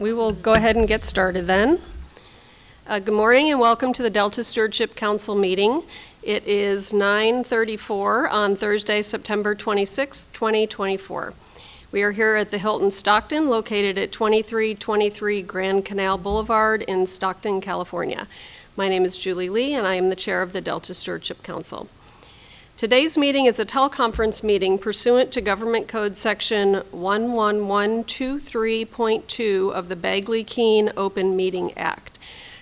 We will go ahead and get started then. Good morning and welcome to the Delta Stewardship Council meeting. It is 9:34 on Thursday, September 26, 2024. We are here at the Hilton Stockton, located at 2323 Grand Canal Boulevard in Stockton, California. My name is Julie Lee and I am the chair of the Delta Stewardship Council. Today's meeting is a teleconference meeting pursuant to Government Code Section 11123.2 of the Bagley-Keene Open Meeting Act.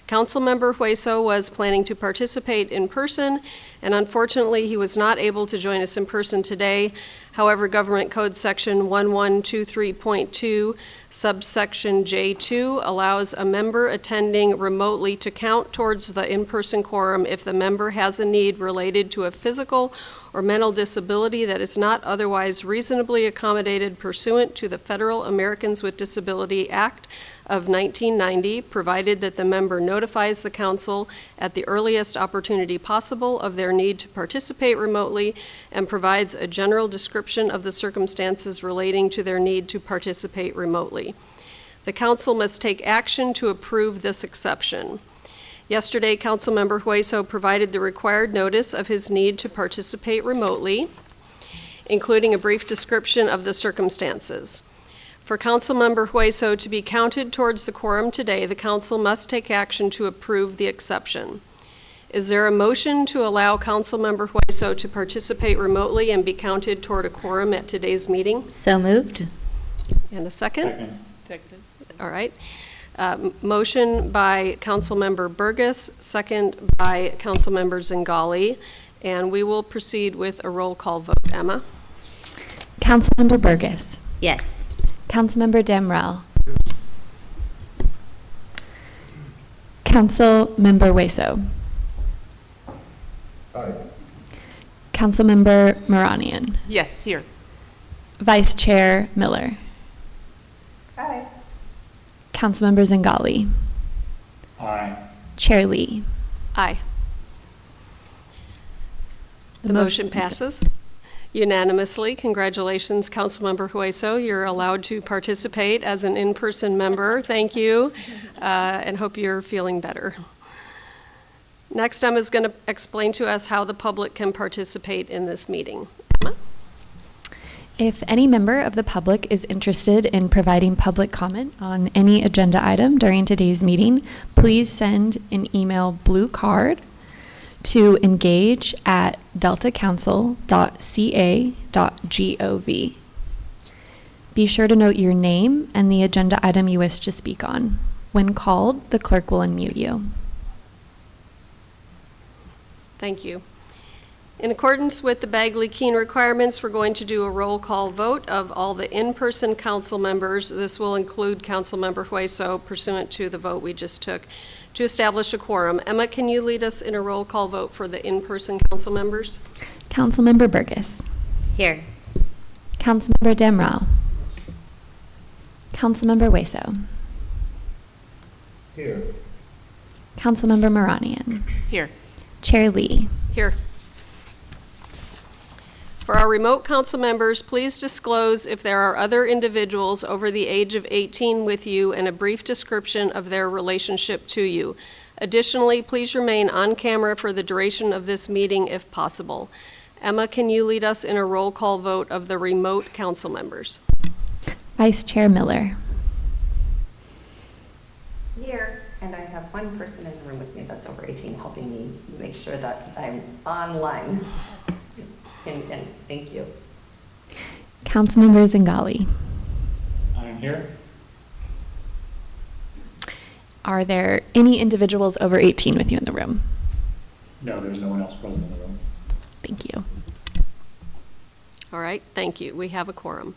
Councilmember Hueso was planning to participate in person, and unfortunately he was not able to join us in person today. However, Government Code Section 1123.2 subsection J2 allows a member attending remotely to count towards the in-person quorum if the member has a need related to a physical or mental disability that is not otherwise reasonably accommodated pursuant to the Federal Americans with Disability Act of 1990, provided that the member notifies the council at the earliest opportunity possible of their need to participate remotely and provides a general description of the circumstances relating to their need to participate remotely. The council must take action to approve this exception. Yesterday, Councilmember Hueso provided the required notice of his need to participate remotely, including a brief description of the circumstances. For Councilmember Hueso to be counted towards the quorum today, the council must take action to approve the exception. Is there a motion to allow Councilmember Hueso to participate remotely and be counted toward a quorum at today's meeting? So moved. And a second? Second. All right. Motion by Councilmember Burgess, second by Councilmember Zingali, and we will proceed with a roll call vote. Emma? Councilmember Burgess. Yes. Councilmember Damrell. Councilmember Hueso. Aye. Councilmember Moranian. Yes, here. Vice Chair Miller. Aye. Councilmember Zingali. Aye. Chair Lee. Aye. The motion passes unanimously. Congratulations, Councilmember Hueso. You're allowed to participate as an in-person member. Thank you, and hope you're feeling better. Next, Emma is going to explain to us how the public can participate in this meeting. Emma? If any member of the public is interested in providing public comment on any agenda item during today's meeting, please send an email blue card to engage@deltacouncil.ca.gov. Be sure to note your name and the agenda item you wish to speak on. When called, the clerk will unmute you. Thank you. In accordance with the Bagley-Keene requirements, we're going to do a roll call vote of all the in-person council members. This will include Councilmember Hueso pursuant to the vote we just took to establish a quorum. Emma, can you lead us in a roll call vote for the in-person council members? Councilmember Burgess. Here. Councilmember Damrell. Councilmember Hueso. Here. Councilmember Moranian. Here. Chair Lee. Here. For our remote council members, please disclose if there are other individuals over the age of 18 with you and a brief description of their relationship to you. Additionally, please remain on camera for the duration of this meeting if possible. Emma, can you lead us in a roll call vote of the remote council members? Vice Chair Miller. Here, and I have one person in the room with me that's over 18 helping me make sure that I'm online. And thank you. Councilmember Zingali. I'm here. Are there any individuals over 18 with you in the room? No, there's no one else present in the room. Thank you. All right, thank you. We have a quorum.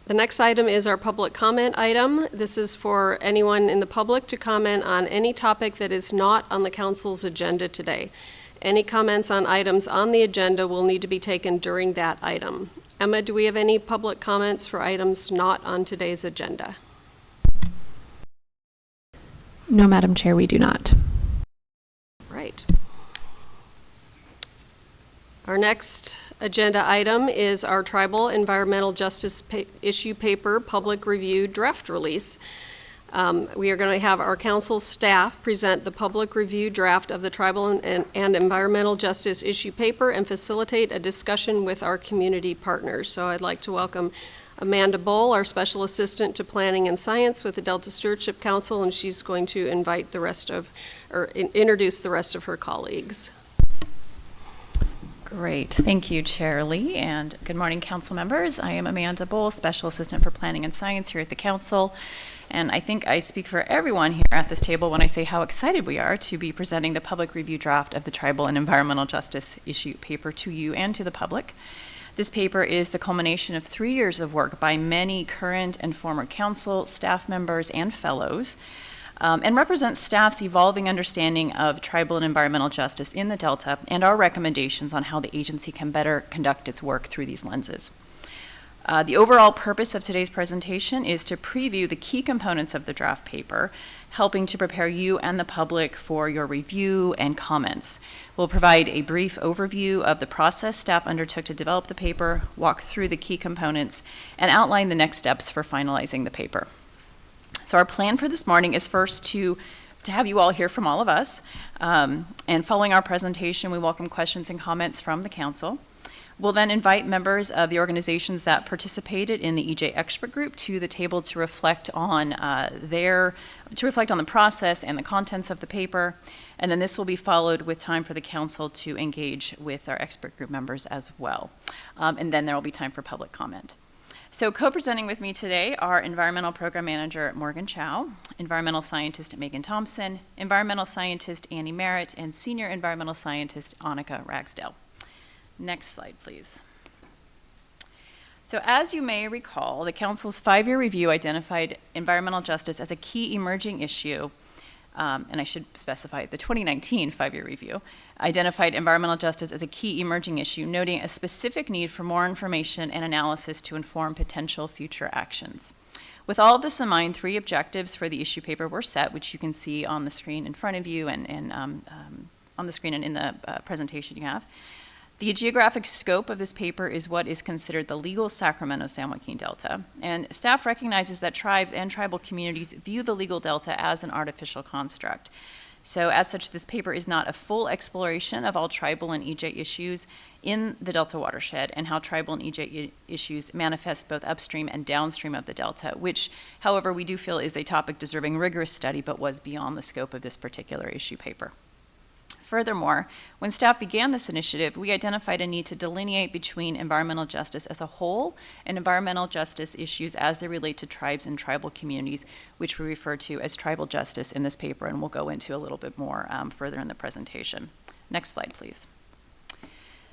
The next item is our public comment item. This is for anyone in the public to comment on any topic that is not on the council's agenda today. Any comments on items on the agenda will need to be taken during that item. Emma, do we have any public comments for items not on today's agenda? No, Madam Chair, we do not. Right. Our next agenda item is our Tribal Environmental Justice Issue Paper Public Review Draft Release. We are going to have our council staff present the public review draft of the Tribal and Environmental Justice Issue Paper and facilitate a discussion with our community partners. So I'd like to welcome Amanda Bohl, our Special Assistant to Planning and Science with the Delta Stewardship Council, and she's going to invite the rest of, or introduce the rest of her colleagues. Great. Thank you, Chair Lee, and good morning, council members. I am Amanda Bohl, Special Assistant for Planning and Science here at the council, and I think I speak for everyone here at this table when I say how excited we are to be presenting the public review draft of the Tribal and Environmental Justice Issue Paper to you and to the public. This paper is the culmination of 3 years of work by many current and former council, staff members, and fellows, and represents staff's evolving understanding of tribal and environmental justice in the Delta and our recommendations on how the agency can better conduct its work through these lenses. The overall purpose of today's presentation is to preview the key components of the draft paper, helping to prepare you and the public for your review and comments. We'll provide a brief overview of the process staff undertook to develop the paper, walk through the key components, and outline the next steps for finalizing the paper. So our plan for this morning is first to have you all hear from all of us, and following our presentation, we welcome questions and comments from the council. We'll then invite members of the organizations that participated in the EJ expert group to the table to reflect on the process and the contents of the paper. And then this will be followed with time for the council to engage with our expert group members as well. And then there will be time for public comment. So co-presenting with me today are Environmental Program Manager Morgan Chow, Environmental Scientist Megan Thompson, Environmental Scientist Annie Merritt, and Senior Environmental Scientist Annika Ragsdale. Next slide, please. So as you may recall, the Council's 5-year review identified environmental justice as a key emerging issue, and I should specify the 2019 5-year review, identified environmental justice as a key emerging issue, noting a specific need for more information and analysis to inform potential future actions. With all of this in mind, 3 objectives for the issue paper were set, which you can see on the screen in front of you and on the screen and in the presentation you have. The geographic scope of this paper is what is considered the legal Sacramento-San Joaquin Delta, and staff recognizes that tribes and tribal communities view the legal delta as an artificial construct. So as such, this paper is not a full exploration of all tribal and EJ issues in the Delta watershed and how tribal and EJ issues manifest both upstream and downstream of the Delta, which, however, we do feel is a topic deserving rigorous study but was beyond the scope of this particular issue paper. Furthermore, when staff began this initiative, we identified a need to delineate between environmental justice as a whole and environmental justice issues as they relate to tribes and tribal communities, which we refer to as tribal justice in this paper, and we'll go into a little bit more further in the presentation. Next slide, please.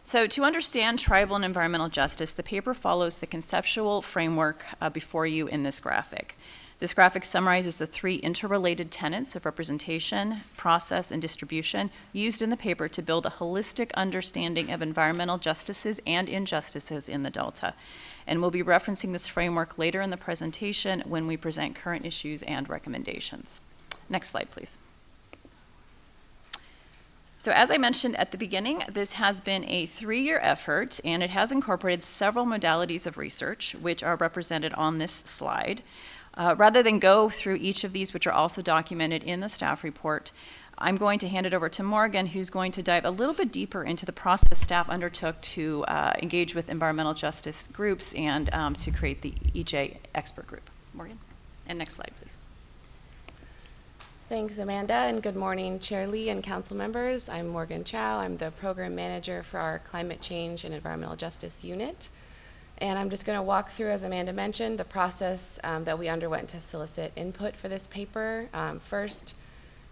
So to understand tribal and environmental justice, the paper follows the conceptual framework before you in this graphic. This graphic summarizes the 3 interrelated tenets of representation, process, and distribution used in the paper to build a holistic understanding of environmental justices and injustices in the Delta. And we'll be referencing this framework later in the presentation when we present current issues and recommendations. Next slide, please. So as I mentioned at the beginning, this has been a 3-year effort, and it has incorporated several modalities of research, which are represented on this slide. Rather than go through each of these, which are also documented in the staff report, I'm going to hand it over to Morgan, who's going to dive a little bit deeper into the process staff undertook to engage with environmental justice groups and to create the EJ expert group. Morgan, and next slide, please. Thanks, Amanda, and good morning, Chair Lee and council members. I'm Morgan Chow. I'm the program manager for our Climate Change and Environmental Justice Unit. And I'm just going to walk through, as Amanda mentioned, the process that we underwent to solicit input for this paper. First,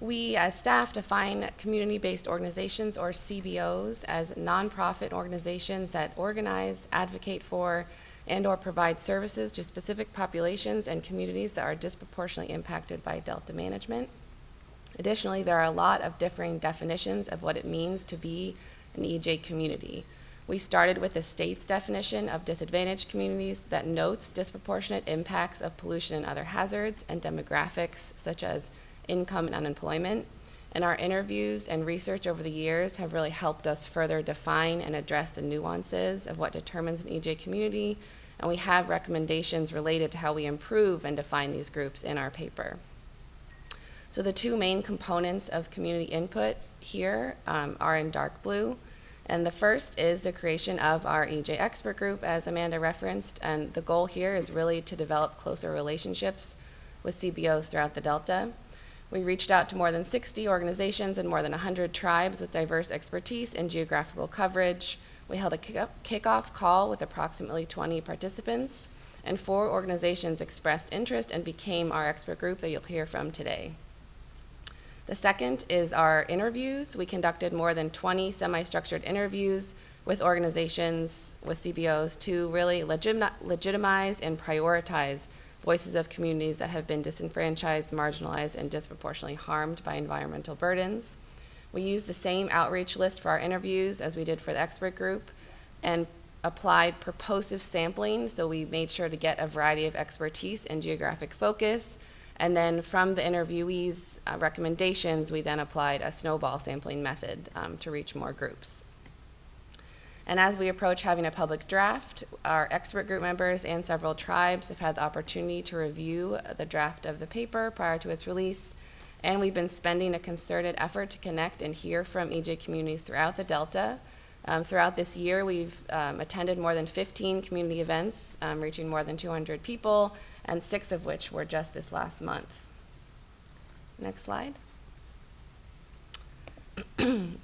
we as staff define community-based organizations, or CBOs, as nonprofit organizations that organize, advocate for, and or provide services to specific populations and communities that are disproportionately impacted by Delta management. Additionally, there are a lot of differing definitions of what it means to be an EJ community. We started with the state's definition of disadvantaged communities that notes disproportionate impacts of pollution and other hazards and demographics such as income and unemployment. and our interviews and research over the years have really helped us further define and address the nuances of what determines an EJ community, and we have recommendations related to how we improve and define these groups in our paper. So the two main components of community input here are in dark blue. And the first is the creation of our EJ expert group, as Amanda referenced. And the goal here is really to develop closer relationships with CBOs throughout the Delta. We reached out to more than 60 organizations and more than 100 tribes with diverse expertise and geographical coverage. We held a kickoff call with approximately 20 participants, and 4 organizations expressed interest and became our expert group that you'll hear from today. The second is our interviews. We conducted more than 20 semi-structured interviews with organizations, with CBOs, to really legitimize and prioritize voices of communities that have been disenfranchised, marginalized, and disproportionately harmed by environmental burdens. We used the same outreach list for our interviews as we did for the expert group and applied purposive sampling, so we made sure to get a variety of expertise and geographic focus. And then from the interviewees' recommendations, we then applied a snowball sampling method to reach more groups. And as we approach having a public draft, our expert group members and several tribes have had the opportunity to review the draft of the paper prior to its release. And we've been spending a concerted effort to connect and hear from EJ communities throughout the Delta. Throughout this year, we've attended more than 15 community events, reaching more than 200 people, and 6 of which were just this last month. Next slide.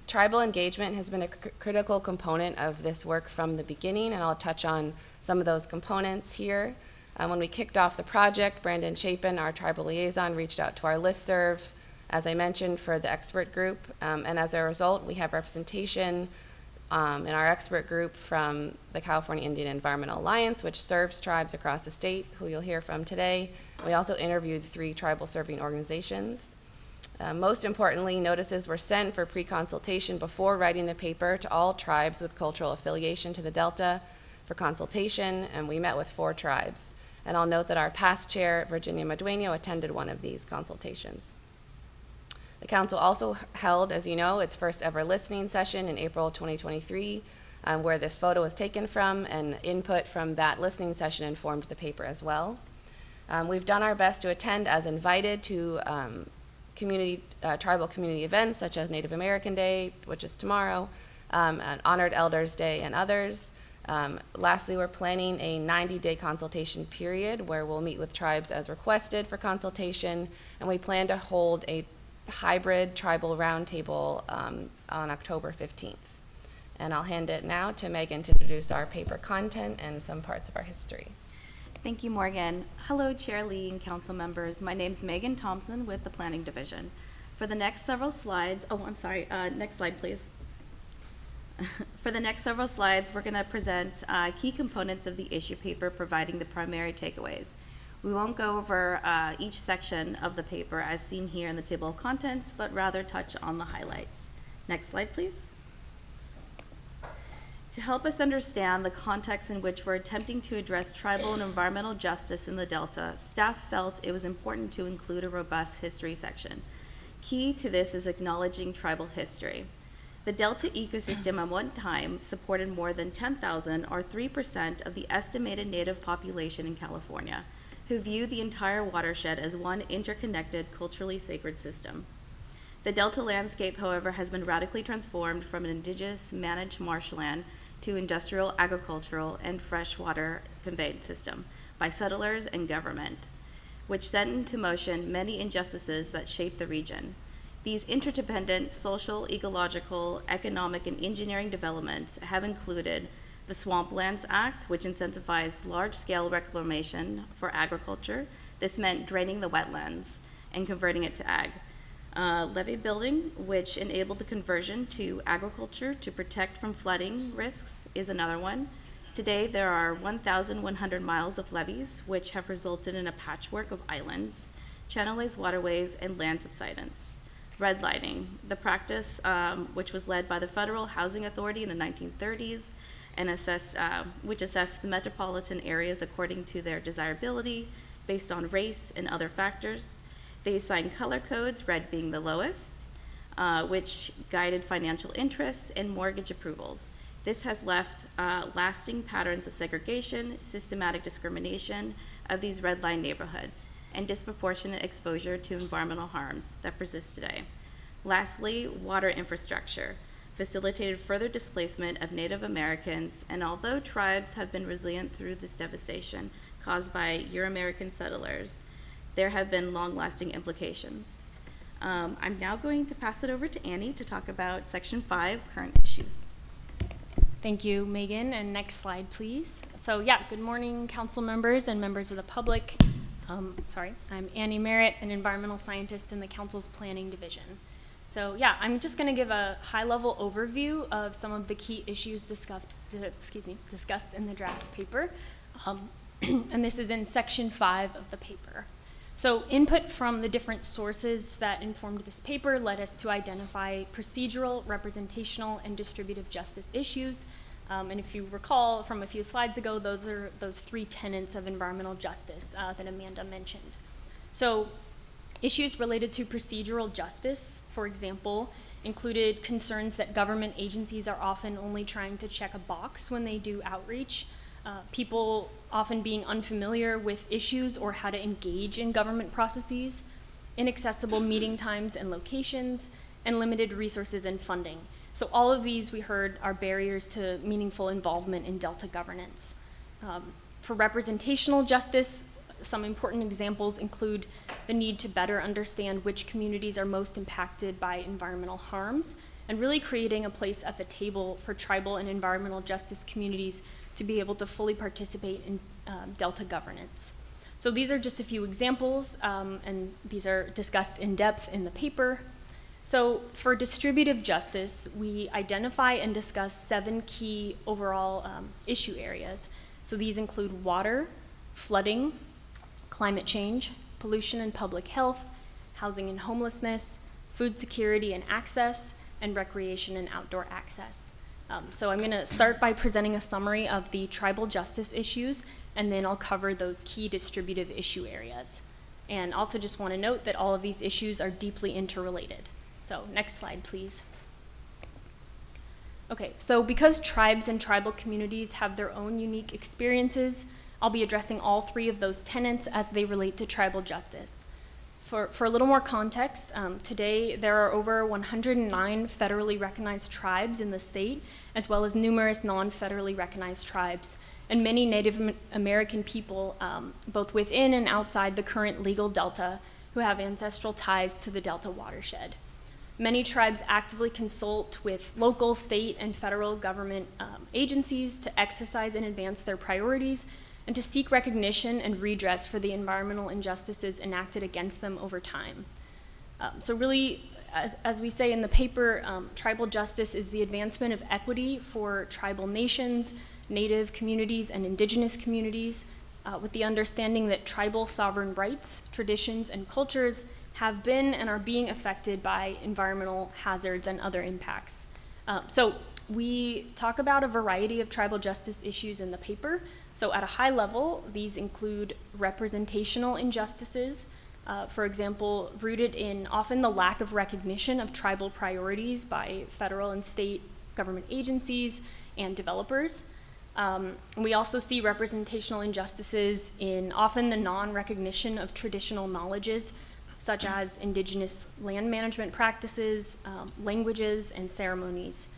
Tribal engagement has been a critical component of this work from the beginning, and I'll touch on some of those components here. When we kicked off the project, Brandon Chapin, our tribal liaison, reached out to our listserv, as I mentioned, for the expert group, and as a result, we have representation in our expert group from the California Indian Environmental Alliance, which serves tribes across the state, who you'll hear from today. We also interviewed 3 tribal serving organizations. Most importantly, notices were sent for pre-consultation before writing the paper to all tribes with cultural affiliation to the Delta for consultation, and we met with 4 tribes. And I'll note that our past chair, Virginia Madueño, attended one of these consultations. The council also held, as you know, its first ever listening session in April 2023, where this photo was taken from, and input from that listening session informed the paper as well. We've done our best to attend as invited to tribal community events such as Native American Day, which is tomorrow, and Honored Elders Day, and others. Lastly, we're planning a 90-day consultation period where we'll meet with tribes as requested for consultation, and we plan to hold a hybrid tribal roundtable on October 15th. And I'll hand it now to Megan to introduce our paper content and some parts of our history. Thank you, Morgan. Hello, Chair Lee and council members. My name's Megan Thompson with the Planning Division. For the next several slides, next slide, please. For the next several slides, we're going to present key components of the issue paper, providing the primary takeaways. We won't go over each section of the paper as seen here in the table of contents, but rather touch on the highlights. Next slide, please. To help us understand the context in which we're attempting to address tribal and environmental justice in the Delta, staff felt it was important to include a robust history section. Key to this is acknowledging tribal history. The Delta ecosystem at one time supported more than 10,000, or 3% of the estimated native population in California, who view the entire watershed as one interconnected, culturally sacred system. The Delta landscape, however, has been radically transformed from an indigenous managed marshland to industrial, agricultural, and freshwater conveyance system by settlers and government, which set into motion many injustices that shape the region. These interdependent social, ecological, economic, and engineering developments have included the Swamplands Act, which incentivized large-scale reclamation for agriculture. This meant draining the wetlands and converting it to ag. Levee building, which enabled the conversion to agriculture to protect from flooding risks, is another one. Today, there are 1,100 miles of levees, which have resulted in a patchwork of islands, channelized waterways, and land subsidence. Redlining, the practice which was led by the Federal Housing Authority in the 1930s, and which assessed the metropolitan areas according to their desirability based on race and other factors. They assigned color codes, red being the lowest. which guided financial interests and mortgage approvals. This has left lasting patterns of segregation, systematic discrimination of these red line neighborhoods, and disproportionate exposure to environmental harms that persist today. Lastly, water infrastructure facilitated further displacement of Native Americans, and although tribes have been resilient through this devastation caused by Euro-American settlers, there have been long-lasting implications. I'm now going to pass it over to Annie to talk about Section 5, current issues. Thank you, Megan. And next slide, please. So yeah, good morning, council members and members of the public. I'm Annie Merritt, an environmental scientist in the council's planning division. So yeah, I'm just going to give a high-level overview of some of the key issues discussed in the draft paper. And this is in Section 5 of the paper. So input from the different sources that informed this paper led us to identify procedural, representational, and distributive justice issues. And if you recall from a few slides ago, those are those three tenets of environmental justice that Amanda mentioned. So issues related to procedural justice, for example, included concerns that government agencies are often only trying to check a box when they do outreach, people often being unfamiliar with issues or how to engage in government processes, inaccessible meeting times and locations, and limited resources and funding. So all of these, we heard, are barriers to meaningful involvement in Delta governance. For representational justice, some important examples include the need to better understand which communities are most impacted by environmental harms, and really creating a place at the table for tribal and environmental justice communities to be able to fully participate in Delta governance. So these are just a few examples, and these are discussed in depth in the paper. So for distributive justice, we identify and discuss 7 key overall issue areas. So these include water, flooding, climate change, pollution and public health, housing and homelessness, food security and access, and recreation and outdoor access. So I'm going to start by presenting a summary of the tribal justice issues, and then I'll cover those key distributive issue areas. And also just want to note that all of these issues are deeply interrelated. So next slide, please. Okay, so because tribes and tribal communities have their own unique experiences, I'll be addressing all 3 of those tenets as they relate to tribal justice. For a little more context, today there are over 109 federally recognized tribes in the state, as well as numerous non-federally recognized tribes, and many Native American people, both within and outside the current legal Delta, who have ancestral ties to the Delta watershed. Many tribes actively consult with local, state, and federal government agencies to exercise and advance their priorities, and to seek recognition and redress for the environmental injustices enacted against them over time. So really, as we say in the paper, tribal justice is the advancement of equity for tribal nations, Native communities, and indigenous communities, with the understanding that tribal sovereign rights, traditions, and cultures have been and are being affected by environmental hazards and other impacts. So we talk about a variety of tribal justice issues in the paper. So at a high level, these include representational injustices, for example, rooted in often the lack of recognition of tribal priorities by federal and state government agencies and developers. We also see representational injustices in often the non-recognition of traditional knowledges, such as indigenous land management practices, languages, and ceremonies.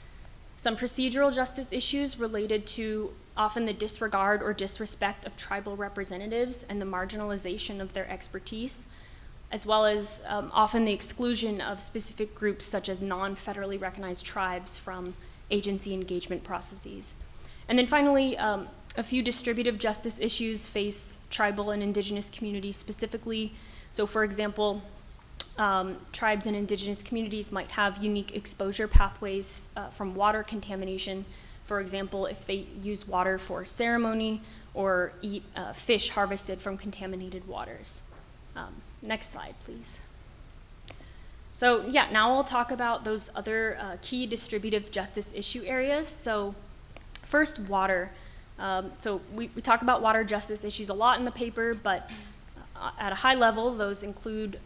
Some procedural justice issues related to often the disregard or disrespect of tribal representatives and the marginalization of their expertise, as well as often the exclusion of specific groups such as non-federally recognized tribes from agency engagement processes. And then finally, a few distributive justice issues face tribal and indigenous communities specifically. So for example, tribes and indigenous communities might have unique exposure pathways from water contamination. For example, if they use water for ceremony or eat fish harvested from contaminated waters. Next slide, please. So yeah, now I'll talk about those other key distributive justice issue areas. So first, water. So we talk about water justice issues a lot in the paper, but at a high level, those include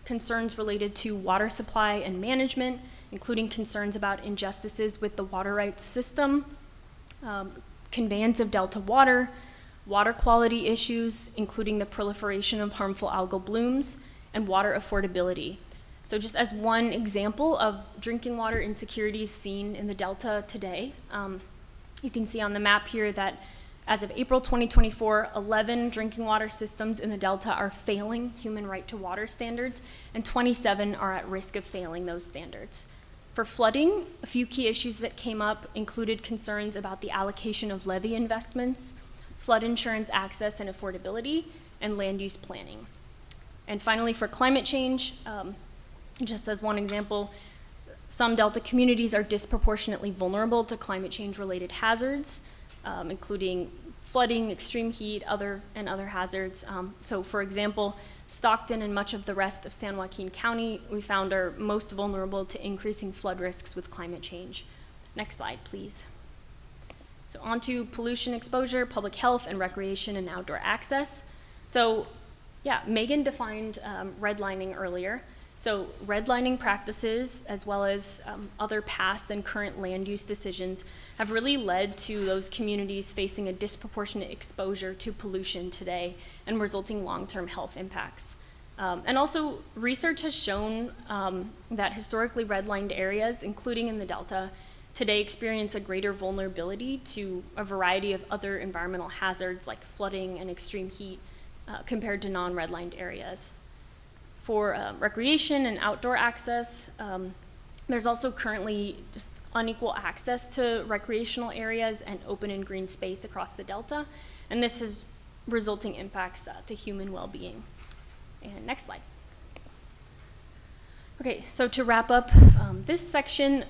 concerns related to water supply and management, including concerns about injustices with the water rights system, conveyance of Delta water, water quality issues, including the proliferation of harmful algal blooms, and water affordability. So just as one example of drinking water insecurities seen in the Delta today, you can see on the map here that as of April 2024, 11 drinking water systems in the Delta are failing human right to water standards, and 27 are at risk of failing those standards. For flooding, a few key issues that came up included concerns about the allocation of levee investments, flood insurance access and affordability, and land use planning. And finally, for climate change, just as one example, some Delta communities are disproportionately vulnerable to climate change related hazards, including flooding, extreme heat, other hazards. So for example, Stockton and much of the rest of San Joaquin County we found are most vulnerable to increasing flood risks with climate change. Next slide, please. So on to pollution exposure, public health, and recreation and outdoor access. So yeah, Megan defined redlining earlier. So redlining practices, as well as other past and current land use decisions, have really led to those communities facing a disproportionate exposure to pollution today and resulting long-term health impacts. And also, research has shown that historically redlined areas, including in the Delta, today experience a greater vulnerability to a variety of other environmental hazards like flooding and extreme heat compared to non-redlined areas. For recreation and outdoor access, there's also currently just unequal access to recreational areas and open and green space across the Delta, and this has resulting impacts to human well-being. And next slide. Okay, so to wrap up this section,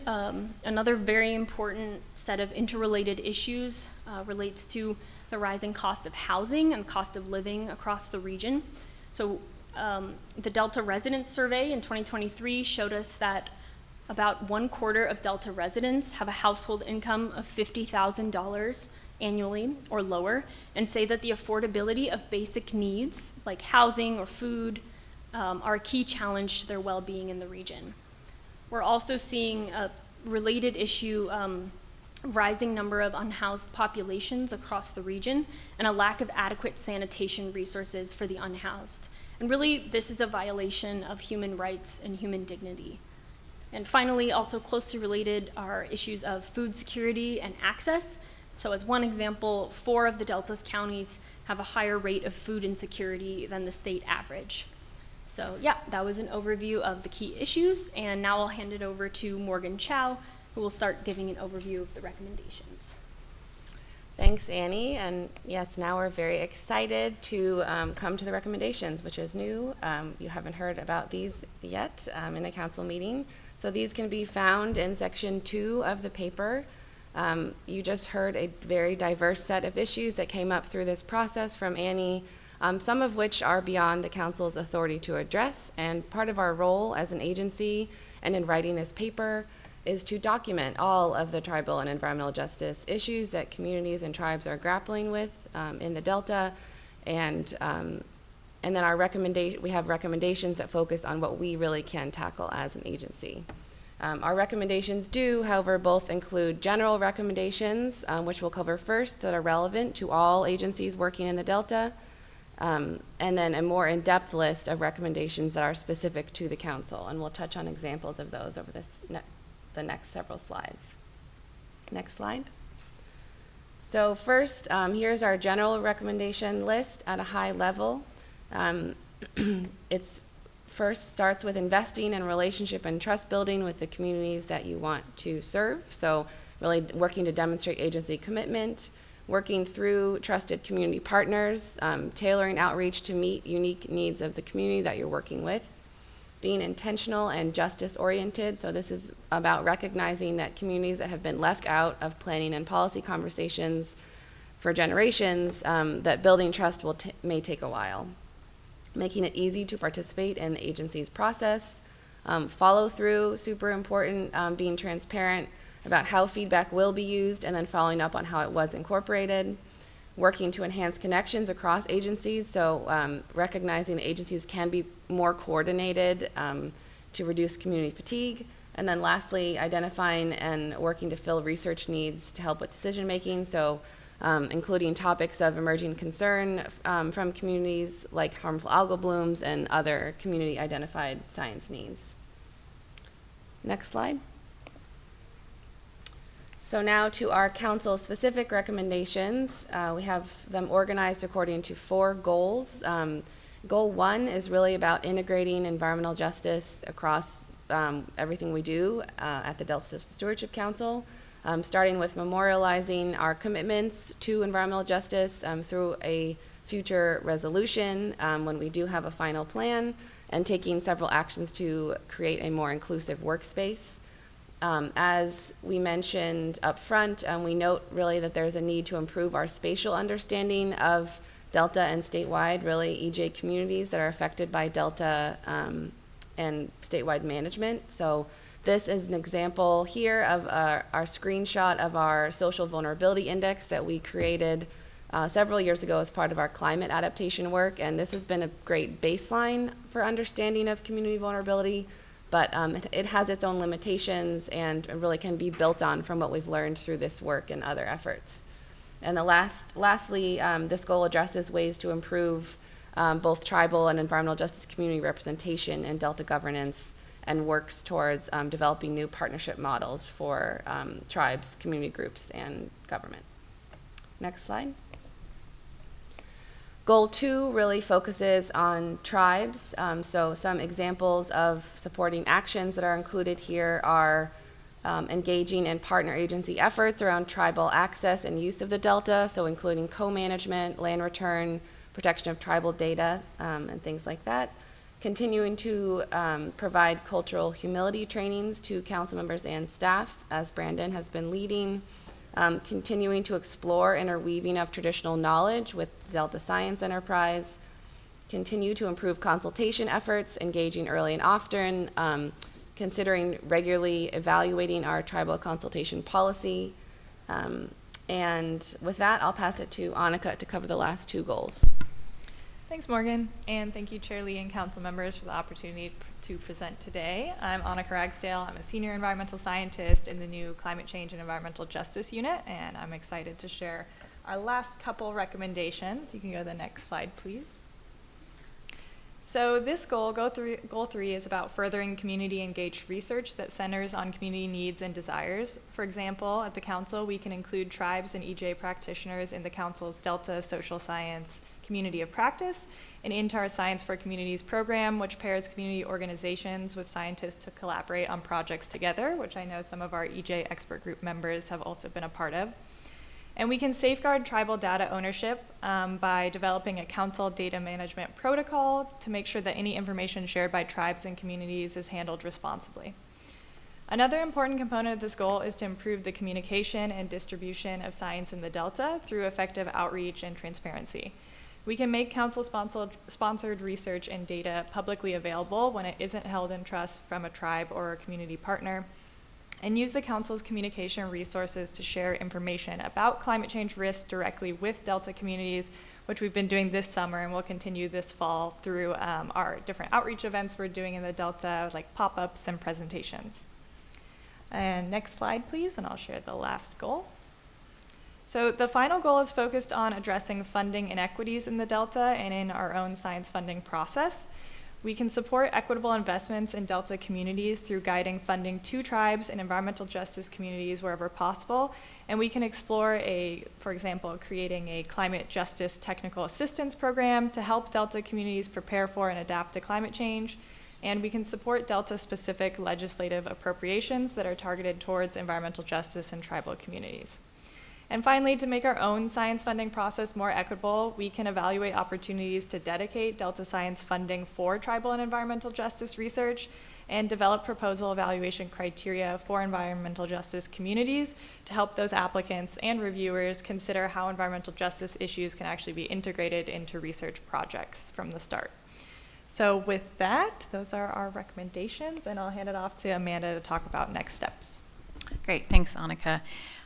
another very important set of interrelated issues relates to the rising cost of housing and cost of living across the region. So the Delta Residents Survey in 2023 showed us that about 1/4 of Delta residents have a household income of $50,000 annually or lower, and say that the affordability of basic needs like housing or food are a key challenge to their well-being in the region. We're also seeing a related issue, rising number of unhoused populations across the region and a lack of adequate sanitation resources for the unhoused. And really, this is a violation of human rights and human dignity. And finally, also closely related are issues of food security and access. So as one example, 4 of the Delta's counties have a higher rate of food insecurity than the state average. So yeah, that was an overview of the key issues, and now I'll hand it over to Morgan Chow, who will start giving an overview of the recommendations. Thanks, Annie. And yes, now we're very excited to come to the recommendations, which is new. You haven't heard about these yet in a council meeting. So these can be found in section 2 of the paper. You just heard a very diverse set of issues that came up through this process from Annie, some of which are beyond the council's authority to address. And part of our role as an agency and in writing this paper is to document all of the tribal and environmental justice issues that communities and tribes are grappling with in the Delta, and then we have recommendations that focus on what we really can tackle as an agency. Our recommendations do, however, both include general recommendations, which we'll cover first, that are relevant to all agencies working in the Delta, and then a more in-depth list of recommendations that are specific to the council, and we'll touch on examples of those over the next several slides. Next slide. So first, here's our general recommendation list at a high level. It's first starts with investing in relationship and trust building with the communities that you want to serve. So really working to demonstrate agency commitment, working through trusted community partners, tailoring outreach to meet unique needs of the community that you're working with, being intentional and justice oriented. So this is about recognizing that communities that have been left out of planning and policy conversations for generations, that building trust may take a while. Making it easy to participate in the agency's process, follow through, super important, being transparent about how feedback will be used and then following up on how it was incorporated. working to enhance connections across agencies, so recognizing agencies can be more coordinated to reduce community fatigue. And then lastly, identifying and working to fill research needs to help with decision making, so including topics of emerging concern from communities like harmful algal blooms and other community identified science needs. Next slide. So now to our council specific recommendations. We have them organized according to 4 goals. Goal 1 is really about integrating environmental justice across everything we do at the Delta Stewardship Council, starting with memorializing our commitments to environmental justice through a future resolution when we do have a final plan, and taking several actions to create a more inclusive workspace. As we mentioned up front, we note really that there's a need to improve our spatial understanding of Delta and statewide, really EJ communities that are affected by Delta and statewide management. So this is an example here of our screenshot of our social vulnerability index that we created several years ago as part of our climate adaptation work. And this has been a great baseline for understanding of community vulnerability, but it has its own limitations and really can be built on from what we've learned through this work and other efforts. And lastly, this goal addresses ways to improve both tribal and environmental justice community representation in Delta governance, and works towards developing new partnership models for tribes, community groups, and government. Next slide. Goal 2 really focuses on tribes. So some examples of supporting actions that are included here are engaging in partner agency efforts around tribal access and use of the Delta, so including co-management, land return, protection of tribal data, and things like that. Continuing to provide cultural humility trainings to council members and staff, as Brandon has been leading. Continuing to explore interweaving of traditional knowledge with the Delta Science Enterprise. Continue to improve consultation efforts, engaging early and often, considering regularly evaluating our tribal consultation policy. And with that, I'll pass it to Annika to cover the last 2 goals. Thanks, Morgan, and thank you, Chair Lee and council members, for the opportunity to present today. I'm Annika Ragsdale. I'm a senior environmental scientist in the new Climate Change and Environmental Justice Unit, and I'm excited to share our last couple recommendations. You can go to the next slide, please. So this goal 3, is about furthering community-engaged research that centers on community needs and desires. For example, at the council, we can include tribes and EJ practitioners in the council's Delta Social Science Community of Practice, and into our Science for Communities program, which pairs community organizations with scientists to collaborate on projects together, which I know some of our EJ expert group members have also been a part of. And we can safeguard tribal data ownership by developing a council data management protocol to make sure that any information shared by tribes and communities is handled responsibly. Another important component of this goal is to improve the communication and distribution of science in the Delta through effective outreach and transparency. We can make council-sponsored research and data publicly available when it isn't held in trust from a tribe or a community partner, and use the council's communication resources to share information about climate change risks directly with Delta communities, which we've been doing this summer and will continue this fall through our different outreach events we're doing in the Delta, like pop-ups and presentations. And next slide, please, and I'll share the last goal. So the final goal is focused on addressing funding inequities in the Delta and in our own science funding process. We can support equitable investments in Delta communities through guiding funding to tribes and environmental justice communities wherever possible. And we can explore for example, creating a climate justice technical assistance program to help Delta communities prepare for and adapt to climate change. And we can support Delta-specific legislative appropriations that are targeted towards environmental justice in tribal communities. And finally, to make our own science funding process more equitable, we can evaluate opportunities to dedicate Delta Science funding for tribal and environmental justice research, and develop proposal evaluation criteria for environmental justice communities to help those applicants and reviewers consider how environmental justice issues can actually be integrated into research projects from the start. So with that, those are our recommendations, and I'll hand it off to Amanda to talk about next steps. Great, thanks, Annika.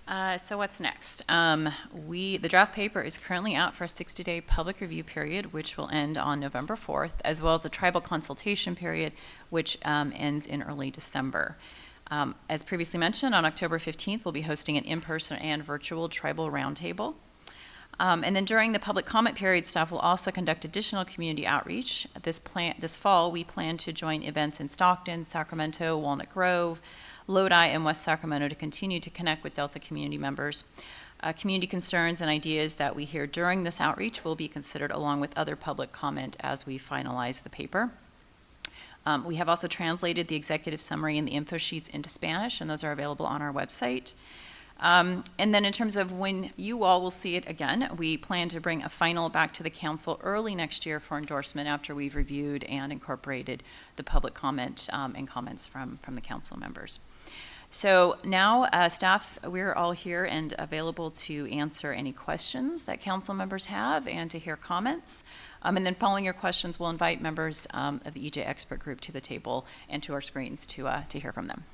So what's next? The draft paper is currently out for a 60-day public review period, which will end on November 4th, as well as a tribal consultation period, which ends in early December. As previously mentioned, on October 15th, we'll be hosting an in-person and virtual tribal roundtable. And then during the public comment period, staff will also conduct additional community outreach. This fall, we plan to join events in Stockton, Sacramento, Walnut Grove, Lodi, and West Sacramento to continue to connect with Delta community members. Community concerns and ideas that we hear during this outreach will be considered along with other public comment as we finalize the paper. We have also translated the executive summary and the info sheets into Spanish, and those are available on our website. And then in terms of when you all will see it again, we plan to bring a final back to the council early next year for endorsement after we've reviewed and incorporated the public comment and comments from the council members. So now, staff, we're all here and available to answer any questions that council members have and to hear comments. And then following your questions, we'll invite members of the EJ expert group to the table and to our screens to hear from them.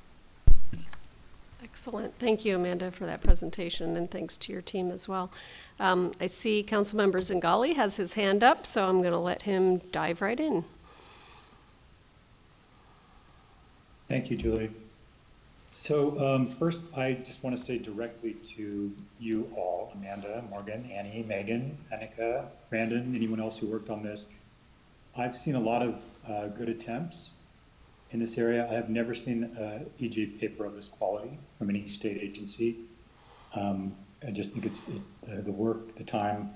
Excellent. Thank you, Amanda, for that presentation, and thanks to your team as well. I see Councilmember Zingali has his hand up, so I'm going to let him dive right in. Thank you, Julie. So first, I just want to say directly to you all, Amanda, Morgan, Annie, Megan, Annika, Brandon, anyone else who worked on this. I've seen a lot of good attempts in this area. I have never seen an EJ paper of this quality from any state agency. I just think it's the work, the time,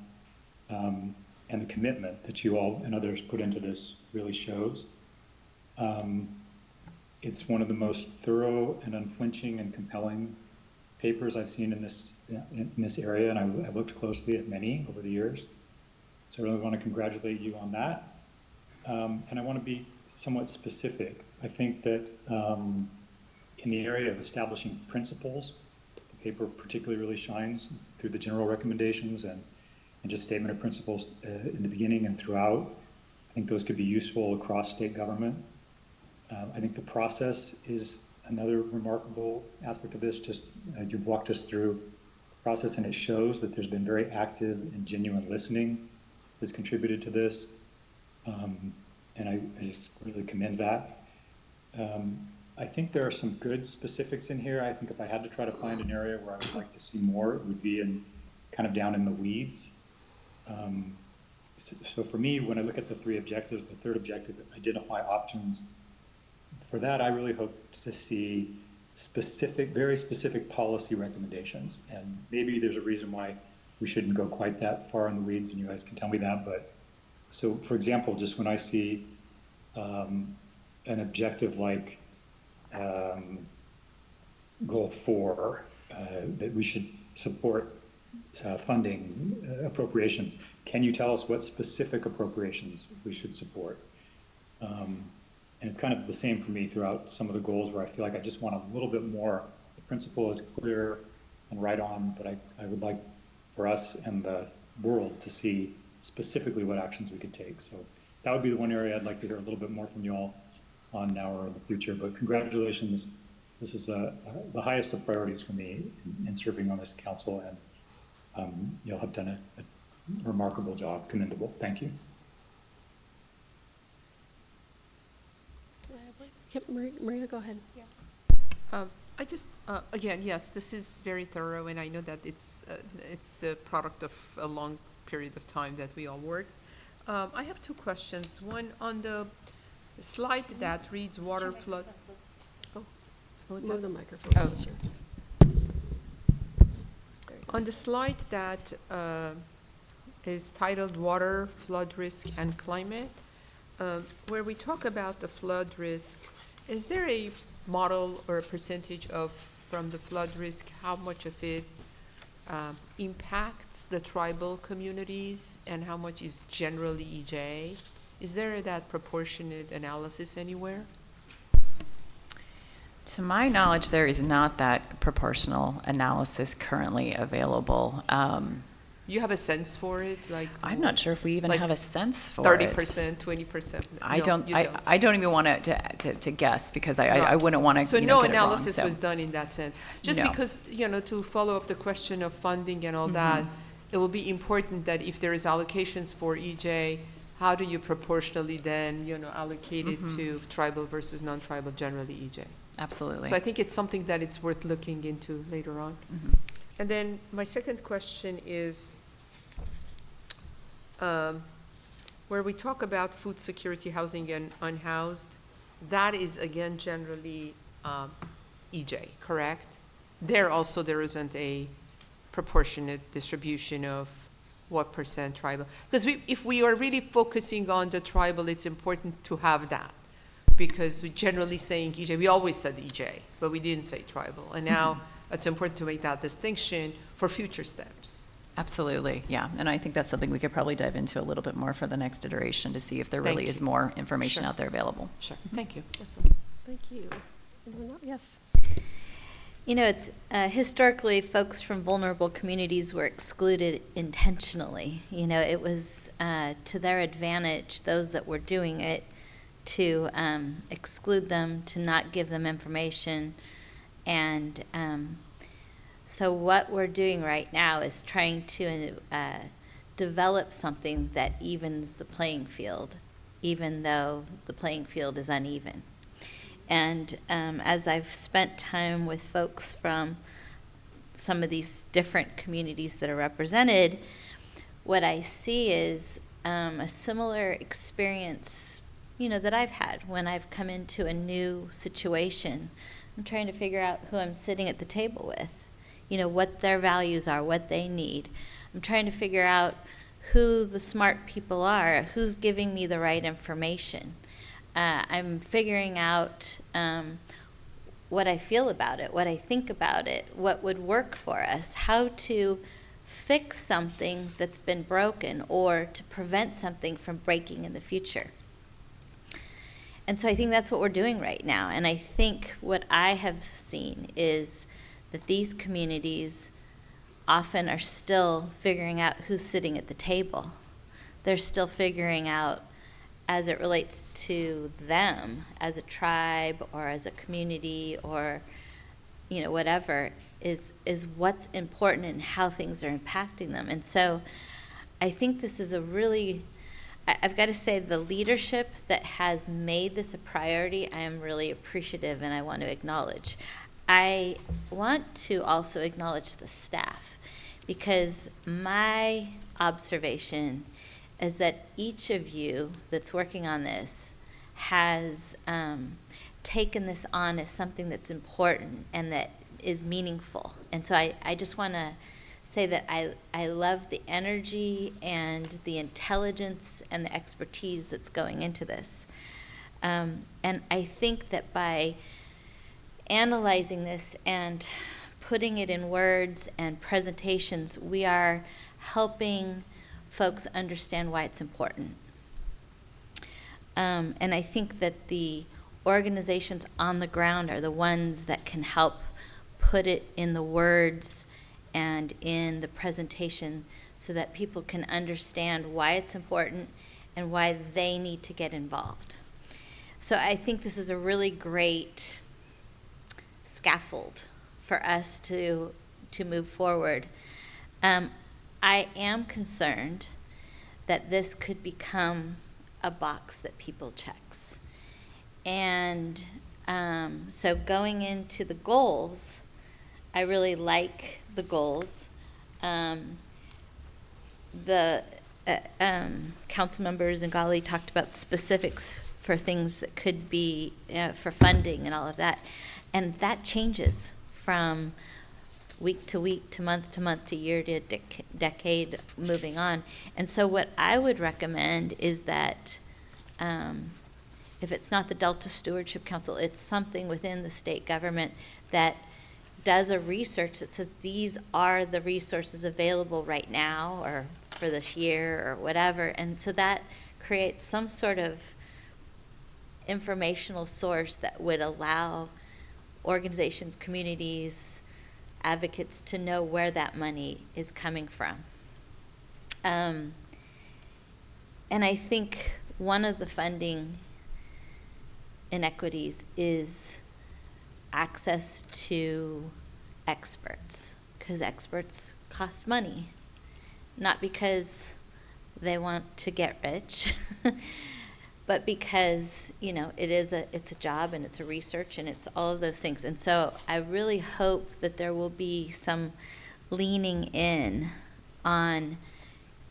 and the commitment that you all and others put into this really shows. It's one of the most thorough and unflinching and compelling papers I've seen in this area, and I've looked closely at many over the years. So I really want to congratulate you on that. And I want to be somewhat specific. I think that in the area of establishing principles, the paper particularly really shines through the general recommendations and just statement of principles in the beginning and throughout. I think those could be useful across state government. I think the process is another remarkable aspect of this. Just you've walked us through the process, and it shows that there's been very active and genuine listening that's contributed to this. And I just really commend that. I think there are some good specifics in here. I think if I had to try to find an area where I would like to see more, it would be in kind of down in the weeds. So for me, when I look at the three objectives, the third objective, identify options. For that, I really hope to see very specific policy recommendations. And maybe there's a reason why we shouldn't go quite that far in the weeds, and you guys can tell me that. But so, for example, just when I see an objective like Goal 4, that we should support funding appropriations, can you tell us what specific appropriations we should support? And it's kind of the same for me throughout some of the goals where I feel like I just want a little bit more. The principle is clear and right on, but I would like for us and the world to see specifically what actions we could take. So that would be the one area I'd like to hear a little bit more from you all on now or in the future. But congratulations. This is the highest of priorities for me in serving on this council, and you'll have done a remarkable job, commendable. Thank you. Yep, Maria, go ahead. Yeah. I just, again, yes, this is very thorough, and I know that it's the product of a long period of time that we all worked. I have two questions. One on the slide that reads water flood. Oh, what was that? Move the microphone closer. On the slide that is titled Water, Flood Risk, and Climate, where we talk about the flood risk, is there a model or a percentage from the flood risk, how much of it impacts the tribal communities and how much is generally EJ? Is there that proportionate analysis anywhere? To my knowledge, there is not that proportional analysis currently available. You have a sense for it, like? I'm not sure if we even like have a sense for 30%, 20%? I No, don't. you I don't even want to guess because I Right. wouldn't want to. So get no it wrong, analysis so. was done in that sense. Just No. because, to follow up the question of funding and all that, Mm-hmm. it will be important that if there is allocations for EJ, how do you proportionally then, allocate it to tribal versus non-tribal, generally EJ? Absolutely. So I think it's something that it's worth looking into later on. Mhm. And then my second question is, where we talk about food security, housing, and unhoused, that is again generally EJ, correct? There also there isn't a proportionate distribution of what percent tribal. Because if we are really focusing on the tribal, it's important to have that. Because we're generally saying EJ, we always said EJ, but we didn't say tribal. And now it's important to make that distinction for future steps. Absolutely, yeah. And I think that's something we could probably dive into a little bit more for the next iteration to see if there really is more information Sure. out there available. Sure, thank you. That's all. Thank you. Anyone else? Yes. You know, it's historically folks from vulnerable communities were excluded intentionally. You know, it was to their advantage, those that were doing it, to exclude them, to not give them information. And so what we're doing right now is trying to develop something that evens the playing field, even though the playing field is uneven. And as I've spent time with folks from some of these different communities that are represented, what I see is a similar experience, that I've had when I've come into a new situation. I'm trying to figure out who I'm sitting at the table with, what their values are, what they need. I'm trying to figure out who the smart people are, who's giving me the right information. I'm figuring out what I feel about it, what I think about it, what would work for us, how to fix something that's been broken or to prevent something from breaking in the future. And so I think that's what we're doing right now. And I think what I have seen is that these communities often are still figuring out who's sitting at the table. They're still figuring out, as it relates to them as a tribe or as a community or whatever, is what's important and how things are impacting them. And so I think this is I've got to say, the leadership that has made this a priority, I am really appreciative and I want to acknowledge. I want to also acknowledge the staff, because my observation is that each of you that's working on this has taken this on as something that's important and that is meaningful. And so I just want to say that I love the energy and the intelligence and the expertise that's going into this. And I think that by analyzing this and putting it in words and presentations, we are helping folks understand why it's important. And I think that the organizations on the ground are the ones that can help put it in the words and in the presentation so that people can understand why it's important and why they need to get involved. So I think this is a really great scaffold for us to move forward. I am concerned that this could become a box that people checks. And so going into the goals, I really like the goals. The council members and Gali talked about specifics for things that could be for funding and all of that. And that changes from week to week to month to year to decade moving on. And so what I would recommend is that if it's not the Delta Stewardship Council, it's something within the state government that does a research that says these are the resources available right now or for this year or whatever. And so that creates some sort of informational source that would allow organizations, communities, advocates to know where that money is coming from. And I think one of the funding inequities is access to experts, because experts cost money, not because they want to get rich, but because, it's a job and it's a research and it's all of those things. And so I really hope that there will be some leaning in on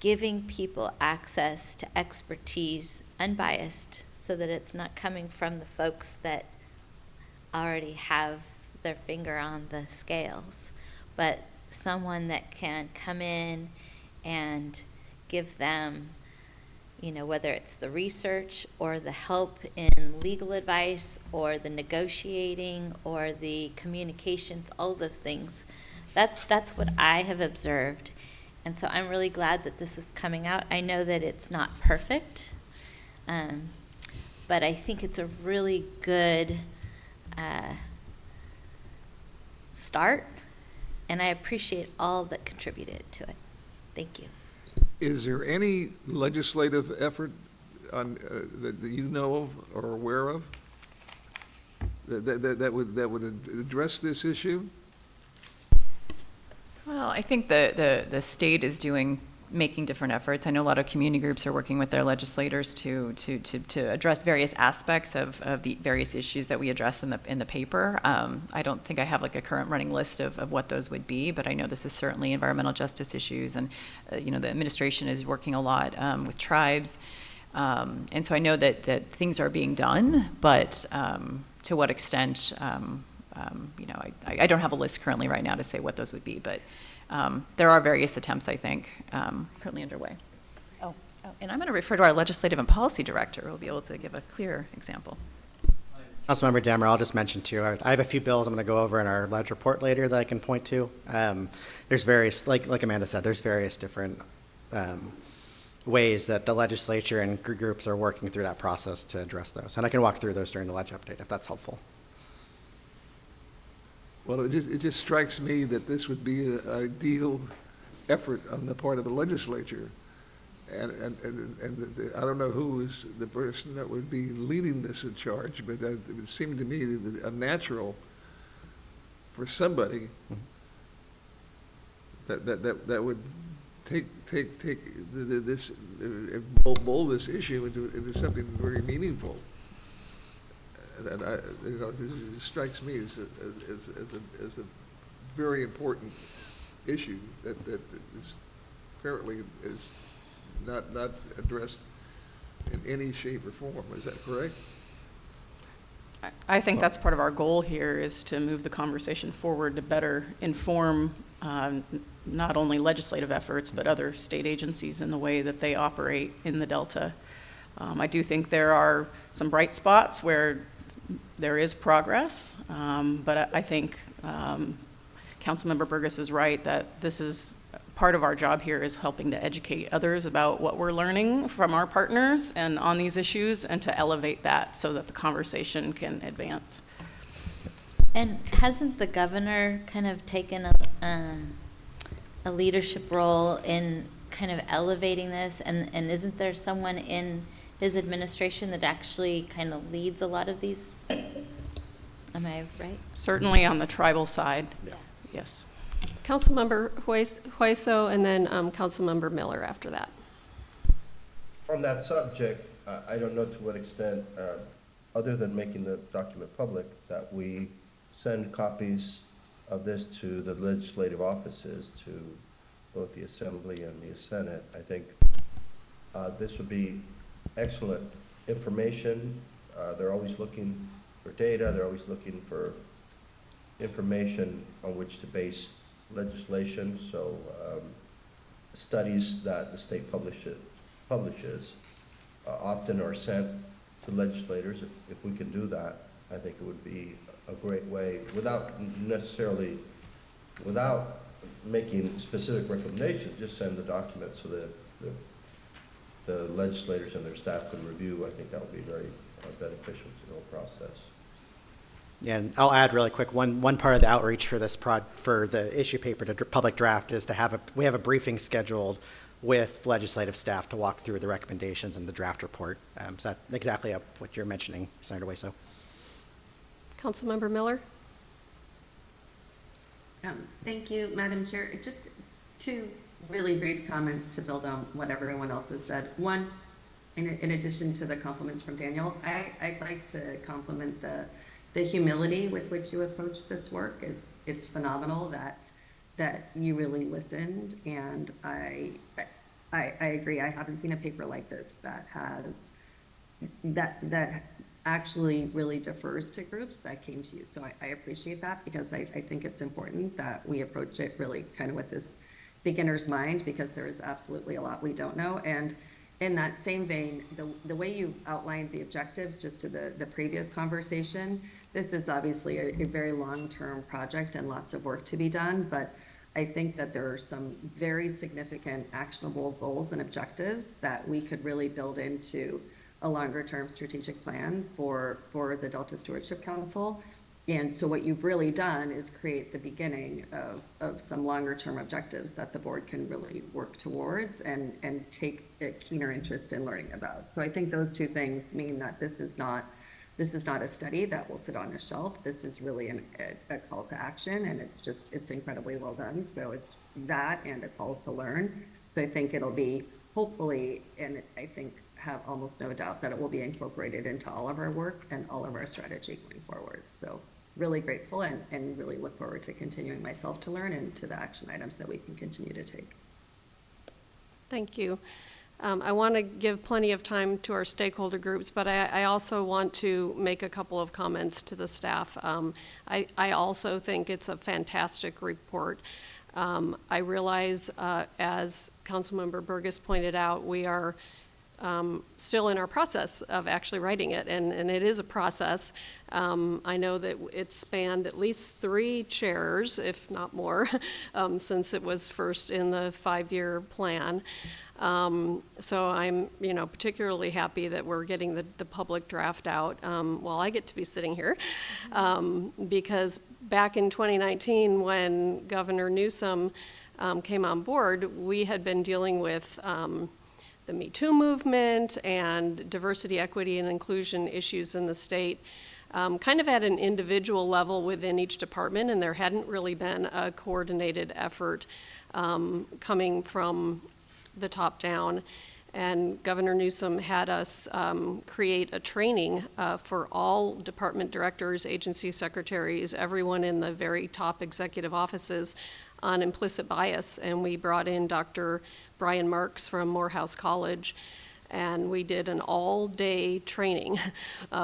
giving people access to expertise unbiased, so that it's not coming from the folks that already have their finger on the scales, but someone that can come in and give them, whether it's the research or the help in legal advice or the negotiating or the communications, all of those things. That's what I have observed. And so I'm really glad that this is coming out. I know that it's not perfect, but I think it's a really good start, and I appreciate all that contributed to it. Thank you. Is there any legislative effort that you know of or are aware of that would address this issue? Well, I think the state is making different efforts. I know a lot of community groups are working with their legislators to address various aspects of the various issues that we address in the paper. I don't think I have like a current running list of what those would be, but I know this is certainly environmental justice issues, and the administration is working a lot with tribes, and so I know that things are being done, but to what extent? I don't have a list currently right now to say what those would be, but there are various attempts, I think, currently underway. Oh, and I'm going to refer to our legislative and policy director, who will be able to give a clear example. Councilmember Dammer, I'll just mention too, I have a few bills I'm going to go over in our ledge report later that I can point to. There's various, like Amanda said, there's various different ways that the legislature and groups are working through that process to address those. And I can walk through those during the ledge update if that's helpful. Well, it just strikes me that this would be an ideal effort on the part of the legislature. And I don't know who is the person that would be leading this in charge, but it would seem to me a natural for somebody that would take this, bowl this issue into something very meaningful. And it strikes me as a very important issue that is apparently is not addressed in any shape or form. Is that correct? I think that's part of our goal here, is to move the conversation forward to better inform not only legislative efforts, but other state agencies in the way that they operate in the Delta. I do think there are some bright spots where there is progress, but I think Councilmember Burgess is right that this is part of our job here, is helping to educate others about what we're learning from our partners and on these issues, and to elevate that so that the conversation can advance. And hasn't the governor kind of taken a leadership role in kind of elevating this? And isn't there someone in his administration that actually kind of leads a lot of these? Am I right? Certainly on the tribal side, yeah. Yes. Councilmember Hueso, and then Councilmember Miller after that. From that subject, I don't know to what extent, other than making the document public, that we send copies of this to the legislative offices, to both the Assembly and the Senate. I think this would be excellent information. They're always looking for data. They're always looking for information on which to base legislation. So studies that the state publishes often are sent to legislators. If we can do that, I think it would be a great way, without making specific recommendations, just send the document so that the legislators and their staff can review. I think that would be very beneficial to the whole process. Yeah, and I'll add really quick, one part of the outreach for this for the issue paper to public draft is to we have a briefing scheduled with legislative staff to walk through the recommendations in the draft report. So that's exactly what you're mentioning, Senator Hueso. Councilmember Miller? Thank you, Madam Chair. Just two really brief comments to build on what everyone else has said. One, in addition to the compliments from Daniel, I'd like to compliment the humility with which you approach this work. It's phenomenal that you really listened, and I agree. I haven't seen a paper like this that actually really defers to groups that came to you. So I appreciate that, because I think it's important that we approach it really kind of with this beginner's mind, because there is absolutely a lot we don't know. And in that same vein, the way you outlined the objectives just to the previous conversation, this is obviously a very long-term project and lots of work to be done, but I think that there are some very significant actionable goals and objectives that we could really build into a longer-term strategic plan for the Delta Stewardship Council. And so what you've really done is create the beginning of some longer-term objectives that the board can really work towards and take a keener interest in learning about. So I think those two things mean that this is not a study that will sit on a shelf. This is really a call to action, and it's incredibly well done. So it's that and a call to learn. So I think it'll be, hopefully, and I think have almost no doubt that it will be incorporated into all of our work and all of our strategy going forward. So really grateful and really look forward to continuing myself to learn and to the action items that we can continue to take. Thank you. I want to give plenty of time to our stakeholder groups, but I also want to make a couple of comments to the staff. I also think it's a fantastic report. I realize, as Councilmember Burgess pointed out, we are still in our process of actually writing it, and it is a process. I know that it spanned at least 3 chairs, if not more, since it was first in the 5-year plan. So I'm, particularly happy that we're getting the public draft out while I get to be sitting here, because back in 2019, when Governor Newsom came on board, we had been dealing with the Me Too movement and diversity, equity, and inclusion issues in the state, kind of at an individual level within each department, and there hadn't really been a coordinated effort coming from the top down. And Governor Newsom had us create a training for all department directors, agency secretaries, everyone in the very top executive offices on implicit bias. And we brought in Dr. Brian Marks from Morehouse College, and we did an all-day training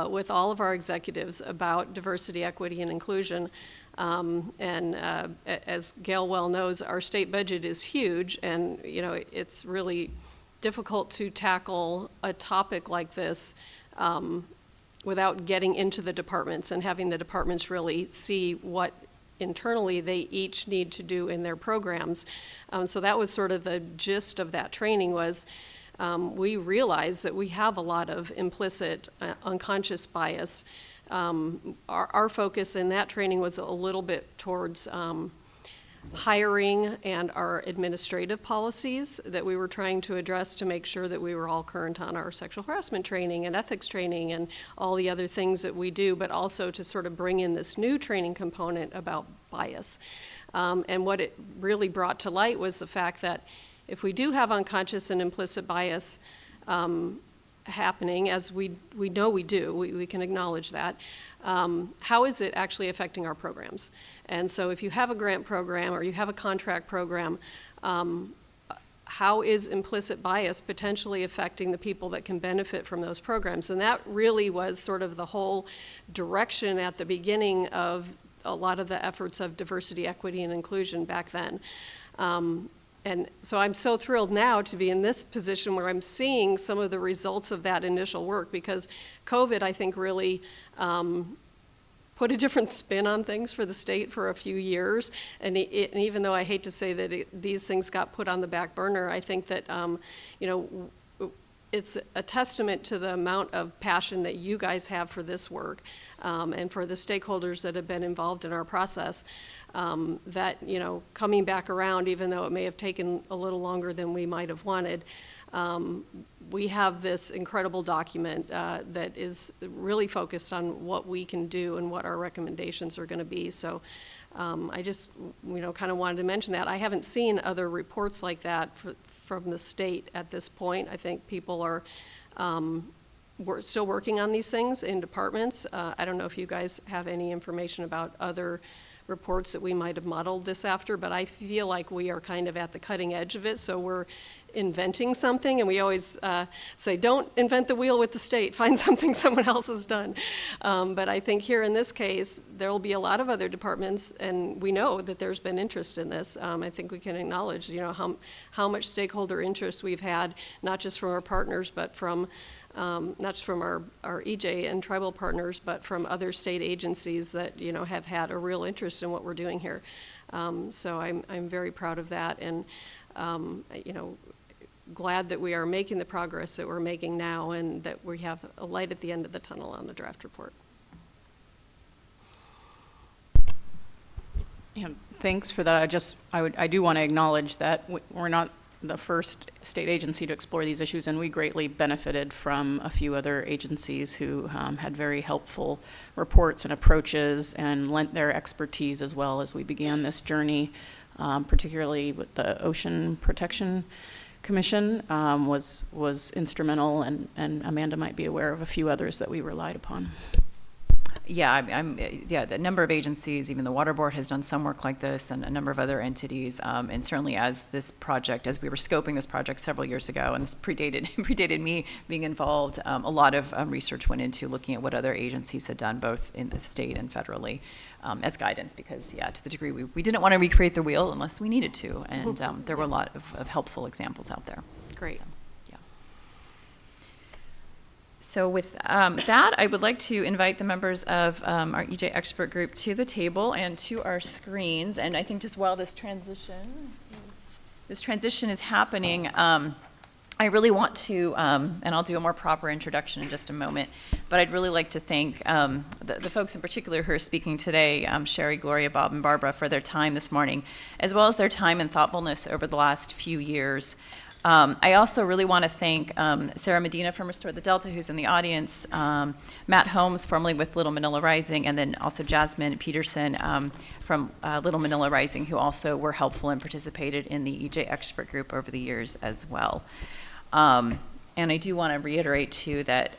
with all of our executives about diversity, equity, and inclusion. As Gail well knows, our state budget is huge, and it's really difficult to tackle a topic like this without getting into the departments and having the departments really see what internally they each need to do in their programs. So that was sort of the gist of that training was we realized that we have a lot of implicit unconscious bias. Our focus in that training was a little bit towards hiring and our administrative policies that we were trying to address to make sure that we were all current on our sexual harassment training and ethics training and all the other things that we do, but also to sort of bring in this new training component about bias. And what it really brought to light was the fact that if we do have unconscious and implicit bias happening, as we know we do, we can acknowledge that, how is it actually affecting our programs? And so if you have a grant program or you have a contract program, how is implicit bias potentially affecting the people that can benefit from those programs? And that really was sort of the whole direction at the beginning of a lot of the efforts of diversity, equity, and inclusion back then. And so I'm so thrilled now to be in this position where I'm seeing some of the results of that initial work, because COVID, I think, really put a different spin on things for the state for a few years. And even though I hate to say that these things got put on the back burner, I think that, it's a testament to the amount of passion that you guys have for this work, and for the stakeholders that have been involved in our process, that, you know, coming back around, even though it may have taken a little longer than we might have wanted, we have this incredible document that is really focused on what we can do and what our recommendations are going to be. So I just, you know, kind of wanted to mention that. I haven't seen other reports like that from the state at this point. I think people are we're still working on these things in departments. I don't know if you guys have any information about other reports that we might have modeled this after, but I feel like we are kind of at the cutting edge of it, so we're inventing something, and we always say, don't invent the wheel with the state, find something someone else has done. But I think here in this case, there will be a lot of other departments, and we know that there's been interest in this. I think we can acknowledge, you know, how much stakeholder interest we've had, not just from our partners, but from not just from our EJ and tribal partners, but from other state agencies that, you know, have had a real interest in what we're doing here. So I'm very proud of that, and you know, glad that we are making the progress that we're making now, and that we have a light at the end of the tunnel on the draft report. Yeah, thanks for that. I do want to acknowledge that we're not the first state agency to explore these issues, and we greatly benefited from a few other agencies who had very helpful reports and approaches and lent their expertise as well as we began this journey, particularly with the Ocean Protection Commission was instrumental, and Amanda might be aware of a few others that we relied upon. Yeah, the number of agencies, even the Water Board has done some work like this, and a number of other entities, and certainly as we were scoping this project several years ago, and this predated me being involved, a lot of research went into looking at what other agencies had done, both in the state and federally, as guidance, because, to the degree we didn't want to recreate the wheel unless we needed to, and there were a lot of helpful examples out there. Great. So with that, I would like to invite the members of our EJ expert group to the table and to our screens. And I think just while this transition is happening, I really want to, and I'll do a more proper introduction in just a moment, but I'd really like to thank the folks in particular who are speaking today, Sherry, Gloria, Bob, and Barbara, for their time this morning, as well as their time and thoughtfulness over the last few years. I also really want to thank Sarah Medina from Restore the Delta, who's in the audience, Matt Holmes, formerly with Little Manila Rising, and then also Jasmine Peterson from Little Manila Rising, who also were helpful and participated in the EJ expert group over the years as well. And I do want to reiterate, too, that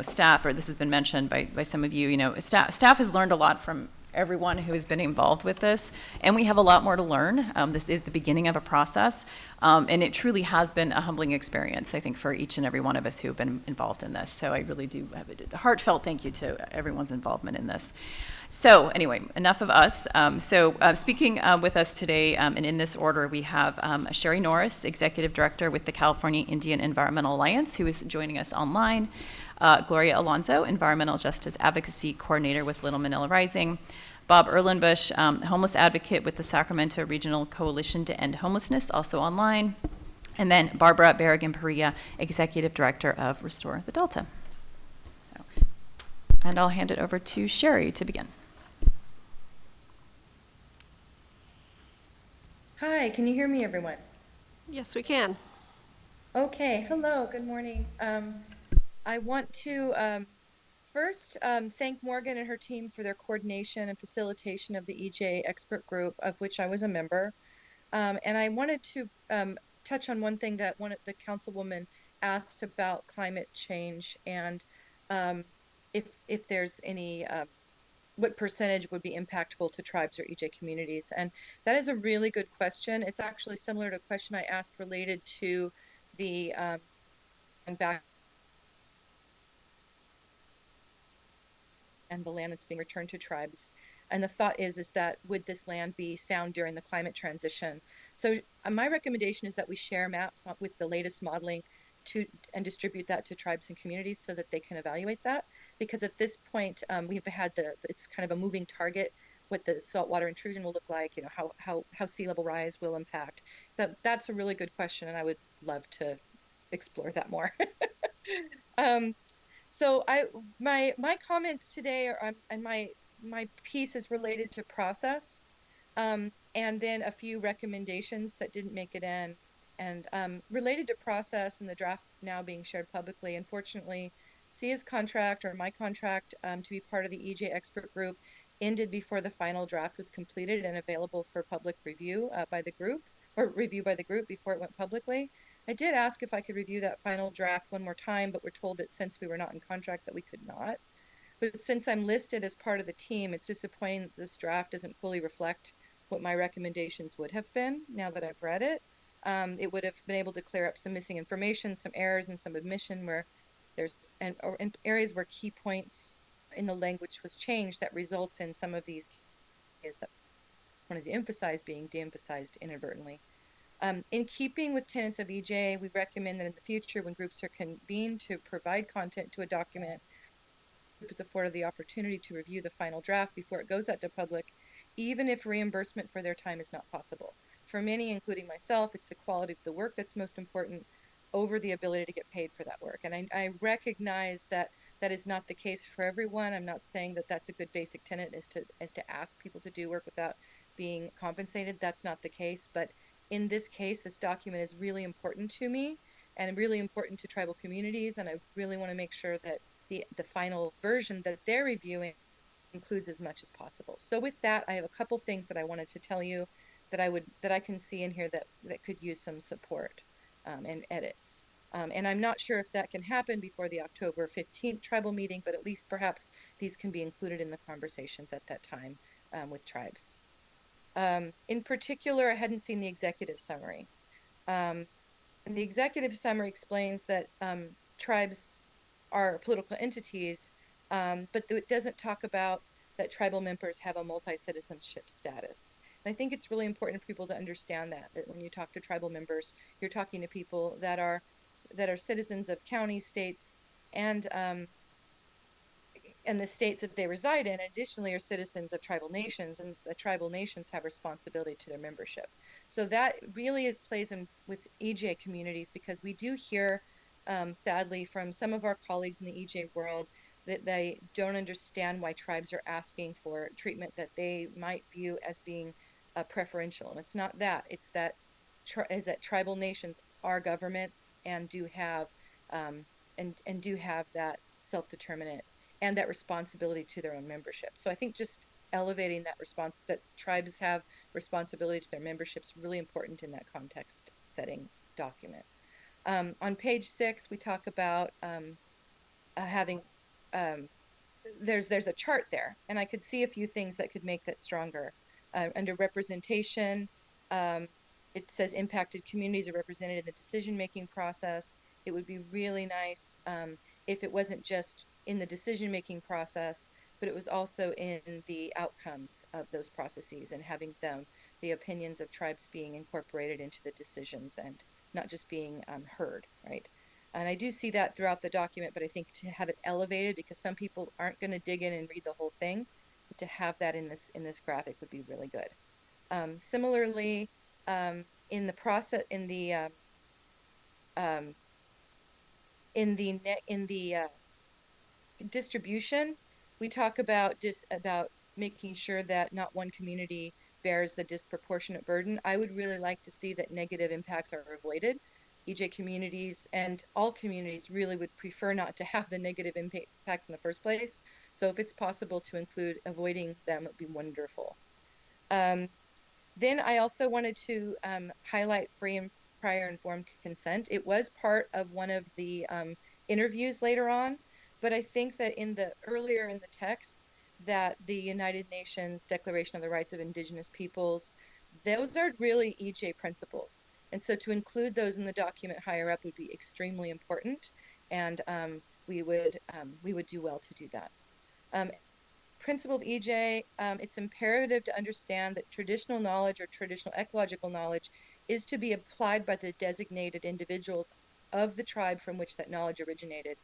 staff, or this has been mentioned by some of you, staff has learned a lot from everyone who has been involved with this, and we have a lot more to learn. This is the beginning of a process, and it truly has been a humbling experience, I think, for each and every one of us who have been involved in this. So I really do have a heartfelt thank you to everyone's involvement in this. So anyway, enough of us. Speaking with us today, and in this order, we have Sherry Norris, Executive Director with the California Indian Environmental Alliance, who is joining us online. Gloria Alonso, Environmental Justice Advocacy Coordinator with Little Manila Rising. Bob Erlenbush, Homeless Advocate with the Sacramento Regional Coalition to End Homelessness, also online. And then Barbara Barragan-Parilla, Executive Director of Restore the Delta. And I'll hand it over to Sherry to begin. Hi, can you hear me, everyone? Yes, we can. Okay, hello, good morning. I want to first thank Morgan and her team for their coordination and facilitation of the EJ expert group, of which I was a member. And I wanted to touch on one thing that one of the councilwoman asked about climate change, and if there's any, what percentage would be impactful to tribes or EJ communities. And that is a really good question. It's actually similar to a question I asked related to the back and the land that's being returned to tribes. And the thought is that would this land be sound during the climate transition? So my recommendation is that we share maps with the latest modeling and distribute that to tribes and communities so that they can evaluate that. Because at this point, we've had it's kind of a moving target, what the saltwater intrusion will look like, how sea level rise will impact. That's a really good question, and I would love to explore that more. So my comments today are and my piece is related to process, and then a few recommendations that didn't make it in. And related to process and the draft now being shared publicly, unfortunately, Sia's contract or my contract to be part of the EJ expert group ended before the final draft was completed and available for public review by the group, or review by the group before it went publicly. I did ask if I could review that final draft one more time, but we're told that since we were not in contract that we could not. But since I'm listed as part of the team, it's disappointing that this draft doesn't fully reflect what my recommendations would have been now that I've read it. It would have been able to clear up some missing information, some errors, and some omission where there's or in areas where key points in the language was changed that results in some of these areas that I wanted to emphasize being de-emphasized inadvertently. In keeping with tenets of EJ, we recommend that in the future, when groups are convened to provide content to a document, is afforded the opportunity to review the final draft before it goes out to public, even if reimbursement for their time is not possible. For many, including myself, it's the quality of the work that's most important over the ability to get paid for that work. And I recognize that that is not the case for everyone. I'm not saying that that's a good basic tenet is to ask people to do work without being compensated. That's not the case. But in this case, this document is really important to me and really important to tribal communities. And I really want to make sure that the final version that they're reviewing includes as much as possible. So with that, I have a couple things that I wanted to tell you that I can see in here that could use some support and edits. And I'm not sure if that can happen before the October 15th tribal meeting, but at least perhaps these can be included in the conversations at that time with tribes. In particular, I hadn't seen the executive summary. And the executive summary explains that tribes are political entities, but it doesn't talk about that tribal members have a multi-citizenship status. And I think it's really important for people to understand that when you talk to tribal members, you're talking to people that are citizens of counties, states, and the states that they reside in, additionally, are citizens of tribal nations, and the tribal nations have responsibility to their membership. So that really plays in with EJ communities, because we do hear, sadly, from some of our colleagues in the EJ world that they don't understand why tribes are asking for treatment that they might view as being preferential. And it's not that; it's that tribal nations are governments and do have and do have that self-determinate and that responsibility to their own membership. So I think just elevating that response that tribes have responsibility to their membership is really important in that context setting document. On page 6, we talk about having there's a chart there, and I could see a few things that could make that stronger. Under representation, it says impacted communities are represented in the decision-making process. It would be really nice if it wasn't just in the decision-making process, but it was also in the outcomes of those processes and having the opinions of tribes being incorporated into the decisions and not just being heard, right? And I do see that throughout the document, but I think to have it elevated, because some people aren't going to dig in and read the whole thing, but to have that in this graphic would be really good. Similarly, in the process, in the distribution, we talk about making sure that not one community bears the disproportionate burden. I would really like to see that negative impacts are avoided. EJ communities and all communities really would prefer not to have the negative impacts in the first place. So if it's possible to include avoiding them, it would be wonderful. Then I also wanted to highlight free and prior informed consent. It was part of one of the interviews later on, but I think that earlier in the text that the United Nations Declaration of the Rights of Indigenous Peoples, those are really EJ principles. And so to include those in the document higher up would be extremely important, and we would do well to do that. Principle of EJ, it's imperative to understand that traditional knowledge or traditional ecological knowledge is to be applied by the designated individuals of the tribe from which that knowledge originated,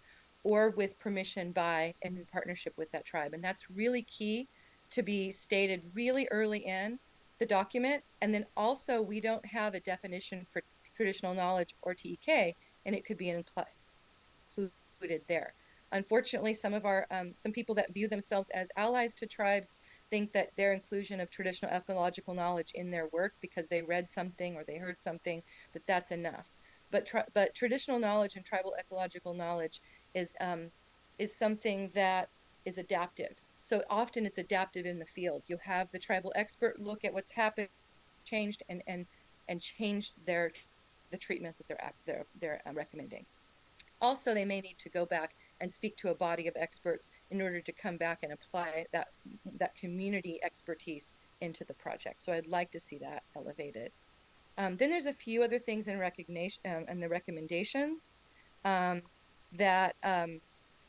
or with permission by and in partnership with that tribe. And that's really key to be stated really early in the document. And then also, we don't have a definition for traditional knowledge or TEK and it could be included there. Unfortunately, some people that view themselves as allies to tribes think that their inclusion of traditional ecological knowledge in their work because they read something or they heard something, that's enough. But traditional knowledge and tribal ecological knowledge is something that is adaptive. So often it's adaptive in the field. You have the tribal expert look at what's happened, changed, and changed the treatment that they're recommending. Also, they may need to go back and speak to a body of experts in order to come back and apply that community expertise into the project. So I'd like to see that elevated. Then there's a few other things in recognition and the recommendations that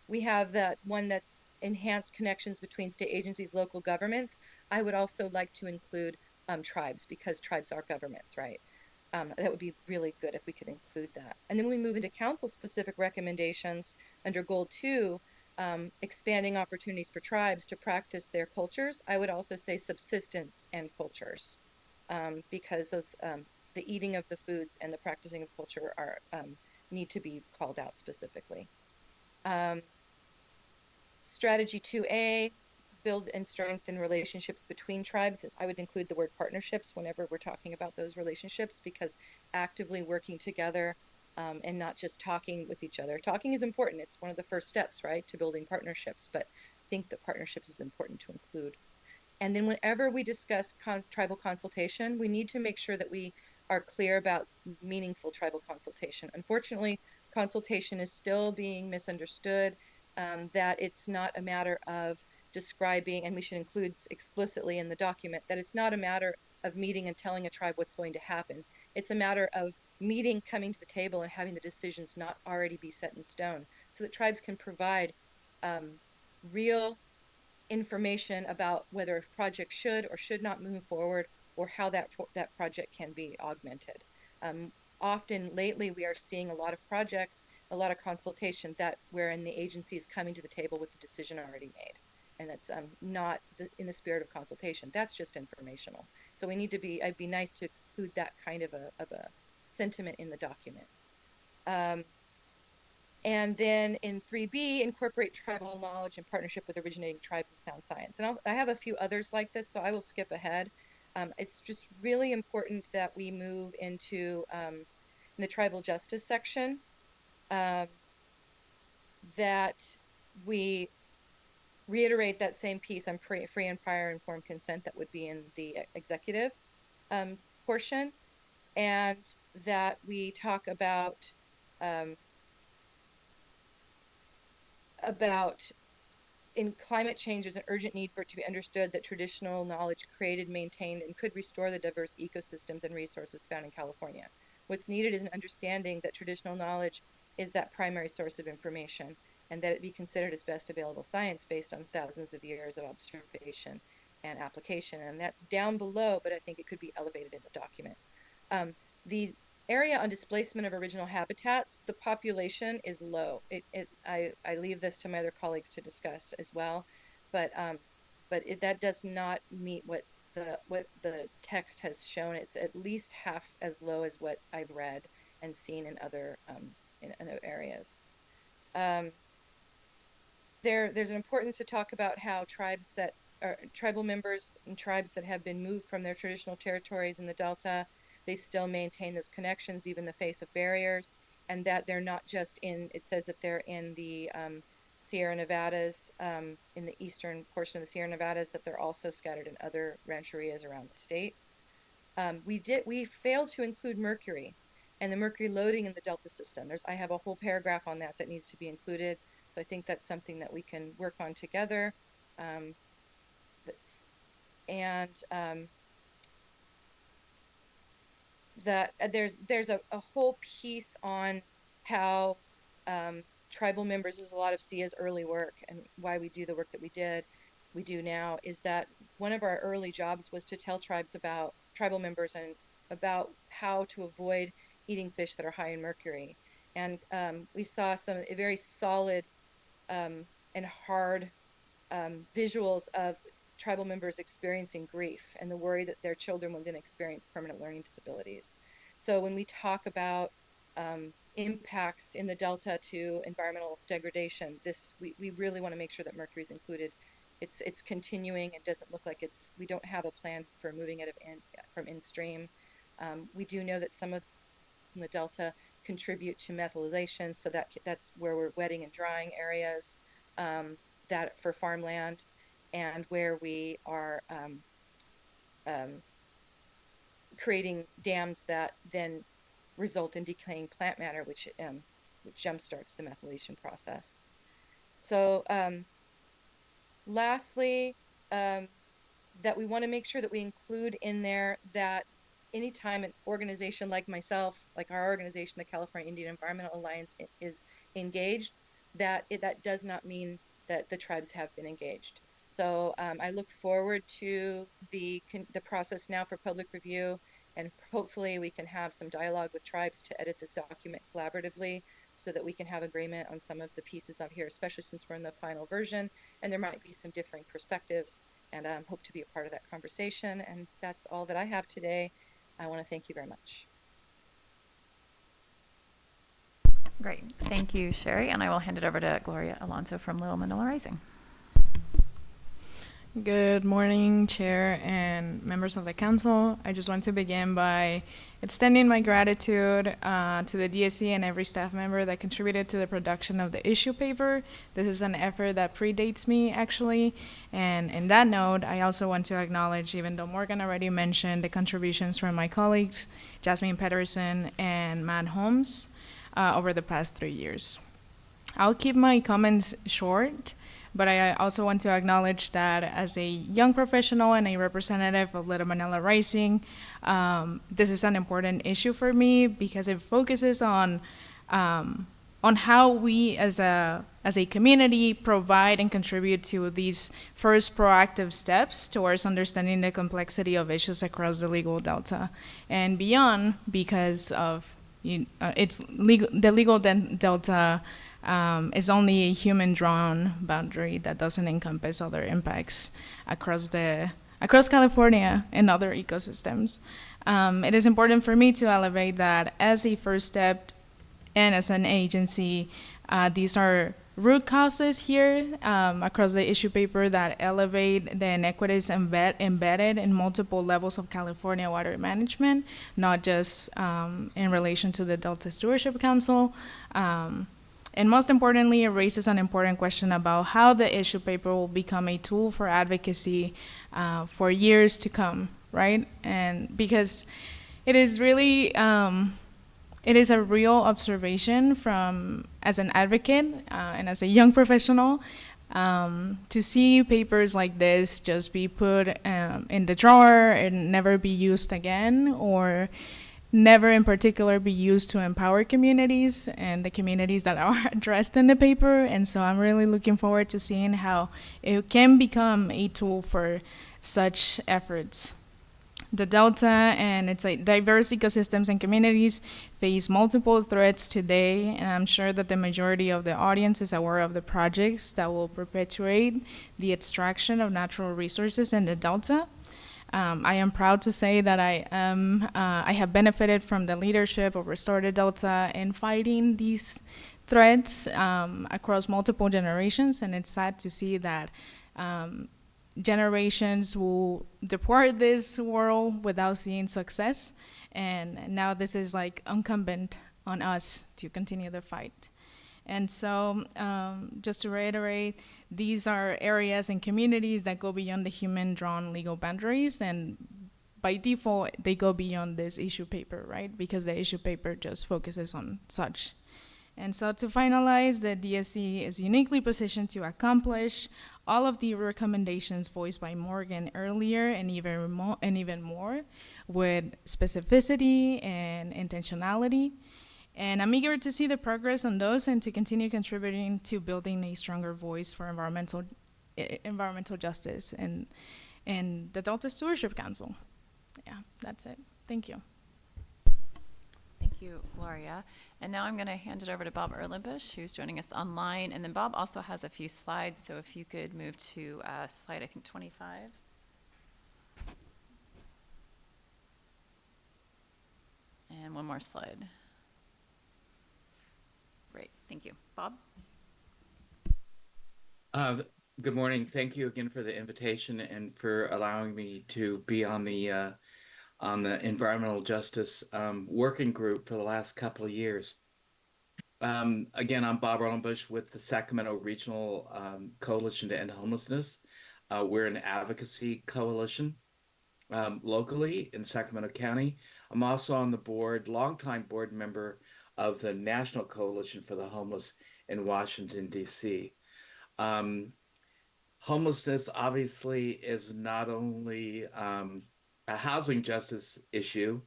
we have that one that's enhanced connections between state agencies, local governments. I would also like to include tribes because tribes are governments, right? That would be really good if we could include that. And then when we move into council specific recommendations under goal 2, expanding opportunities for tribes to practice their cultures. I would also say subsistence and cultures because those the eating of the foods and the practicing of culture are need to be called out specifically. Strategy 2A, build and strengthen relationships between tribes. I would include the word partnerships whenever we're talking about those relationships because actively working together and not just talking with each other. Talking is important. It's one of the first steps, right, to building partnerships, but I think that partnerships is important to include. And then whenever we discuss tribal consultation, we need to make sure that we are clear about meaningful tribal consultation. Unfortunately, consultation is still being misunderstood, that it's not a matter of describing, and we should include explicitly in the document, that it's not a matter of meeting and telling a tribe what's going to happen. It's a matter of meeting, coming to the table, and having the decisions not already be set in stone so that tribes can provide real information about whether a project should or should not move forward or how that project can be augmented. Often lately we are seeing a lot of projects, a lot of consultation wherein the agency is coming to the table with the decision already made. And that's not in the spirit of consultation. That's just informational. So we need to it'd be nice to include that kind of a sentiment in the document. And then in 3B, incorporate tribal knowledge in partnership with originating tribes of sound science. And I have a few others like this, so I will skip ahead. It's just really important that we move into in the tribal justice section, that we reiterate that same piece on free and prior informed consent that would be in the executive portion, and that we talk about in climate change, there's an urgent need for it to be understood that traditional knowledge created, maintained, and could restore the diverse ecosystems and resources found in California. What's needed is an understanding that traditional knowledge is that primary source of information and that it be considered as best available science based on thousands of years of observation and application. And that's down below, but I think it could be elevated in the document. The area on displacement of original habitats, the population is low. I leave this to my other colleagues to discuss as well, but that does not meet what the text has shown. It's at least half as low as what I've read and seen in other areas. There's an importance to talk about how tribal members and tribes that have been moved from their traditional territories in the Delta, they still maintain those connections even in the face of barriers, and that they're not just it says that they're in the Sierra Nevadas, in the eastern portion of the Sierra Nevadas, that they're also scattered in other rancherias around the state. We failed to include mercury and the mercury loading in the Delta system. I have a whole paragraph on that needs to be included. So I think that's something that we can work on together. There's a whole piece on how tribal members, there's a lot of SIA's early work and why we do the work that we do now, is that one of our early jobs was to tell tribal members and about how to avoid eating fish that are high in mercury. And we saw some very solid and hard visuals of tribal members experiencing grief and the worry that their children were going to experience permanent learning disabilities. So when we talk about impacts in the Delta to environmental degradation. We really want to make sure that mercury is included. It's continuing. It doesn't look like we don't have a plan for moving it from in stream. We do know that some of in the Delta contribute to methylation, so that's where we're wetting and drying areas that for farmland, and where we are creating dams that then result in decaying plant matter, which jumpstarts the methylation process. So lastly, that we want to make sure that we include in there that anytime an organization like myself, like our organization, the California Indian Environmental Alliance, is engaged, that does not mean that the tribes have been engaged. So I look forward to the process now for public review, and hopefully we can have some dialogue with tribes to edit this document collaboratively so that we can have agreement on some of the pieces out here, especially since we're in the final version and there might be some differing perspectives, and hope to be a part of that conversation. And that's all that I have today. I want to thank you very much. Great. Thank you, Sherry. And I will hand it over to Gloria Alonso from Little Manila Rising. Good morning, Chair and members of the Council. I just want to begin by extending my gratitude to the DSC and every staff member that contributed to the production of the issue paper. This is an effort that predates me, actually. And in that note, I also want to acknowledge, even though Morgan already mentioned the contributions from my colleagues, Jasmine Pedersen and Matt Holmes, over the past 3 years. I'll keep my comments short, but I also want to acknowledge that as a young professional and a representative of Little Manila Rising, this is an important issue for me because it focuses on how we as a community provide and contribute to these first proactive steps towards understanding the complexity of issues across the legal delta and beyond, because of the legal delta is only a human-drawn boundary that doesn't encompass other impacts across California and other ecosystems. It is important for me to elevate that as a first step and as an agency. These are root causes here across the issue paper that elevate the inequities embedded in multiple levels of California water management, not just in relation to the Delta Stewardship Council. And most importantly, it raises an important question about how the issue paper will become a tool for advocacy for years to come, right? And because it is really, it is a real observation as an advocate and as a young professional, to see papers like this just be put in the drawer and never be used again, or never in particular be used to empower communities and the communities that are addressed in the paper. And so I'm really looking forward to seeing how it can become a tool for such efforts. The Delta and its diverse ecosystems and communities face multiple threats today, and I'm sure that the majority of the audience is aware of the projects that will perpetuate the extraction of natural resources in the Delta. I am proud to say that I have benefited from the leadership of Restore the Delta in fighting these threats across multiple generations, and it's sad to see that generations will depart this world without seeing success, and now this is like incumbent on us to continue the fight. And so, just to reiterate, these are areas and communities that go beyond the human-drawn legal boundaries, and by default, they go beyond this issue paper, right? Because the issue paper just focuses on such. And so to finalize, the DSC is uniquely positioned to accomplish all of the recommendations voiced by Morgan earlier, and even more, with specificity and intentionality. And I'm eager to see the progress on those and to continue contributing to building a stronger voice for environmental justice and the Delta Stewardship Council. Yeah, that's it. Thank you. Thank you, Gloria. And now I'm going to hand it over to Bob Erlenbush, who's joining us online. And then Bob also has a few slides, so if you could move to slide, I think, 25. And one more slide. Thank you. Bob? Uh, Good morning. Thank you again for the invitation and for allowing me to be on the environmental justice working group for the last couple of years. Again, I'm Bob Rollenbush with the Sacramento Regional Coalition to End Homelessness. We're an advocacy coalition locally in Sacramento County. I'm also on the board, longtime board member of the National Coalition for the Homeless in Washington, D.C. Um, Homelessness obviously is not only a housing justice issue,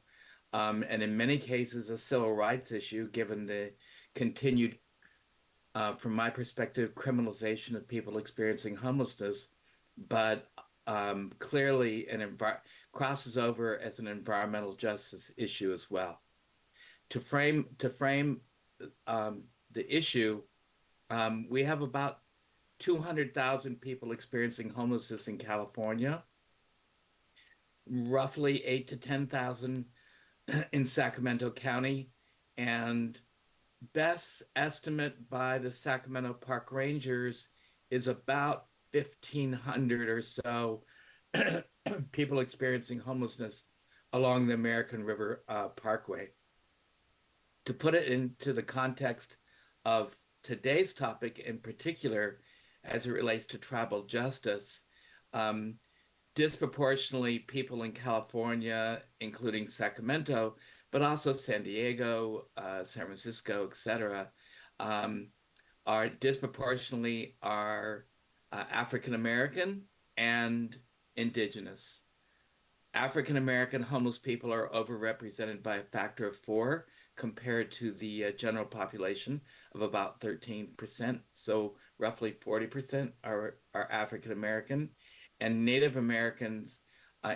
and in many cases a civil rights issue, given the continued, from my perspective, criminalization of people experiencing homelessness, but clearly crosses over as an environmental justice issue as well. To frame the issue, we have about 200,000 people experiencing homelessness in California, roughly 8 to 10,000 in Sacramento County, and best estimate by the Sacramento Park Rangers is about 1,500 or so people experiencing homelessness along the American River Parkway. To put it into the context of today's topic in particular, as it relates to tribal justice, um, disproportionately people in California, including Sacramento, but also San Diego, San Francisco, etc., um, are disproportionately are African American and indigenous. African American homeless people are overrepresented by a factor of 4 compared to the general population of about 13%. So roughly 40% are African American. And Native Americans,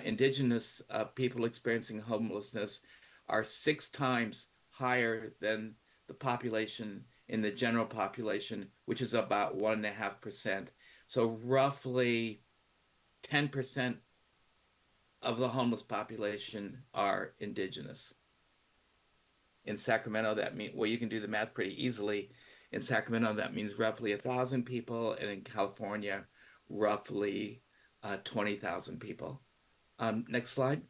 indigenous people experiencing homelessness, are 6 times higher than the population in the general population, which is about 1.5%. So roughly 10% of the homeless population are indigenous. In Sacramento, that means, well, you can do the math pretty easily. In Sacramento, that means roughly 1,000 people, and in California, roughly 20,000 people. Next slide.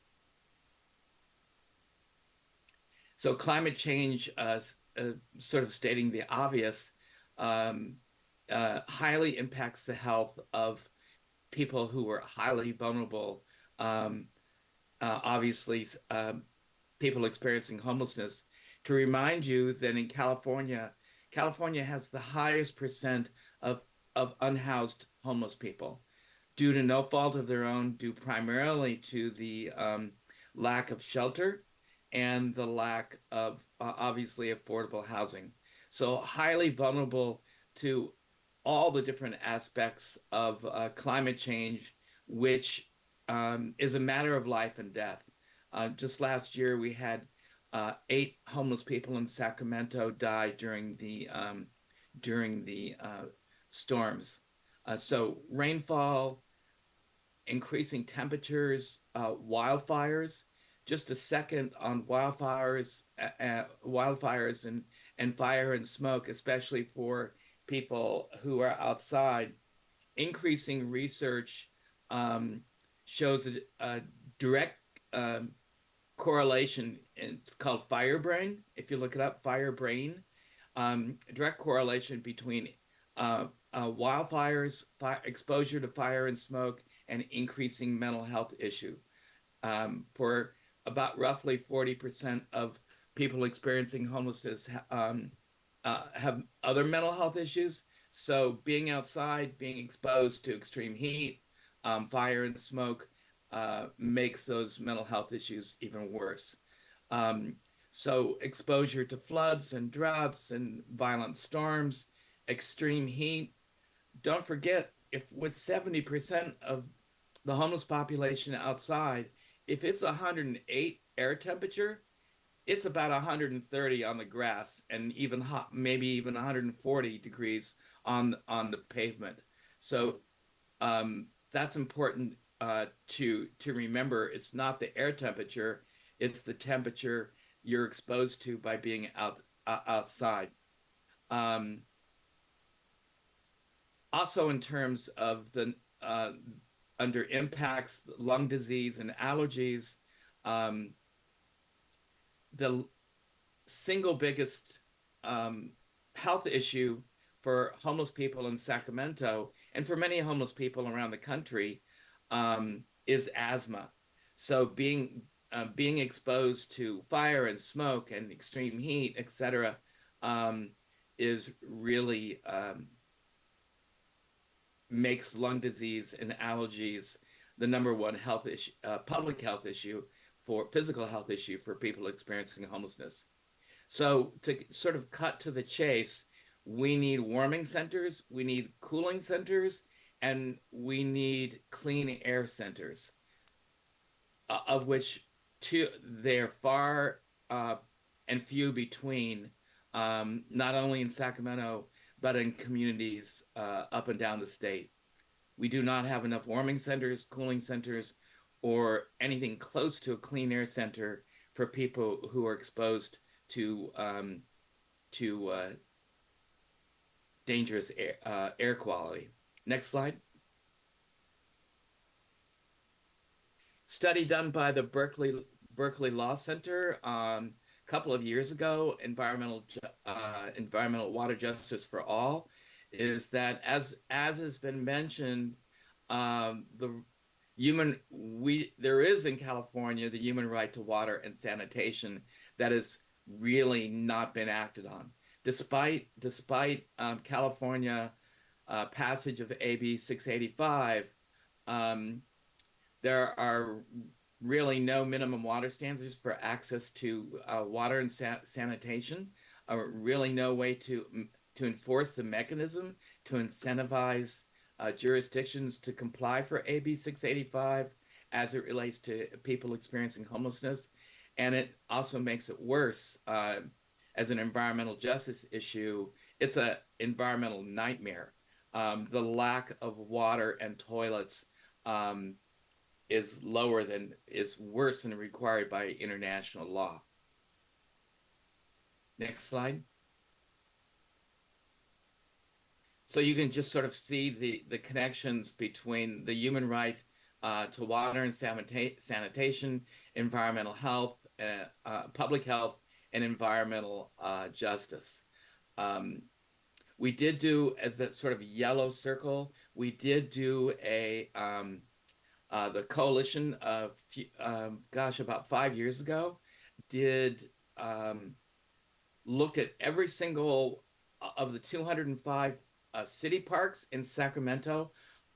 So climate change, sort of stating the obvious, highly impacts the health of people who are highly vulnerable. Obviously, people experiencing homelessness. To remind you that in California, California has the highest percent of unhoused homeless people due to no fault of their own, due primarily to the lack of shelter and the lack of obviously affordable housing. So highly vulnerable to all the different aspects of climate change, which is a matter of life and death. Just last year, we had 8 homeless people in Sacramento die during the storms. So rainfall, increasing temperatures, wildfires. Just a second on wildfires and fire and smoke, especially for people who are outside. Increasing research shows a direct correlation. It's called fire brain. If you look it up, fire brain, direct correlation between wildfires, exposure to fire and smoke, and increasing mental health issue. For about roughly 40% of people experiencing homelessness have other mental health issues. So being outside, being exposed to extreme heat, fire and smoke makes those mental health issues even worse. So exposure to floods and droughts and violent storms, extreme heat. Don't forget, if with 70% of the homeless population outside, if it's 108 air temperature, it's about 130 on the grass and even hot, maybe even 140 degrees on the pavement. So that's important to remember. It's not the air temperature; it's the temperature you're exposed to by being outside. Also, in terms of the under impacts, lung disease and allergies, the single biggest health issue for homeless people in Sacramento and for many homeless people around the country is asthma. So being exposed to fire and smoke and extreme heat, etc., is really makes lung disease and allergies the number one health issue, public health issue for physical health issue for people experiencing homelessness. So to sort of cut to the chase, we need warming centers, we need cooling centers, and we need clean air centers, of which they're far and few between, not only in Sacramento, but in communities up and down the state. We do not have enough warming centers, cooling centers, or anything close to a clean air center for people who are exposed to dangerous air quality. Next slide. Study done by the Berkeley Law Center a couple of years ago, environmental water justice for all, is that as has been mentioned, there is in California the human right to water and sanitation that has really not been acted on, despite California passage of AB 685. There are really no minimum water standards for access to water and sanitation, really no way to enforce the mechanism to incentivize jurisdictions to comply for AB 685 as it relates to people experiencing homelessness. And it also makes it worse as an environmental justice issue. It's an environmental nightmare. The lack of water and toilets is worse than required by international law. Next slide. So you can just sort of see the connections between the human right to water and sanitation, environmental health, public health, and environmental justice. We did do, as that sort of yellow circle, we did do the coalition of, about 5 years ago, did looked at every single of the 205 city parks in Sacramento.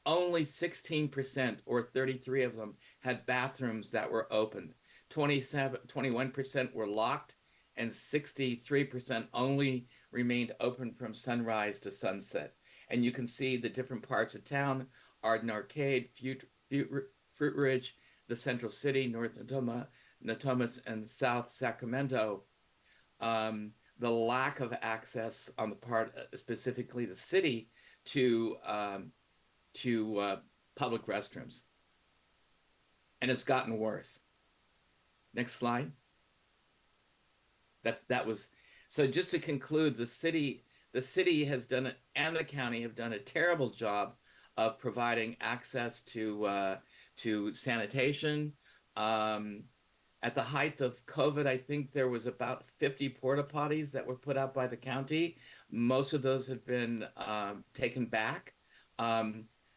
Only 16%, or 33 of them, had bathrooms that were open. 21% were locked, and 63% only remained open from sunrise to sunset. And you can see the different parts of town: Arden Arcade, Fruit Ridge, the Central City, North Natomas, and South Sacramento. The lack of access on the part, specifically the city, to public restrooms. And it's gotten worse. Next slide. That was, so just to conclude, the city has done it, and the county have done a terrible job of providing access to sanitation. At the height of COVID, I think there was about 50 porta potties that were put out by the county. Most of those have been taken back.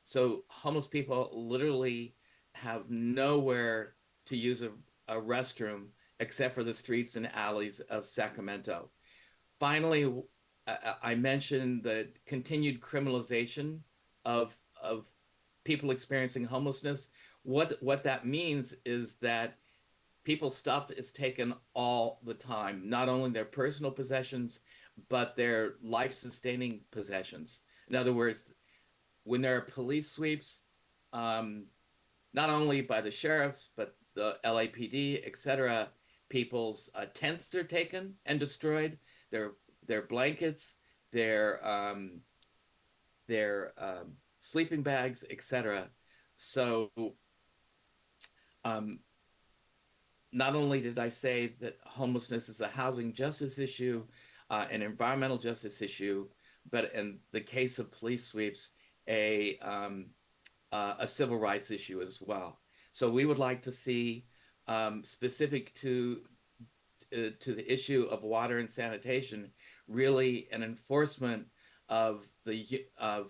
So homeless people literally have nowhere to use a restroom except for the streets and alleys of Sacramento. Finally, I mentioned the continued criminalization of people experiencing homelessness. What that means is that people's stuff is taken all the time, not only their personal possessions, but their life-sustaining possessions. In other words, when there are police sweeps, not only by the sheriffs, but the LAPD, etc., people's tents are taken and destroyed, their blankets, their sleeping bags, etc. So not only did I say that homelessness is a housing justice issue, an environmental justice issue, but in the case of police sweeps, a civil rights issue as well. So we would like to see specific to the issue of water and sanitation, really an enforcement of a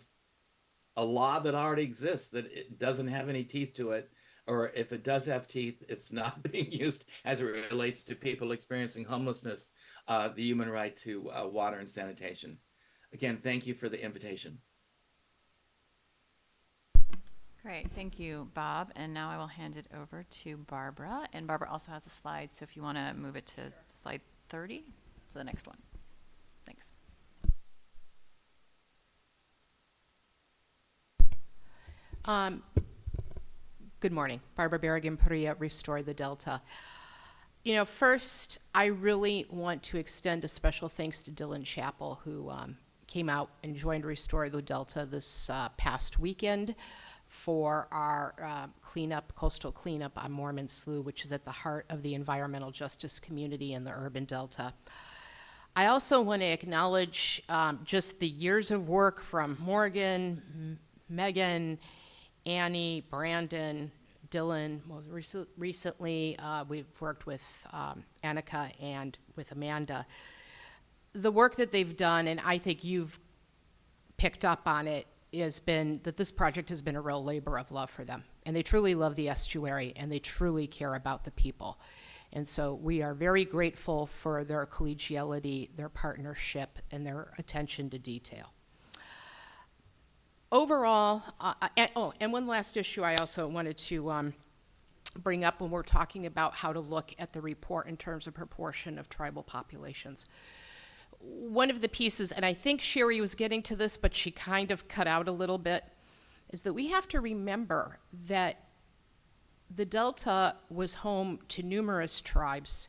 law that already exists, that it doesn't have any teeth to it, or if it does have teeth, it's not being used as it relates to people experiencing homelessness, the human right to water and sanitation. Again, thank you for the invitation. Great, thank you, Bob. And now I will hand it over to Barbara. And Barbara also has a slide, so if you want to move it to slide 30, to the next one. Thanks. Good morning. Barbara Berrigan-Perea, Restore the Delta. You know, first, I really want to extend a special thanks to Dylan Chappell, who came out and joined Restore the Delta this past weekend for our coastal cleanup on Mormon Slough, which is at the heart of the environmental justice community in the urban Delta. I also want to acknowledge just the years of work from Morgan, Megan, Annie, Brandon, Dylan. Recently, we've worked with Annika and with Amanda. The work that they've done, and I think you've picked up on it, has been that this project has been a real labor of love for them. And they truly love the estuary, and they truly care about the people. And so we are very grateful for their collegiality, their partnership, and their attention to detail. Overall, and one last issue I also wanted to bring up when we're talking about how to look at the report in terms of proportion of tribal populations. One of the pieces, and I think Sherry was getting to this, but she kind of cut out a little bit, is that we have to remember that the Delta was home to numerous tribes.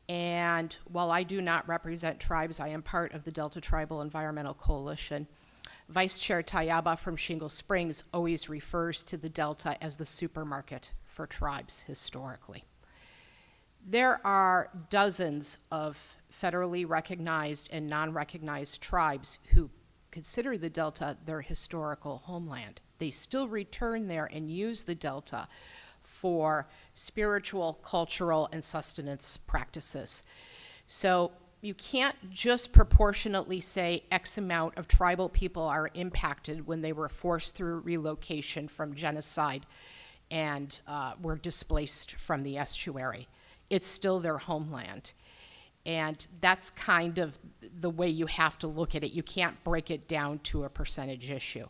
And while I do not represent tribes, I am part of the Delta Tribal Environmental Coalition. Vice Chair Tayaba from Shingle Springs always refers to the Delta as the supermarket for tribes historically. There are dozens of federally recognized and non-recognized tribes who consider the Delta their historical homeland. They still return there and use the Delta for spiritual, cultural, and sustenance practices. So you can't just proportionately say X amount of tribal people are impacted when they were forced through relocation from genocide and were displaced from the estuary. It's still their homeland. And that's kind of the way you have to look at it. You can't break it down to a percentage issue.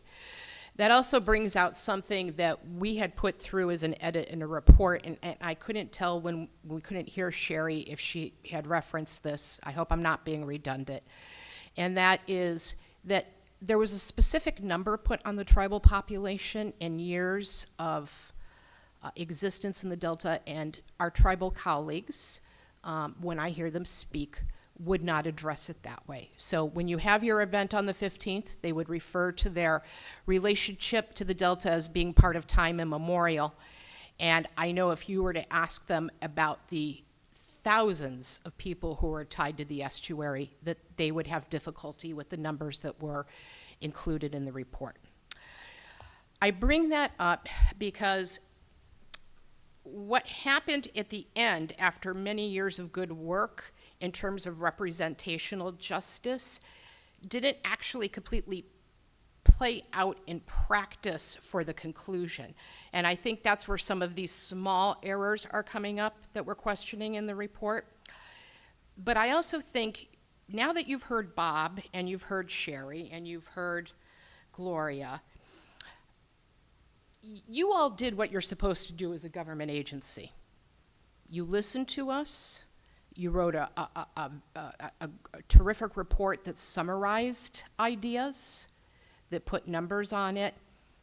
That also brings out something that we had put through as an edit in a report, and I couldn't tell when we couldn't hear Sherry if she had referenced this. I hope I'm not being redundant. And that is that there was a specific number put on the tribal population in years of existence in the Delta, and our tribal colleagues, when I hear them speak, would not address it that way. So when you have your event on the 15th, they would refer to their relationship to the Delta as being part of time immemorial. And I know if you were to ask them about the thousands of people who are tied to the estuary, that they would have difficulty with the numbers that were included in the report. I bring that up because what happened at the end, after many years of good work in terms of representational justice, didn't actually completely play out in practice for the conclusion. And I think that's where some of these small errors are coming up that we're questioning in the report. But I also think, now that you've heard Bob, and you've heard Sherry, and you've heard Gloria, you all did what you're supposed to do as a government agency. You listened to us. You wrote a terrific report that summarized ideas, that put numbers on it,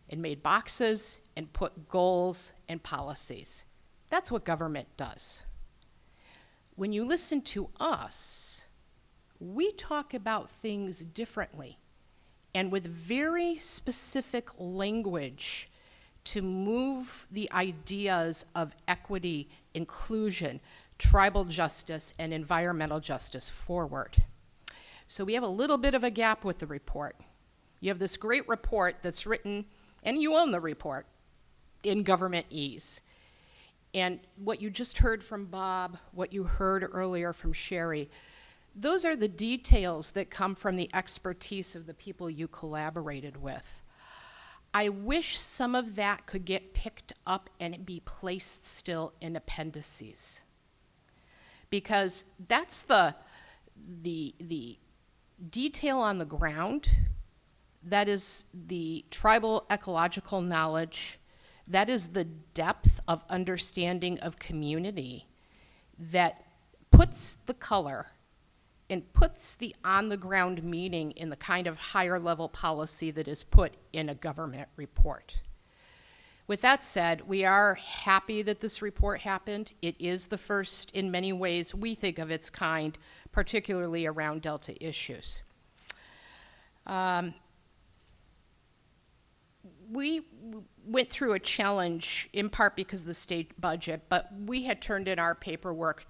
and made boxes, and put goals and policies. That's what government does. When you listen to us, we talk about things differently and with very specific language to move the ideas of equity, inclusion, tribal justice, and environmental justice forward. So we have a little bit of a gap with the report. You have this great report that's written, and you own the report, in government ease. And what you just heard from Bob, what you heard earlier from Sherry, those are the details that come from the expertise of the people you collaborated with. I wish some of that could get picked up and be placed still in appendices, because that's the detail on the ground. That is the tribal ecological knowledge. That is the depth of understanding of community that puts the color and puts the on-the-ground meaning in the kind of higher-level policy that is put in a government report. With that said, we are happy that this report happened. It is the first, in many ways, we think of its kind, particularly around Delta issues. We went through a challenge, in part because of the state budget, but we had turned in our paperwork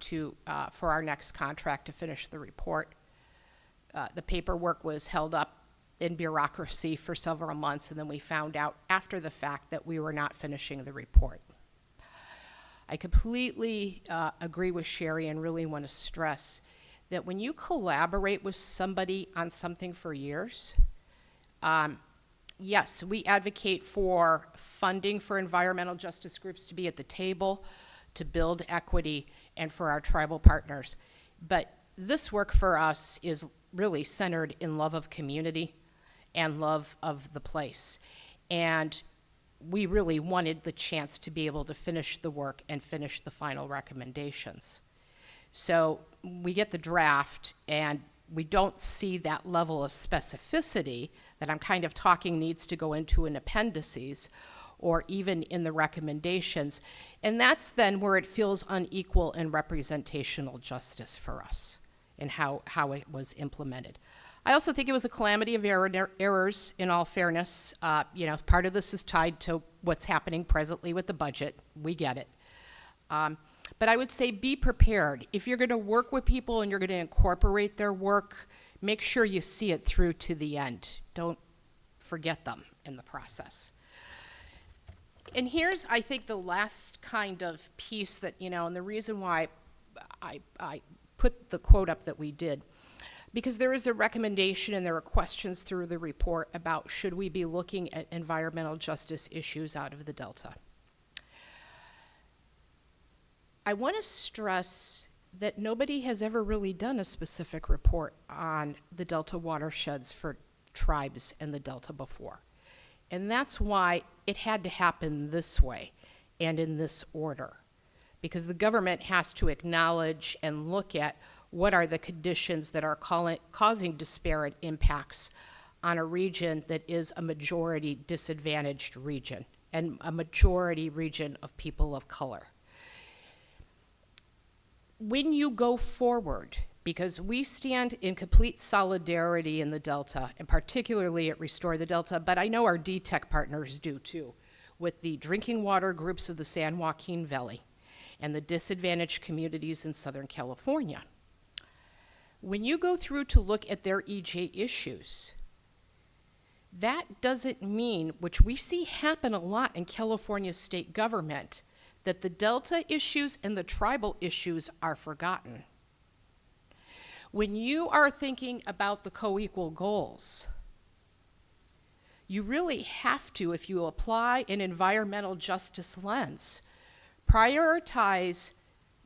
for our next contract to finish the report. The paperwork was held up in bureaucracy for several months, and then we found out after the fact that we were not finishing the report. I completely agree with Sherry and really want to stress that when you collaborate with somebody on something for years, yes, we advocate for funding for environmental justice groups to be at the table, to build equity, and for our tribal partners. But this work for us is really centered in love of community and love of the place. And we really wanted the chance to be able to finish the work and finish the final recommendations. So we get the draft, and we don't see that level of specificity that I'm kind of talking needs to go into an appendices or even in the recommendations. And that's then where it feels unequal in representational justice for us and how it was implemented. I also think it was a calamity of errors, in all fairness. Part of this is tied to what's happening presently with the budget. We get it. But I would say be prepared. If you're going to work with people and you're going to incorporate their work, make sure you see it through to the end. Don't forget them in the process. And here's, I think, the last kind of piece that, and the reason why I put the quote up that we did, because there is a recommendation and there are questions through the report about should we be looking at environmental justice issues out of the Delta. I want to stress that nobody has ever really done a specific report on the Delta watersheds for tribes in the Delta before. And that's why it had to happen this way and in this order, because the government has to acknowledge and look at what are the conditions that are causing disparate impacts on a region that is a majority disadvantaged region and a majority region of people of color. When you go forward, because we stand in complete solidarity in the Delta, and particularly at Restore the Delta, but I know our DTEC partners do too, with the drinking water groups of the San Joaquin Valley and the disadvantaged communities in Southern California. When you go through to look at their EJ issues, that doesn't mean, which we see happen a lot in California state government, that the Delta issues and the tribal issues are forgotten. When you are thinking about the co-equal goals, you really have to, if you apply an environmental justice lens, prioritize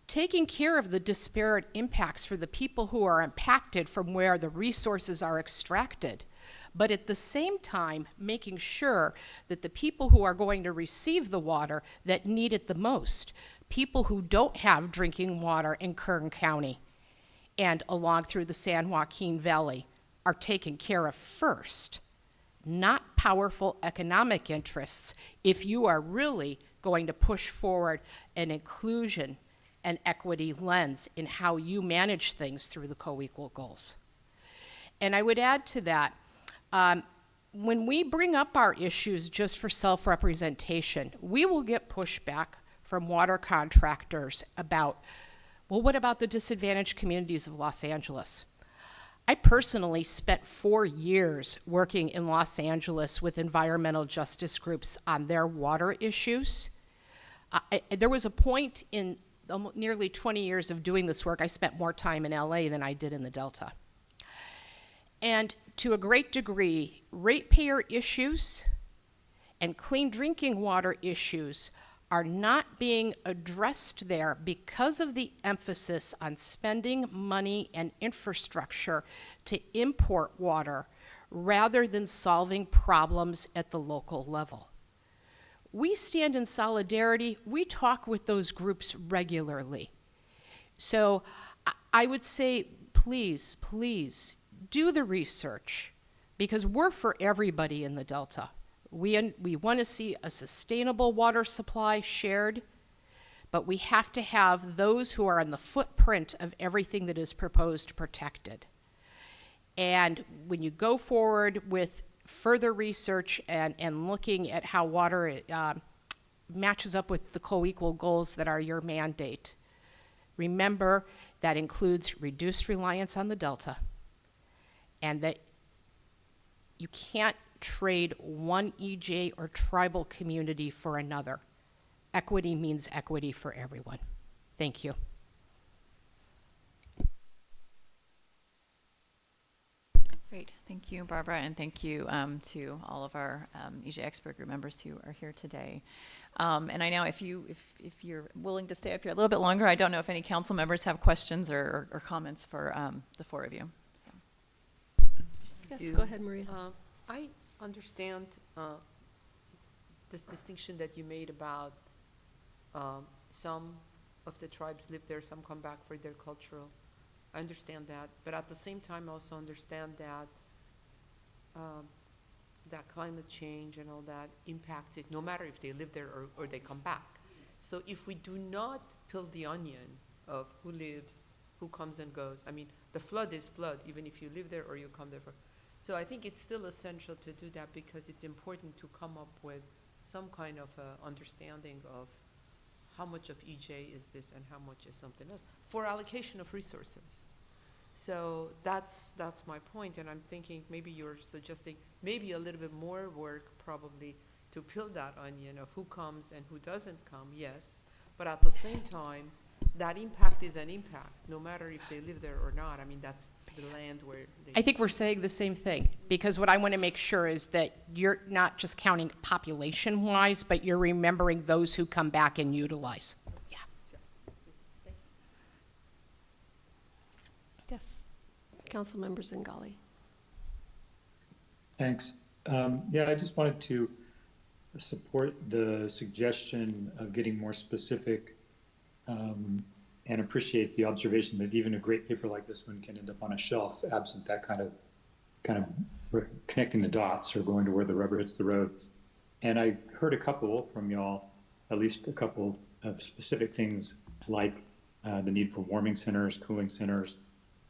taking care of the disparate impacts for the people who are impacted from where the resources are extracted, but at the same time making sure that the people who are going to receive the water that need it the most, people who don't have drinking water in Kern County and along through the San Joaquin Valley, are taken care of first, not powerful economic interests, if you are really going to push forward an inclusion and equity lens in how you manage things through the co-equal goals. And I would add to that, when we bring up our issues just for self-representation, we will get pushback from water contractors about, well, what about the disadvantaged communities of Los Angeles? I personally spent 4 years working in Los Angeles with environmental justice groups on their water issues. There was a point in nearly 20 years of doing this work, I spent more time in LA than I did in the Delta. And to a great degree, ratepayer issues and clean drinking water issues are not being addressed there because of the emphasis on spending money and infrastructure to import water rather than solving problems at the local level. We stand in solidarity. We talk with those groups regularly. So I would say, please, please do the research, because we're for everybody in the Delta. We want to see a sustainable water supply shared, but we have to have those who are on the footprint of everything that is proposed protected. And when you go forward with further research and looking at how water matches up with the co-equal goals that are your mandate, remember that includes reduced reliance on the Delta, and that you can't trade one EJ or tribal community for another. Equity means equity for everyone. Thank you. Great, thank you, Barbara, and thank you to all of our EJ expert group members who are here today. And I know if you're willing to stay up here a little bit longer, I don't know if any council members have questions or comments for the four of you. So. Yes, go ahead, Maria. I understand this distinction that you made about some of the tribes live there, some come back for their cultural. I understand that, but at the same time, I also understand that that climate change and all that impacts it, no matter if they live there or they come back. So if we do not peel the onion of who lives, who comes and goes, I mean, the flood is flood, even if you live there or you come there. So I think it's still essential to do that, because it's important to come up with some kind of understanding of how much of EJ is this and how much is something else for allocation of resources. So that's my point, and I'm thinking maybe you're suggesting maybe a little bit more work probably to peel that onion of who comes and who doesn't come, yes, but at the same time, that impact is an impact, no matter if they live there or not. I mean, that's the land where they... I think we're saying the same thing, because what I want to make sure is that you're not just counting population-wise, but you're remembering those who come back and utilize. Yeah. Yes. Councilmember Zingali. Thanks. Yeah, I just wanted to support the suggestion of getting more specific and appreciate the observation that even a great paper like this one can end up on a shelf absent that kind of connecting the dots or going to where the rubber hits the road. And I heard a couple from y'all, at least a couple of specific things like the need for warming centers, cooling centers,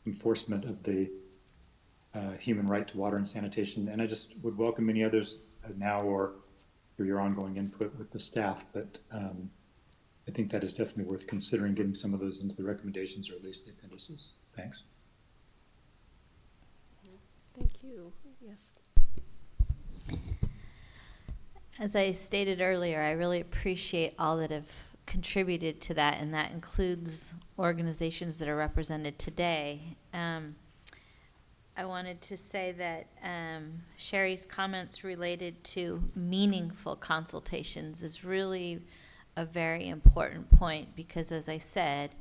enforcement of the human right to water and sanitation. And I just would welcome any others now or through your ongoing input with the staff. But I think that is definitely worth considering, getting some of those into the recommendations or at least the appendices. Thanks. Thank you. Yes. As I stated earlier, I really appreciate all that have contributed to that, and that includes organizations that are represented today. I wanted to say that Sherry's comments related to meaningful consultations is really a very important point, because as I said,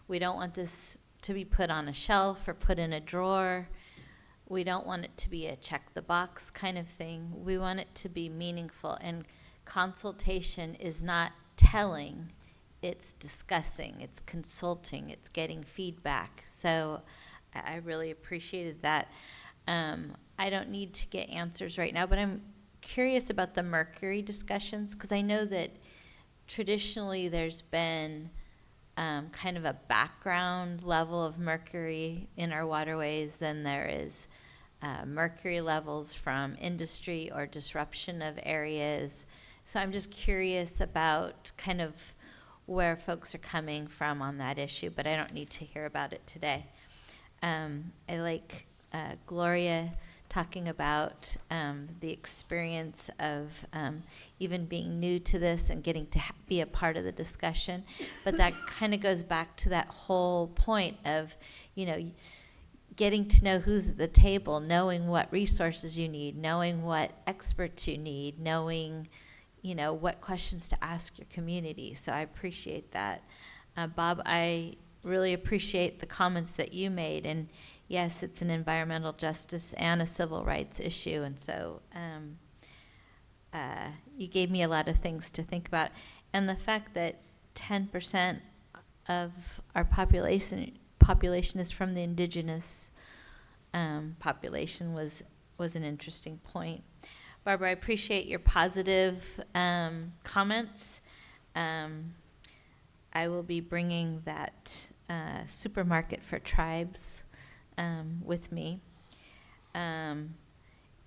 we don't want this to be put on a shelf or put in a drawer. We don't want it to be a check the box kind of thing. We want it to be meaningful, and consultation is not telling, it's discussing, it's consulting, it's getting feedback. So I really appreciated that. I don't need to get answers right now, but I'm curious about the mercury discussions, because I know that traditionally there's been kind of a background level of mercury in our waterways. Then there is mercury levels from industry or disruption of areas. So I'm just curious about kind of where folks are coming from on that issue, but I don't need to hear about it today. I like Gloria talking about the experience of even being new to this and getting to be a part of the discussion. But that kind of goes back to that whole point of, you know, getting to know who's at the table, knowing what resources you need, knowing what experts you need, knowing, you know, what questions to ask your community. So I appreciate that. Bob, I really appreciate the comments that you made. And yes, it's an environmental justice and a civil rights issue. And so you gave me a lot of things to think about. And the fact that 10% of our population is from the indigenous population was an interesting point. Barbara, I appreciate your positive comments. I will be bringing that supermarket for tribes with me. And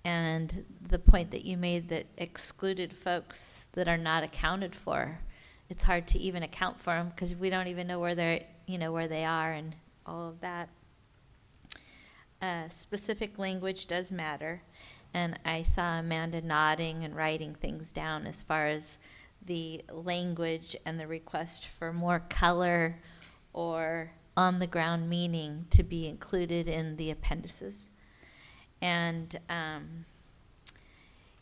the point that you made that excluded folks that are not accounted for, it's hard to even account for them because we don't even know where they're, you know, where they are and all of that. Specific language does matter. And I saw Amanda nodding and writing things down as far as the language and the request for more color or on-the-ground meaning to be included in the appendices. And,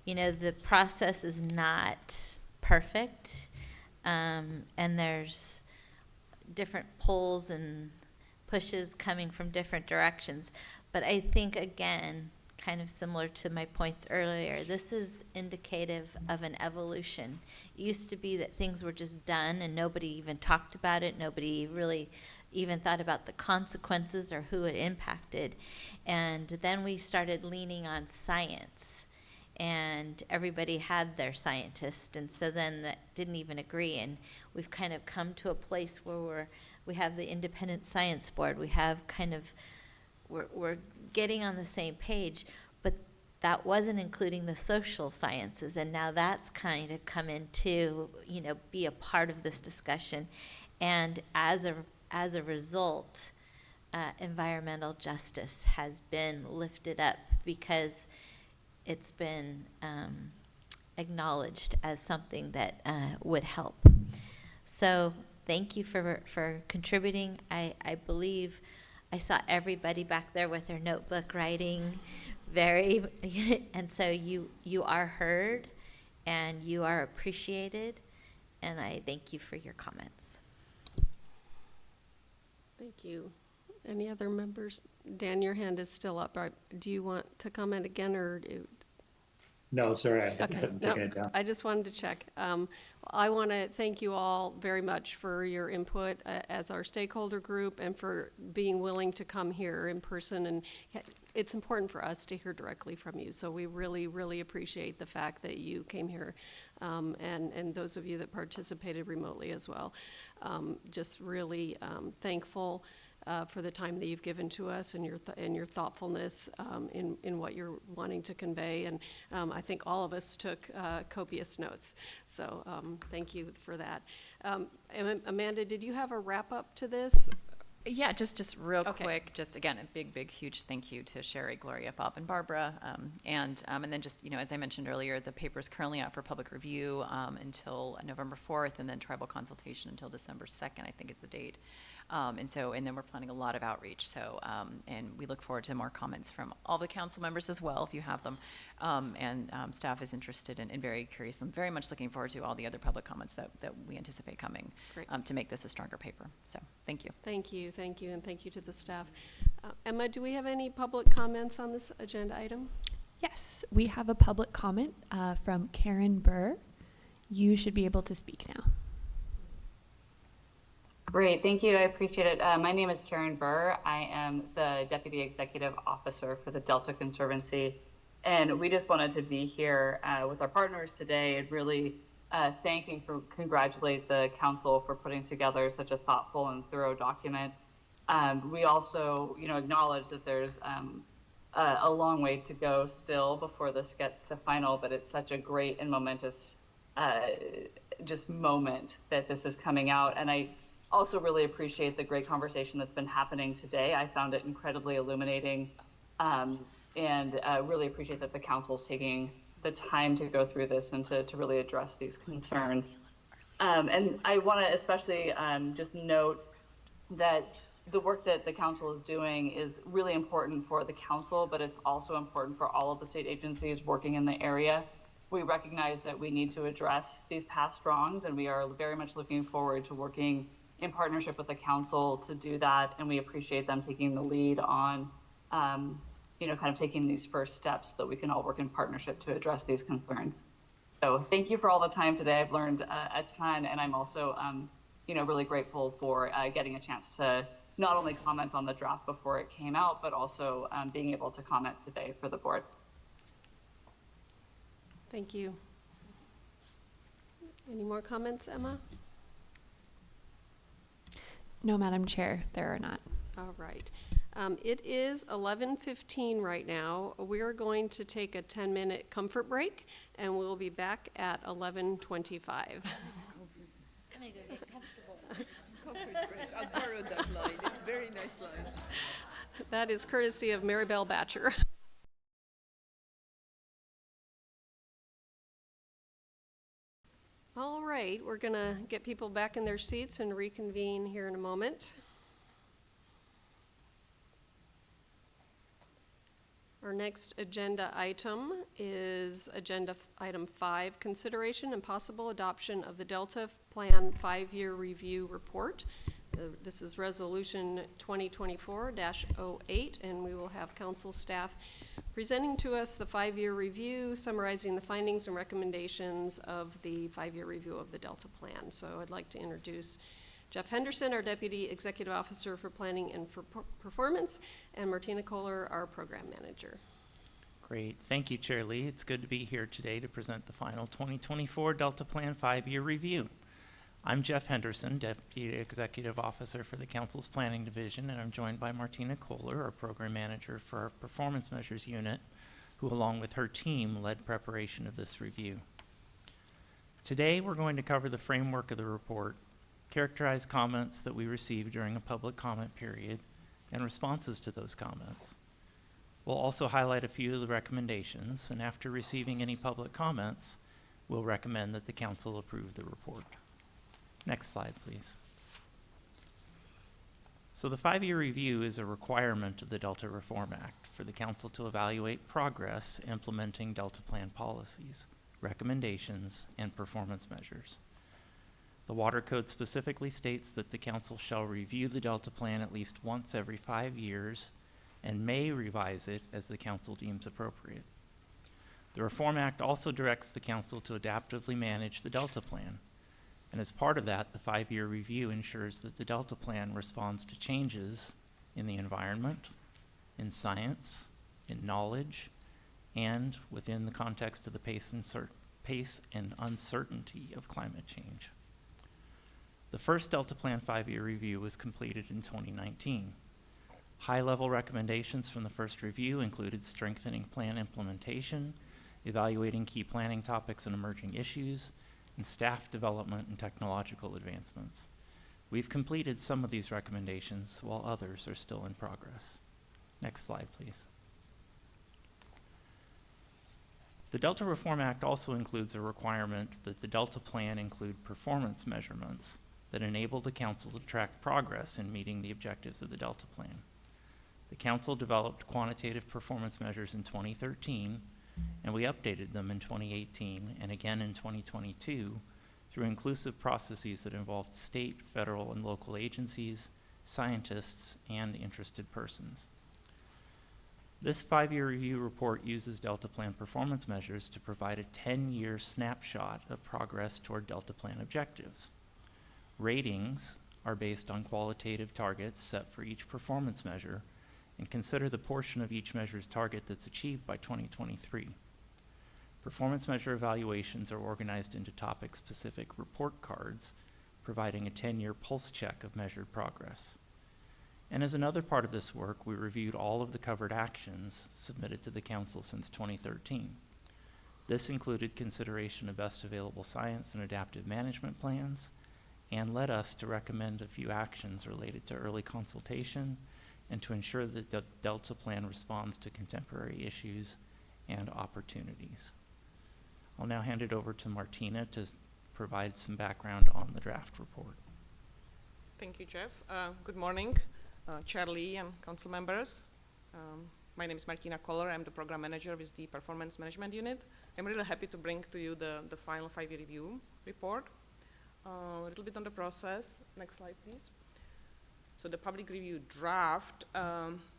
you know, the process is not perfect, and there's different pulls and pushes coming from different directions. But I think, again, kind of similar to my points earlier, this is indicative of an evolution. It used to be that things were just done and nobody even talked about it. Nobody really even thought about the consequences or who it impacted. And then we started leaning on science, and everybody had their scientist, and so then that didn't even agree. And we've kind of come to a place where we have the independent science board. We have kind of, we're getting on the same page, but that wasn't including the social sciences, and now that's kind of come in to, you know, be a part of this discussion. And as a result, environmental justice has been lifted up because it's been acknowledged as something that would help. So thank you for contributing. I believe I saw everybody back there with their notebook writing and so you are heard and you are appreciated, and I thank you for your comments. Thank you. Any other members? Dan, your hand is still up. Do you want to comment again, or? No, sorry, I Okay, hadn't no, taken it down. I just wanted to check. I want to thank you all very much for your input as our stakeholder group and for being willing to come here in person. And it's important for us to hear directly from you. So we really, really appreciate the fact that you came here, and those of you that participated remotely as well. Just really thankful for the time that you've given to us and your thoughtfulness in what you're wanting to convey. And I think all of us took copious notes. So thank you for that. Amanda, did you have a wrap up to this? Yeah, just real Okay. quick, just again, a big, huge thank you to Sherry, Gloria, Bob, and Barbara. And then just, you know, as I mentioned earlier, the paper is currently out for public review until November 4th, and then tribal consultation until December 2nd, I think is the date. And then we're planning a lot of outreach. So, and we look forward to more comments from all the council members as well, if you have them. Staff is interested and very curious. I'm very much looking forward to all the other public comments that we anticipate coming to make this a stronger paper. So, thank you. Thank you, and thank you to the staff. Emma, do we have any public comments on this agenda item? Yes, we have a public comment from Karen Burr. You should be able to speak now. Great, thank you, I appreciate it. My name is Karen Burr. I am the Deputy Executive Officer for the Delta Conservancy. And we just wanted to be here with our partners today and really congratulate the council for putting together such a thoughtful and thorough document. We also, acknowledge that there's a long way to go still before this gets to final, but it's such a great and momentous just moment that this is coming out. And I also really appreciate the great conversation that's been happening today. I found it incredibly illuminating And really appreciate that the council is taking the time to go through this and to really address these concerns. And I want to especially just note that the work that the council is doing is really important for the council, but it's also important for all of the state agencies working in the area. We recognize that we need to address these past wrongs, and we are very much looking forward to working in partnership with the council to do that. And we appreciate them taking the lead on, kind of taking these first steps so that we can all work in partnership to address these concerns. So thank you for all the time today. I've learned a ton, and I'm also, really grateful for getting a chance to not only comment on the draft before it came out, but also being able to comment today for the board. Thank you. Any more comments, Emma? No, Madam Chair, there are not. All right. It is 11:15 right now. We're going to take a 10-minute comfort break, and we'll be back at 11:25. I'm gonna go get comfortable. Comfort break. I borrowed that line. It's a very nice line. That is courtesy of Maribel Batcher. All right, we're going to get people back in their seats and reconvene here in a moment. Our next agenda item is agenda item 5, consideration and possible adoption of the Delta Plan 5-year review report. This is resolution 2024-08, and we will have council staff presenting to us the 5-year review, summarizing the findings and recommendations of the 5-year review of the Delta Plan. So I'd like to introduce Jeff Henderson, our Deputy Executive Officer for Planning and for Performance, and Martina Kohler, our Program Manager. Great. Thank you, Chair Lee. It's good to be here today to present the final 2024 Delta Plan 5-year review. I'm Jeff Henderson, Deputy Executive Officer for the Council's Planning Division, and I'm joined by Martina Kohler, our Program Manager for our Performance Measures Unit, who along with her team led preparation of this review. Today we're going to cover the framework of the report, characterize comments that we received during a public comment period, and responses to those comments. We'll also highlight a few of the recommendations, and after receiving any public comments, we'll recommend that the Council approve the report. Next slide, please. So the 5-year review is a requirement of the Delta Reform Act for the Council to evaluate progress implementing Delta Plan policies, recommendations, and performance measures. The Water Code specifically states that the Council shall review the Delta Plan at least once every 5 years and may revise it as the Council deems appropriate. The Reform Act also directs the Council to adaptively manage the Delta Plan. And as part of that, the 5-year review ensures that the Delta Plan responds to changes in the environment, in science, in knowledge, and within the context of the pace and uncertainty of climate change. The first Delta Plan 5-year review was completed in 2019. High-level recommendations from the first review included strengthening plan implementation, evaluating key planning topics and emerging issues, and staff development and technological advancements. We've completed some of these recommendations, while others are still in progress. Next slide, please. The Delta Reform Act also includes a requirement that the Delta Plan include performance measurements that enable the Council to track progress in meeting the objectives of the Delta Plan. The Council developed quantitative performance measures in 2013, and we updated them in 2018 and again in 2022 through inclusive processes that involved state, federal, and local agencies, scientists, and interested persons. This 5-year review report uses Delta Plan performance measures to provide a 10-year snapshot of progress toward Delta Plan objectives. Ratings are based on qualitative targets set for each performance measure and consider the portion of each measure's target that's achieved by 2023. Performance measure evaluations are organized into topic-specific report cards, providing a 10-year pulse check of measured progress. And as another part of this work, we reviewed all of the covered actions submitted to the Council since 2013. This included consideration of best available science and adaptive management plans, and led us to recommend a few actions related to early consultation, and to ensure that the Delta Plan responds to contemporary issues and opportunities. I'll now hand it over to Martina to provide some background on the draft report. Thank you, Jeff. Good morning, Chair Lee and council members. My name is Martina Koller. I'm the program manager with the Performance Management Unit. I'm really happy to bring to you the final 5-year review report. A little bit on the process. Next slide, please. So the public review draft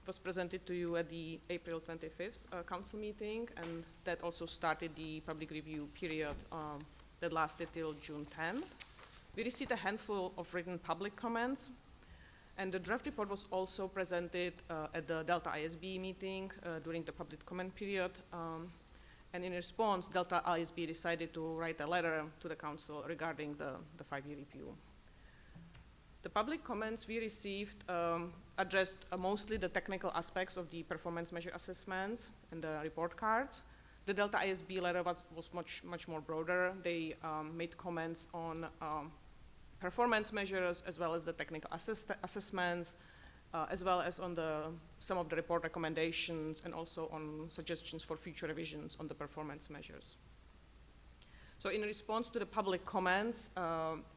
was presented to you at the April 25th council meeting, and that also started the public review period that lasted till June 10. We received a handful of written public comments, and the draft report was also presented at the Delta ISB meeting during the public comment period. And in response, Delta ISB decided to write a letter to the council regarding the 5-year review. The public comments we received addressed mostly the technical aspects of the performance measure assessments and the report cards. The Delta ISB letter was much more broader. They made comments on performance measures as well as the technical assessments, as well as on some of the report recommendations and also on suggestions for future revisions on the performance measures. So in response to the public comments,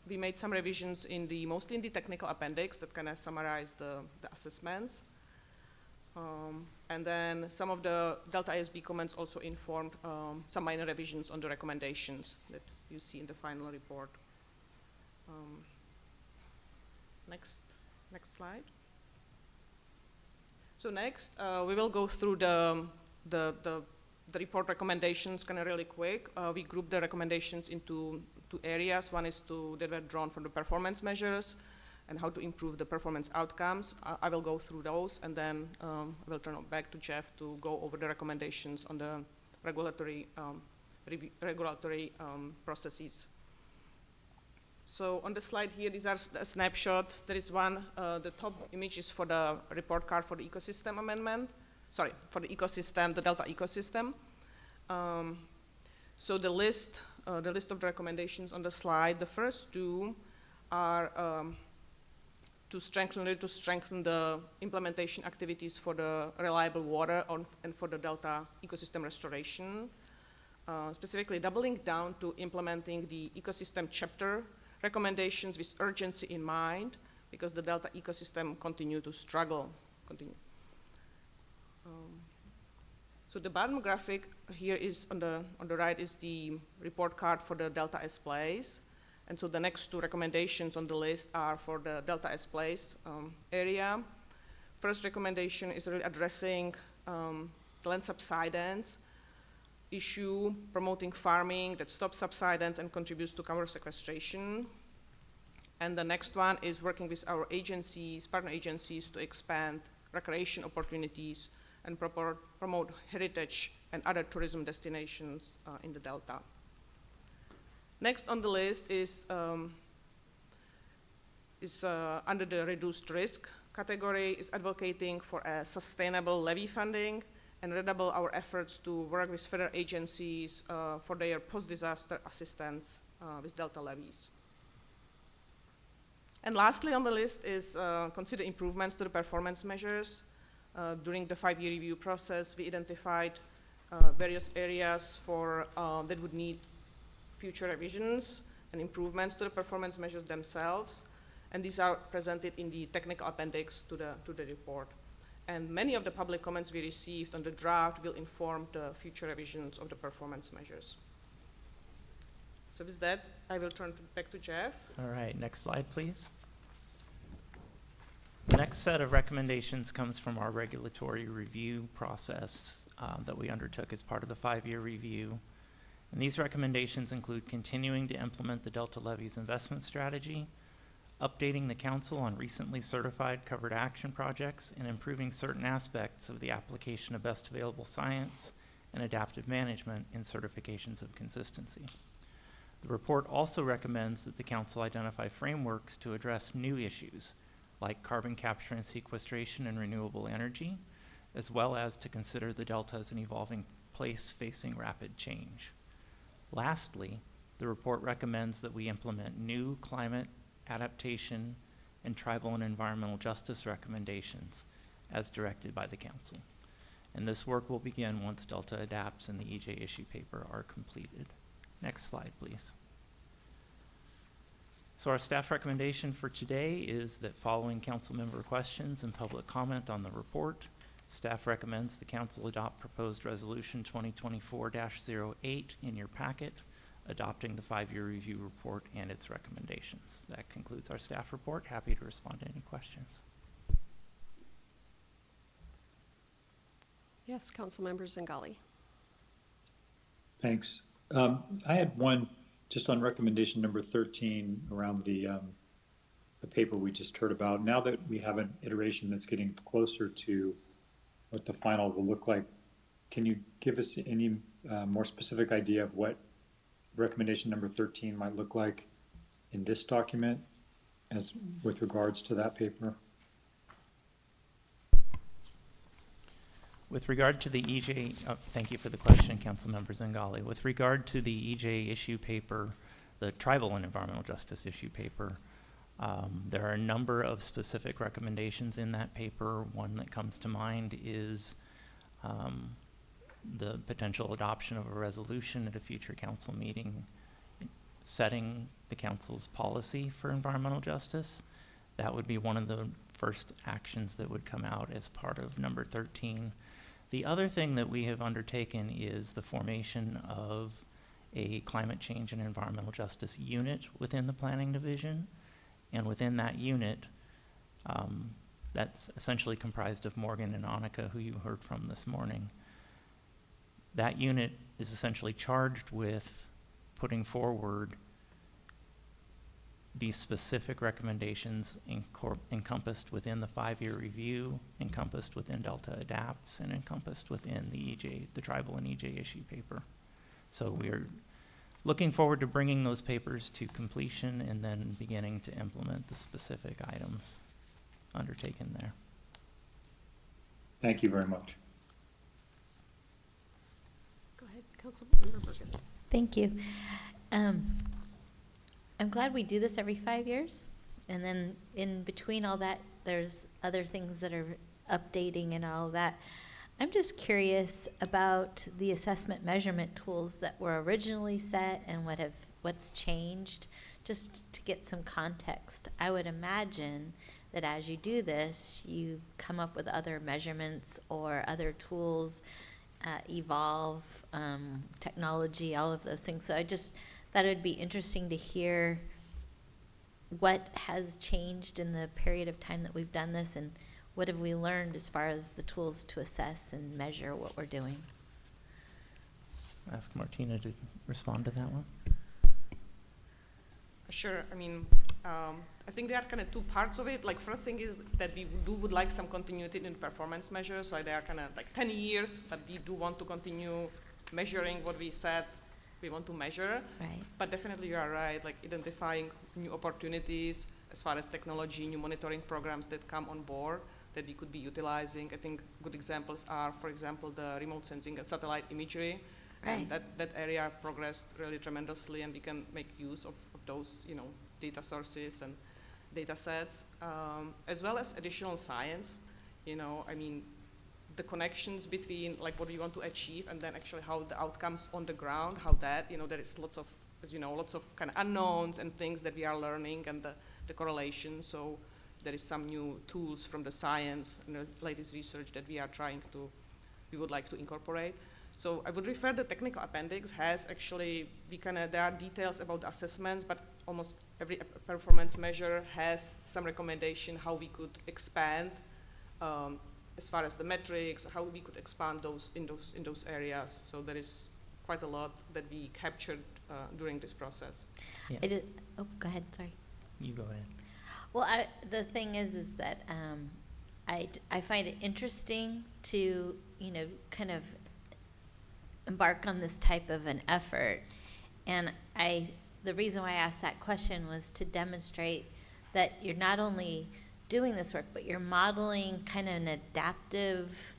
we made some revisions mostly in the technical appendix that kind of summarize the assessments. And then some of the Delta ISB comments also informed some minor revisions on the recommendations that you see in the final report. Next slide. So next, we will go through the report recommendations kind of really quick. We grouped the recommendations into two areas. One is that were drawn from the performance measures and how to improve the performance outcomes. I will go through those, and then I will turn it back to Jeff to go over the recommendations on the regulatory processes. So on the slide here, these are a snapshot. There is one, the top image is for the report card for the ecosystem amendment. Sorry, for the ecosystem, the Delta ecosystem. So the list of the recommendations on the slide, the first two are to strengthen the implementation activities for the reliable water and for the Delta ecosystem restoration. Specifically doubling down to implementing the ecosystem chapter recommendations with urgency in mind, because the Delta ecosystem continue to struggle. So the bottom graphic here is on the right is the report card for the Delta S Place. And so the next two recommendations on the list are for the Delta S Place area. First recommendation is really addressing the land subsidence issue, promoting farming that stops subsidence and contributes to carbon sequestration. And the next one is working with our agencies, partner agencies, to expand recreation opportunities and promote heritage and other tourism destinations in the Delta. Next on the list is under the reduced risk category, is advocating for a sustainable levy funding and redouble our efforts to work with federal agencies for their post-disaster assistance with Delta levies. And lastly on the list is consider improvements to the performance measures. During the 5-year review process, we identified various areas that would need future revisions and improvements to the performance measures themselves. And these are presented in the technical appendix to the report. And many of the public comments we received on the draft will inform the future revisions of the performance measures. So with that, I will turn back to Jeff. All right, next slide, please. The next set of recommendations comes from our regulatory review process that we undertook as part of the 5-year review. And these recommendations include continuing to implement the Delta Levees investment strategy, updating the council on recently certified covered action projects, and improving certain aspects of the application of best available science and adaptive management in certifications of consistency. The report also recommends that the council identify frameworks to address new issues like carbon capture and sequestration and renewable energy, as well as to consider the Delta as an evolving place facing rapid change. Lastly, the report recommends that we implement new climate adaptation and tribal and environmental justice recommendations as directed by the council. And this work will begin once Delta adapts and the EJ issue paper are completed. Next slide, please. So our staff recommendation for today is that following council member questions and public comment on the report, staff recommends the council adopt proposed resolution 2024-08 in your packet, adopting the 5-year review report and its recommendations. That concludes our staff report. Happy to respond to any questions. Yes, Councilmember Zingali. Thanks. I had one just on recommendation number 13 around the paper we just heard about. Now that we have an iteration that's getting closer to what the final will look like, can you give us any more specific idea of what recommendation number 13 might look like in this document as with regards to that paper? With regard to the EJ, thank you for the question, Councilmember Zingali. With regard to the EJ issue paper, the tribal and environmental justice issue paper, there are a number of specific recommendations in that paper. One that comes to mind is the potential adoption of a resolution at a future council meeting setting the council's policy for environmental justice. That would be one of the first actions that would come out as part of number 13. The other thing that we have undertaken is the formation of a climate change and environmental justice unit within the planning division. And within that unit, that's essentially comprised of Morgan and Annika, who you heard from this morning. That unit is essentially charged with putting forward these specific recommendations encompassed within the 5-year review, encompassed within Delta Adapts, and encompassed within the EJ, the tribal and EJ issue paper. So we're looking forward to bringing those papers to completion and then beginning to implement the specific items undertaken there. Thank you very much. Go ahead, Councilmember Burgess. Thank you. I'm glad we do this every 5 years. And then in between all that, there's other things that are updating and all that. I'm just curious about the assessment measurement tools that were originally set and what's changed, just to get some context. I would imagine that as you do this, you come up with other measurements or other tools, evolve, technology, all of those things. So I just thought it would be interesting to hear what has changed in the period of time that we've done this, and what have we learned as far as the tools to assess and measure what we're doing. Ask Martina to respond to that one. Sure. I mean, I think there are kind of two parts of it. Like, first thing is that we would like some continuity in performance measures. So they are kind of like 10 years, but we do want to continue measuring what we said we want to measure. Right. But definitely you are right, like identifying new opportunities as far as technology, new monitoring programs that come on board that we could be utilizing. I think good examples are, for example, the remote sensing and satellite imagery. Right. And that area progressed really tremendously, and we can make use of those, data sources and data sets, as well as additional science. I mean, the connections between like what we want to achieve and then actually how the outcomes on the ground, how that, there is lots of, as you know, lots of kind of unknowns and things that we are learning, and the correlation. So there is some new tools from the science and the latest research that we would like to incorporate. So I would refer the technical appendix has actually, there are details about the assessments, but almost every performance measure has some recommendation how we could expand as far as the metrics, how we could expand those in those areas. So there is quite a lot that we captured during this process. Yeah. Go ahead, sorry. You go ahead. Well, the thing is that I find it interesting to, kind of embark on this type of an effort. And the reason why I asked that question was to demonstrate that you're not only doing this work, but you're modeling kind of an adaptive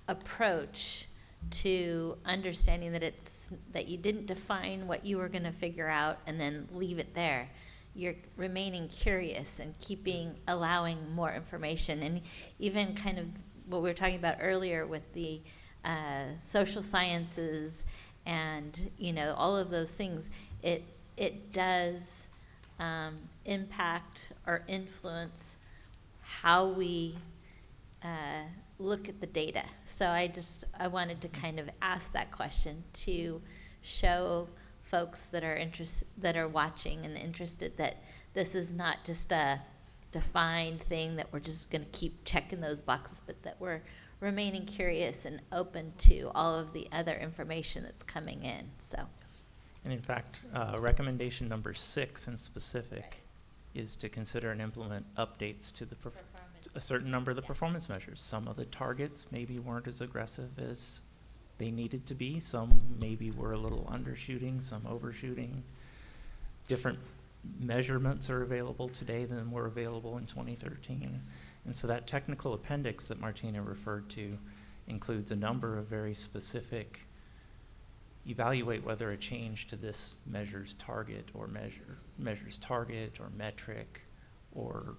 approach to understanding that you didn't define what you were going to figure out and then leave it there. You're remaining curious and allowing more information, and even kind of what we were talking about earlier with the social sciences and, you know, all of those things, it does impact or influence how we look at the data. So I wanted to kind of ask that question to show folks that are watching and interested that this is not just a defined thing that we're just going to keep checking those boxes, but that we're remaining curious and open to all of the other information that's coming in. So, And in fact, recommendation number 6 in specific is to consider and implement updates to a certain number of the performance measures. Some of the targets maybe weren't as aggressive as they needed to be. Some maybe were a little undershooting, some overshooting. Different measurements are available today than were available in 2013. And so that technical appendix that Martina referred to includes a number of very specific evaluate whether a change to this measures target or metric or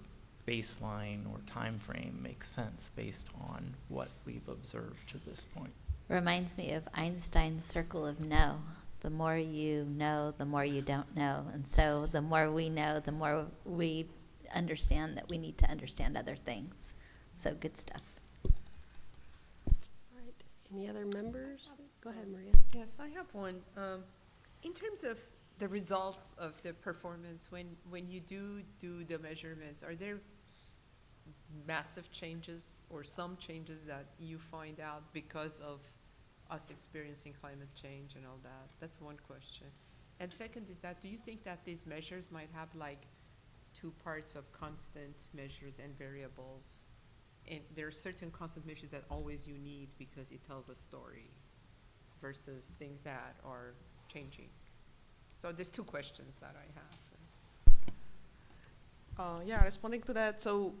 baseline or time frame makes sense based on what we've observed to this point. reminds me of Einstein's circle of no. The more you know, the more you don't know. And so the more we know, the more we understand that we need to understand other things. So good stuff. All right. Any other members? Go ahead, Maria. Yes, I have one. In terms of the results of the performance, when you do the measurements, are there massive changes or some changes that you find out because of us experiencing climate change and all that? That's one question. And second is that, do you think that these measures might have like 2 parts of constant measures and variables? And there are certain constant measures that always you need because it tells a story versus things that are changing. So there's 2 questions that I have. Yeah, responding to that, so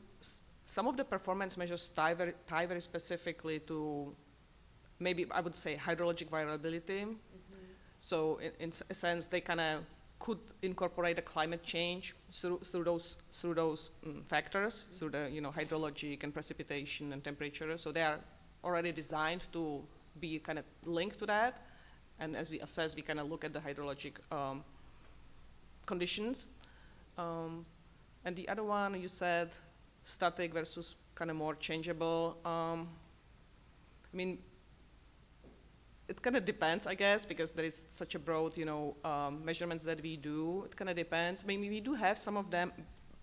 some of the performance measures tie very specifically to, maybe I would say, hydrologic variability. Mm-hmm. So in a sense, they kind of could incorporate the climate change through those factors, through the hydrologic and precipitation and temperature. So they are already designed to be kind of linked to that. And as we assess, we kind of look at the hydrologic conditions. And the other one, you said static versus kind of more changeable. I mean, it kind of depends, I guess, because there is such a broad, measurements that we do. It kind of depends. Maybe we do have some of them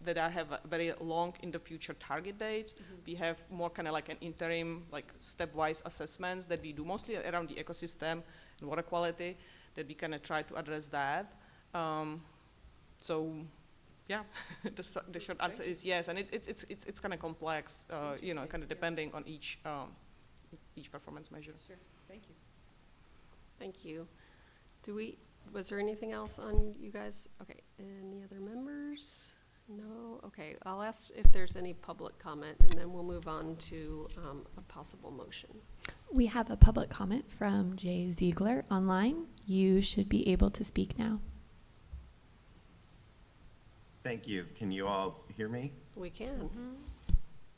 that have a very long in the future target dates. Mm-hmm. We have more kind of like an interim, like stepwise assessments that we do mostly around the ecosystem and water quality, that we kind of try to address that. So, yeah, the short answer is yes, and it's kind of complex, kind of depending on each performance measure. Sure, thank you. Thank you. Was there anything else on you guys? Okay, any other members? No? Okay, I'll ask if there's any public comment, and then we'll move on to a possible motion. We have a public comment from Jay Ziegler online. You should be able to speak now. Thank you. Can you all hear me? We can. Mm-hmm.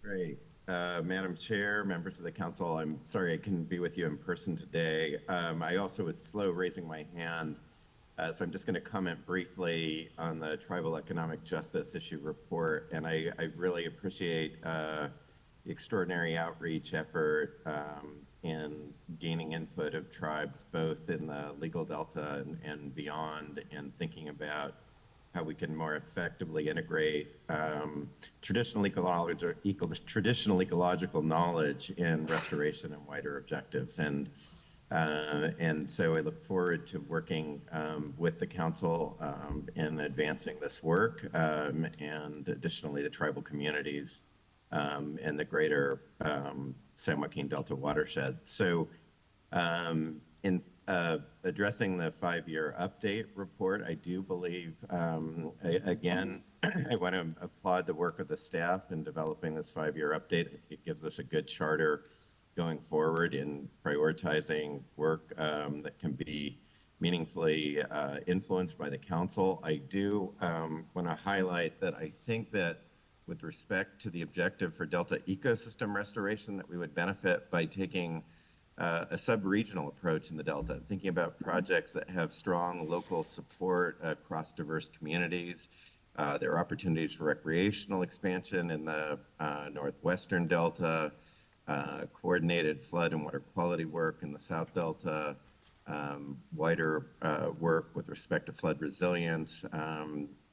Great. Madam Chair, members of the council, I'm sorry I couldn't be with you in person today. I also was slow raising my hand, so I'm just going to comment briefly on the Tribal Economic Justice Issue Report, and I really appreciate the extraordinary outreach effort in gaining input of tribes, both in the legal delta and beyond, and thinking about how we can more effectively integrate traditional ecological knowledge in restoration and wider objectives. And so I look forward to working with the council in advancing this work, and additionally the tribal communities in the greater San Joaquin Delta watershed. So in addressing the 5-year update report, I do believe, again, I want to applaud the work of the staff in developing this 5-year update. I think it gives us a good charter going forward in prioritizing work that can be meaningfully influenced by the council. I do want to highlight that I think that with respect to the objective for Delta ecosystem restoration, that we would benefit by taking a sub-regional approach in the Delta, thinking about projects that have strong local support across diverse communities. There are opportunities for recreational expansion in the northwestern Delta, coordinated flood and water quality work in the South Delta, wider work with respect to flood resilience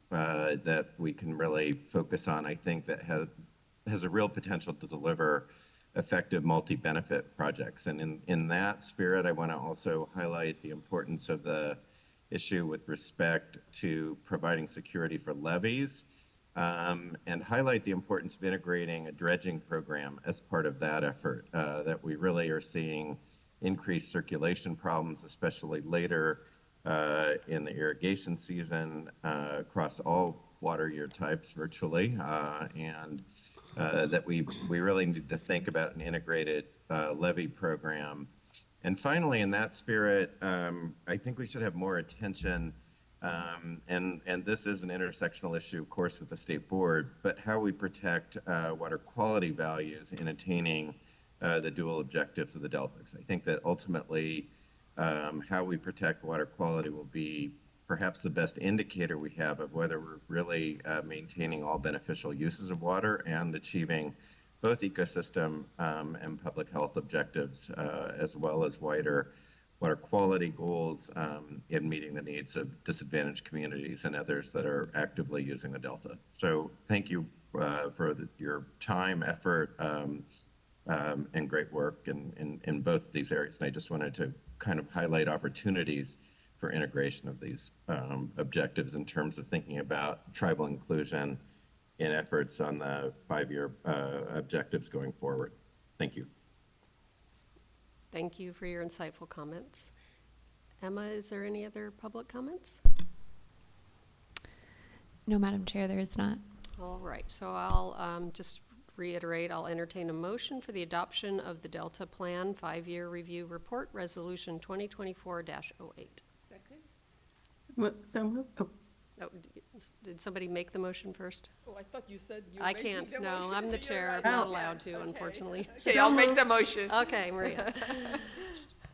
that we can really focus on, I think, that has a real potential to deliver effective multi-benefit projects. And in that spirit, I want to also highlight the importance of the issue with respect to providing security for levees, and highlight the importance of integrating a dredging program as part of that effort, that we really are seeing increased circulation problems, especially later in the irrigation season across all water year types virtually, and that we really need to think about an integrated levee program. And finally, in that spirit, I think we should have more attention, and this is an intersectional issue, of course, with the state board, but how we protect water quality values in attaining the dual objectives of the Delta. Because I think that ultimately how we protect water quality will be perhaps the best indicator we have of whether we're really maintaining all beneficial uses of water and achieving both ecosystem and public health objectives, as well as wider water quality goals in meeting the needs of disadvantaged communities and others that are actively using the Delta. So thank you for your time, effort, and great work in both of these areas. And I just wanted to kind of highlight opportunities for integration of these objectives in terms of thinking about tribal inclusion in efforts on the 5-year objectives going forward. Thank you. Thank you for your insightful comments. Emma, is there any other public comments? No, Madam Chair, there is not. All right, so I'll just reiterate, I'll entertain a motion for the adoption of the Delta Plan 5-year review report, resolution 2024-08. Second. So moved. Oh, did somebody make the motion first? Oh, I thought you said you I can't, no, I'm the chair, I'm not allowed to, unfortunately. Okay, I'll make the motion. Okay, Maria.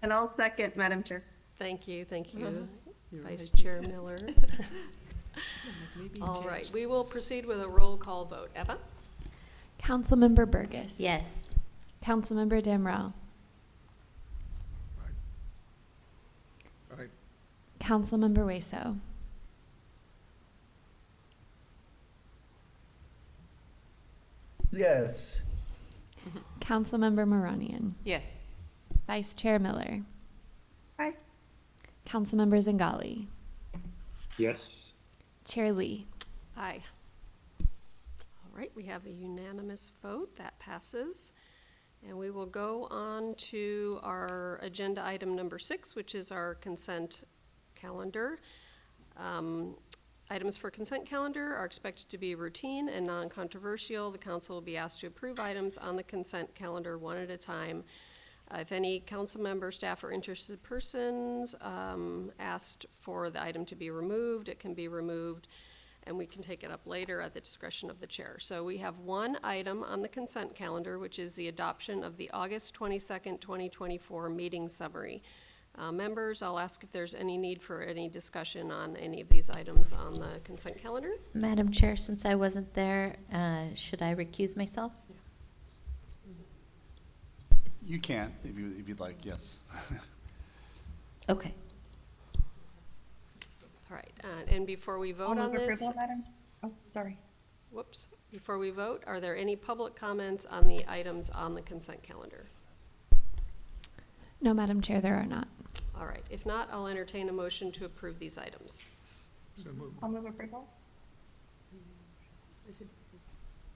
And I'll second, Madam Chair. Thank you, You're Vice right. Chair Miller. All right, we will proceed with a roll call vote. Eva? Councilmember Burgess. Yes. Councilmember Damrell. Aye. Councilmember Hueso. Yes. Councilmember Moranian. Yes. Vice Chair Miller. Aye. Councilmember Zingali. Yes. Chair Lee. Aye. All right, we have a unanimous vote. That passes. And we will go on to our agenda item number 6, which is our consent calendar. Items for consent calendar are expected to be routine and non-controversial. The council will be asked to approve items on the consent calendar one at a time. If any council member, staff, or interested persons asked for the item to be removed, it can be removed, and we can take it up later at the discretion of the chair. So we have one item on the consent calendar, which is the adoption of the August 22nd, 2024 meeting summary. Members, I'll ask if there's any need for any discussion on any of these items on the consent calendar. Madam Chair, since I wasn't there, should I recuse myself? You can, if you'd like, yes. Okay. All right, and before we vote I'll on move this, approval, Madam. Oh, sorry. whoops, before we vote, are there any public comments on the items on the consent calendar? No, Madam Chair, there are not. All right, if not, I'll entertain a motion to approve these items. So moved. I'll move approval.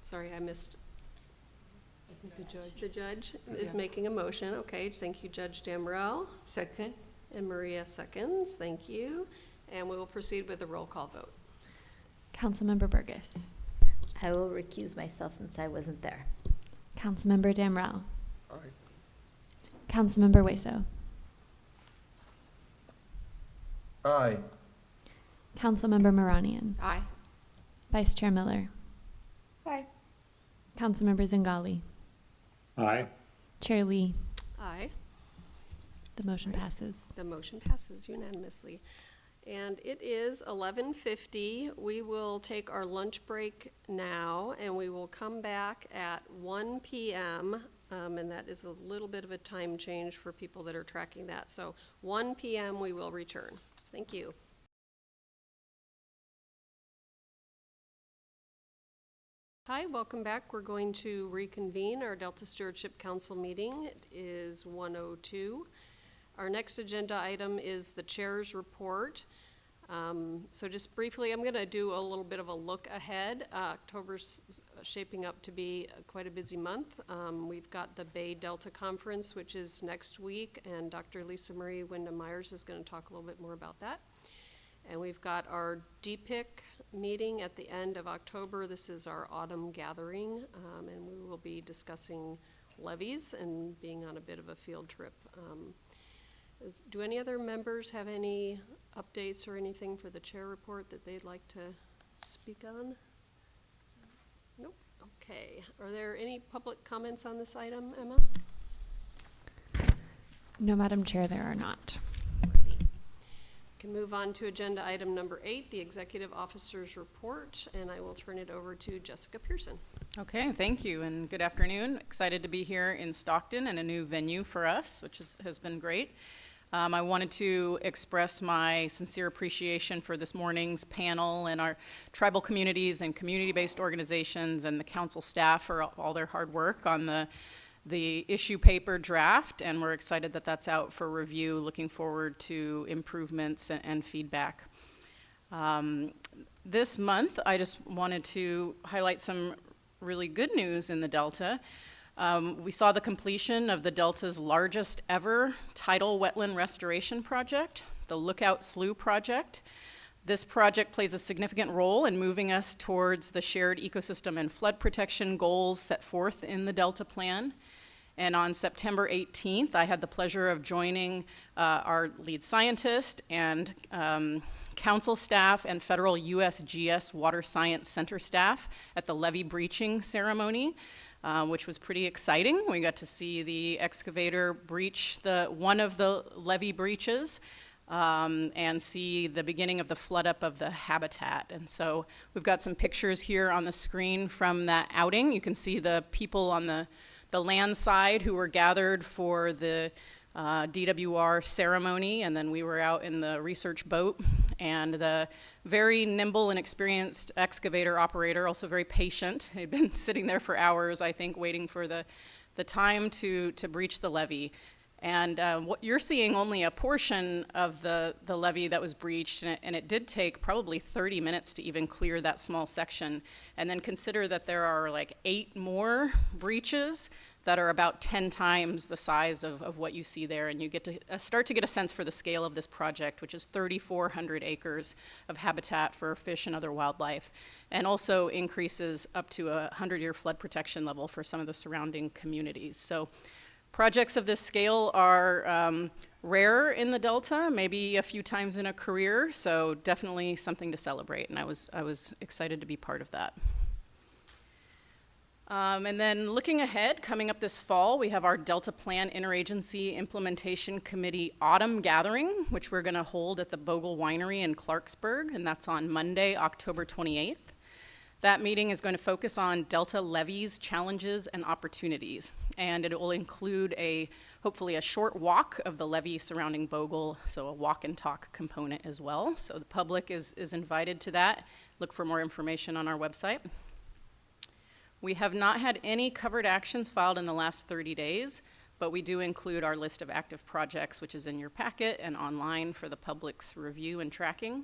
Sorry, I missed. I think the judge. The judge is Yeah. making a motion. Okay, thank you, Judge Damrell. Second. And Maria seconds, thank you. And we will proceed with a roll call vote. Councilmember Burgess. I will recuse myself since I wasn't there. Councilmember Damrell. Aye. Councilmember Hueso. Aye. Councilmember Moranian. Aye. Vice Chair Miller. Aye. Councilmember Zingali. Aye. Chair Lee. Aye. The motion passes. The motion passes unanimously. And it is 11:50. We will take our lunch break now, and we will come back at 1 p.m., and that is a little bit of a time change for people that are tracking that. So 1 p.m. we will return. Thank you. Hi, welcome back. We're going to reconvene our Delta Stewardship Council meeting. It is 1:02. Our next agenda item is the chair's report. So just briefly, I'm going to do a little bit of a look ahead. October's shaping up to be quite a busy month. We've got the Bay Delta Conference, which is next week, and Dr. Lisa Marie Wyndham Myers is going to talk a little bit more about that. And we've got our DPIC meeting at the end of October. This is our autumn gathering, and we will be discussing levies and being on a bit of a field trip. Do any other members have any updates or anything for the chair report that they'd like to speak on? Nope. Okay. Are there any public comments on this item, Emma? No, Madam Chair, there are not. Can move on to agenda item number 8, the executive officer's report, and I will turn it over to Jessica Pearson. Okay, thank you, and good afternoon. Excited to be here in Stockton and a new venue for us, which has been great. I wanted to express my sincere appreciation for this morning's panel and our tribal communities and community-based organizations and the council staff for all their hard work on the issue paper draft, and we're excited that that's out for review. Looking forward to improvements and feedback. This month, I just wanted to highlight some really good news in the Delta. We saw the completion of the Delta's largest ever tidal wetland restoration project, the Lookout Slough project. This project plays a significant role in moving us towards the shared ecosystem and flood protection goals set forth in the Delta Plan. And on September 18th, I had the pleasure of joining our lead scientist and council staff and federal USGS Water Science Center staff at the levee breaching ceremony, which was pretty exciting. We got to see the excavator breach one of the levee breaches and see the beginning of the flood up of the habitat. And so we've got some pictures here on the screen from that outing. You can see the people on the land side who were gathered for the DWR ceremony, and then we were out in the research boat, and the very nimble and experienced excavator operator, also very patient. He'd been sitting there for hours, I think, waiting for the time to breach the levee. And what you're seeing only a portion of the levee that was breached, and it did take probably 30 minutes to even clear that small section. And then consider that there are like 8 more breaches that are about 10 times the size of what you see there, and you get to start to get a sense for the scale of this project, which is 3,400 acres of habitat for fish and other wildlife, and also increases up to a 100-year flood protection level for some of the surrounding communities. So projects of this scale are rare in the Delta, maybe a few times in a career, so definitely something to celebrate, and I was excited to be part of that. And then looking ahead, coming up this fall, we have our Delta Plan Interagency Implementation Committee Autumn Gathering, which we're going to hold at the Bogle Winery in Clarksburg, and that's on Monday, October 28th. That meeting is going to focus on Delta levees, challenges, and opportunities, and it will include hopefully a short walk of the levee surrounding Bogle, so a walk and talk component as well. So the public is invited to that. Look for more information on our website. We have not had any covered actions filed in the last 30 days, but we do include our list of active projects, which is in your packet and online for the public's review and tracking.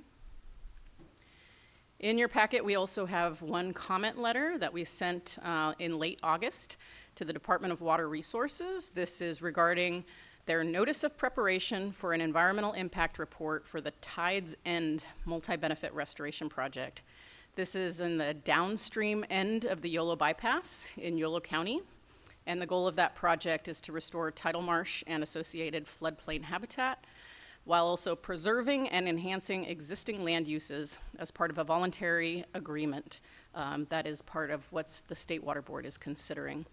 In your packet, we also have one comment letter that we sent in late August to the Department of Water Resources. This is regarding their notice of preparation for an environmental impact report for the Tides End multi-benefit restoration project. This is in the downstream end of the Yolo bypass in Yolo County, and the goal of that project is to restore tidal marsh and associated floodplain habitat while also preserving and enhancing existing land uses as part of a voluntary agreement. That is part of what the State Water Board is considering.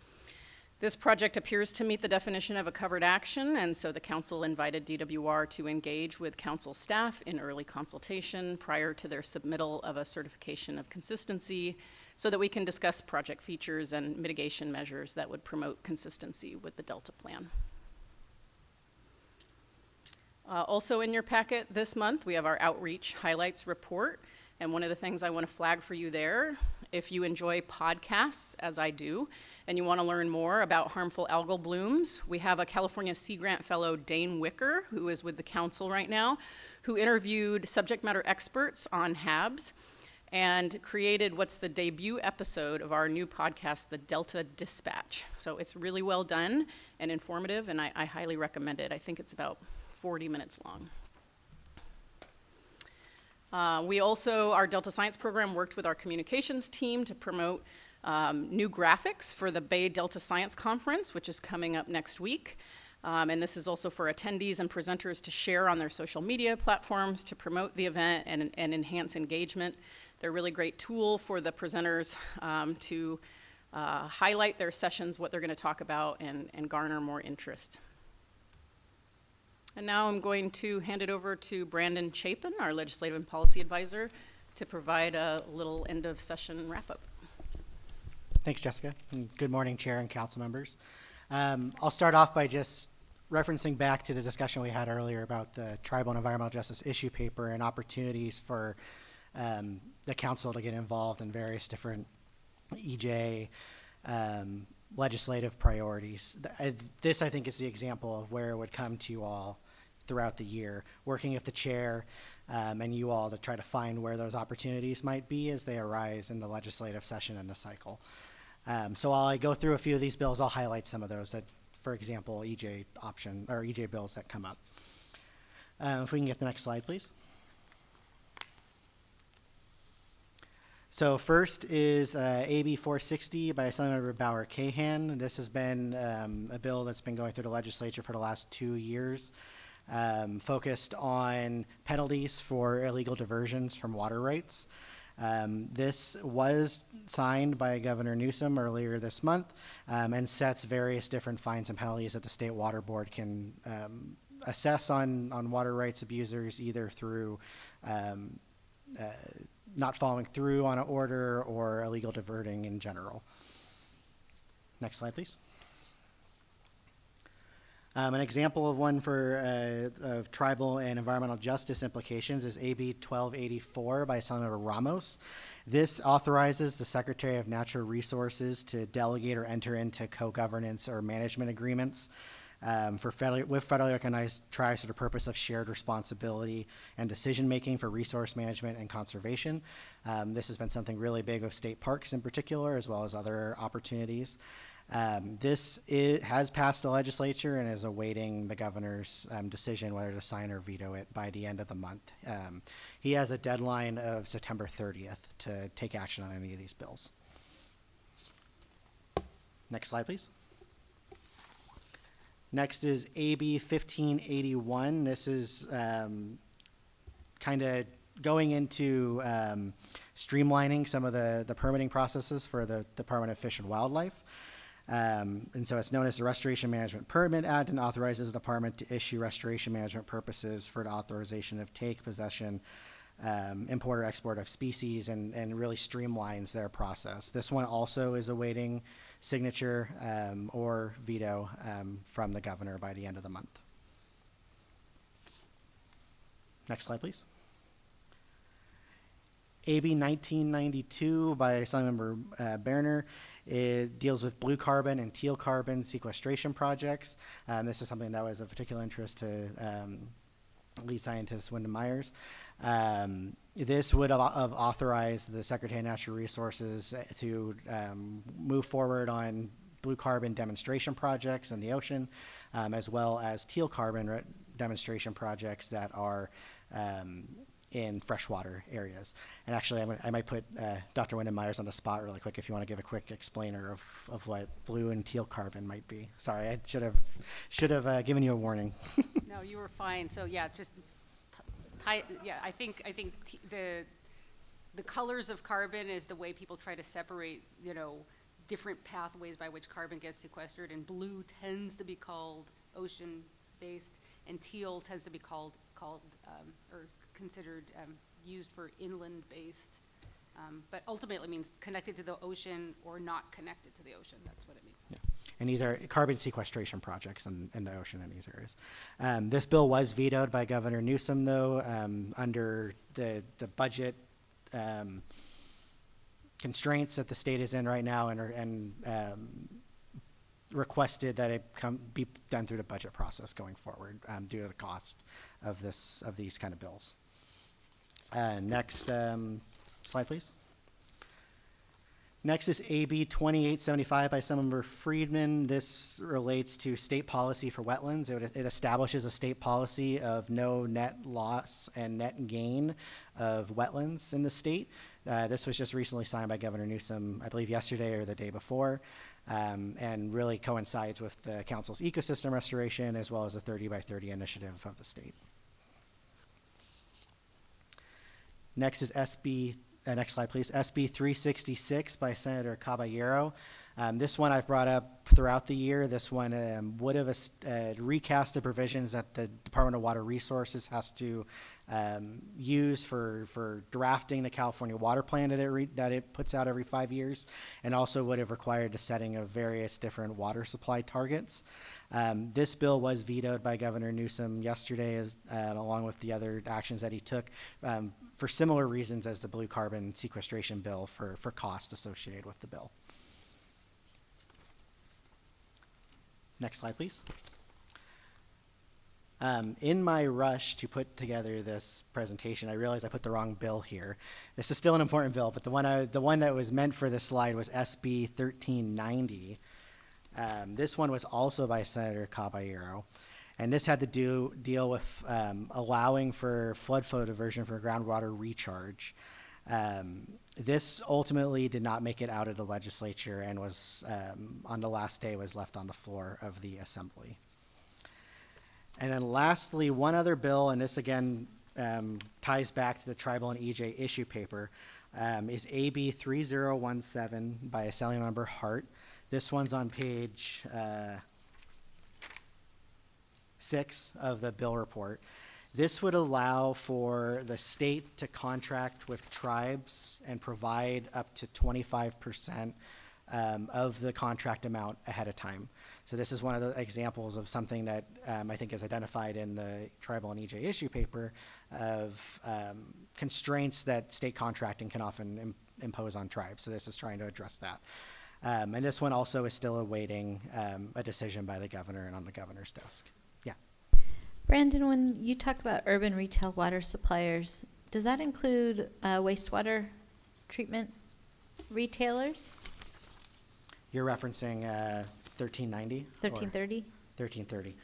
This project appears to meet the definition of a covered action, and so the council invited DWR to engage with council staff in early consultation prior to their submittal of a certification of consistency so that we can discuss project features and mitigation measures that would promote consistency with the Delta Plan. Also in your packet this month, we have our outreach highlights report. And one of the things I want to flag for you there, if you enjoy podcasts, as I do, and you want to learn more about harmful algal blooms, we have a California Sea Grant fellow, Dane Wicker, who is with the council right now, who interviewed subject matter experts on HABs and created what's the debut episode of our new podcast, The Delta Dispatch. So it's really well done and informative, and I highly recommend it. I think it's about 40 minutes long. We also, our Delta Science program worked with our communications team to promote new graphics for the Bay Delta Science Conference, which is coming up next week. And this is also for attendees and presenters to share on their social media platforms to promote the event and enhance engagement. They're a really great tool for the presenters to highlight their sessions, what they're going to talk about, and garner more interest. And now I'm going to hand it over to Brandon Chapin, our Legislative and Policy Advisor, to provide a little end of session wrap-up. Thanks, Jessica. And good morning, Chair and Council members. I'll start off by just referencing back to the discussion we had earlier about the Tribal and Environmental Justice issue paper and opportunities for the Council to get involved in various different EJ legislative priorities. This, I think, is the example of where it would come to you all throughout the year, working with the chair and you all to try to find where those opportunities might be as they arise in the legislative session and the cycle. So while I go through a few of these bills, I'll highlight some of those that, for example, EJ option or EJ bills that come up. If we can get the next slide, please. So first is AB 460 by Assemblymember Bauer Cahan. This has been a bill that's been going through the legislature for the last 2 years, focused on penalties for illegal diversions from water rights. This was signed by Governor Newsom earlier this month and sets various different fines and penalties that the State Water Board can assess on water rights abusers, either through not following through on an order or illegal diverting in general. Next slide, please. An example of one for of tribal and environmental justice implications is AB 1284 by Assemblymember Ramos. This authorizes the Secretary of Natural Resources to delegate or enter into co-governance or management agreements with federally recognized tribes for the purpose of shared responsibility and decision-making for resource management and conservation. This has been something really big with state parks in particular, as well as other opportunities. This has passed the legislature and is awaiting the governor's decision whether to sign or veto it by the end of the month. He has a deadline of September 30th to take action on any of these bills. Next slide, please. Next is AB 1581. This is kind of going into streamlining some of the permitting processes for the Department of Fish and Wildlife. And so it's known as the Restoration Management Permit Act and authorizes the department to issue restoration management purposes for the authorization of take, possession, import or export of species and really streamlines their process. This one also is awaiting signature or veto from the governor by the end of the month. Next slide, please. AB 1992 by Assemblymember Berner. It deals with blue carbon and teal carbon sequestration projects. This is something that was of particular interest to lead scientist Wyndham Myers. This would have authorized the Secretary of Natural Resources to move forward on blue carbon demonstration projects in the ocean, as well as teal carbon demonstration projects that are in freshwater areas. And actually, I might put Dr. Wyndham Myers on the spot really quick if you want to give a quick explainer of what blue and teal carbon might be. Sorry, I should have given you a warning. No, you were fine. So yeah, just I think the colors of carbon is the way people try to separate, you know, different pathways by which carbon gets sequestered, and blue tends to be called ocean-based, and teal tends to be called or considered used for inland-based, but ultimately means connected to the ocean or not connected to the ocean. That's what it means. Yeah. And these are carbon sequestration projects in the ocean in these areas. This bill was vetoed by Governor Newsom, though, under the budget constraints that the state is in right now, and requested that it be done through the budget process going forward due to the cost of these kind of bills. Next slide, please. Next is AB 2875 by Assemblymember Friedman. This relates to state policy for wetlands. It establishes a state policy of no net loss and net gain of wetlands in the state. This was just recently signed by Governor Newsom, I believe yesterday or the day before, and really coincides with the council's ecosystem restoration as well as the 30 by 30 initiative of the state. Next is next slide, please. SB 366 by Senator Caballero. This one I've brought up throughout the year. This one would have recast the provisions that the Department of Water Resources has to use for drafting the California Water Plan that it puts out every 5 years, and also would have required the setting of various different water supply targets. This bill was vetoed by Governor Newsom yesterday, along with the other actions that he took, for similar reasons as the blue carbon sequestration bill for cost associated with the bill. Next slide, please. In my rush to put together this presentation, I realized I put the wrong bill here. This is still an important bill, but the one that was meant for this slide was SB 1390. This one was also by Senator Caballero, and this had to deal with allowing for flood flow diversion for groundwater recharge. This ultimately did not make it out of the legislature and was, on the last day, was left on the floor of the assembly. And then lastly, one other bill, and this again ties back to the tribal and EJ issue paper, is AB 3017 by Assemblymember Hart. This one's on page 6 of the bill report. This would allow for the state to contract with tribes and provide up to 25% of the contract amount ahead of time. So this is one of the examples of something that I think is identified in the tribal and EJ issue paper of constraints that state contracting can often impose on tribes. So this is trying to address that. And this one also is still awaiting a decision by the governor and on the governor's desk. Yeah. Brandon, when you talk about urban retail water suppliers, does that include wastewater treatment retailers? You're referencing 1390? 1330? 1330.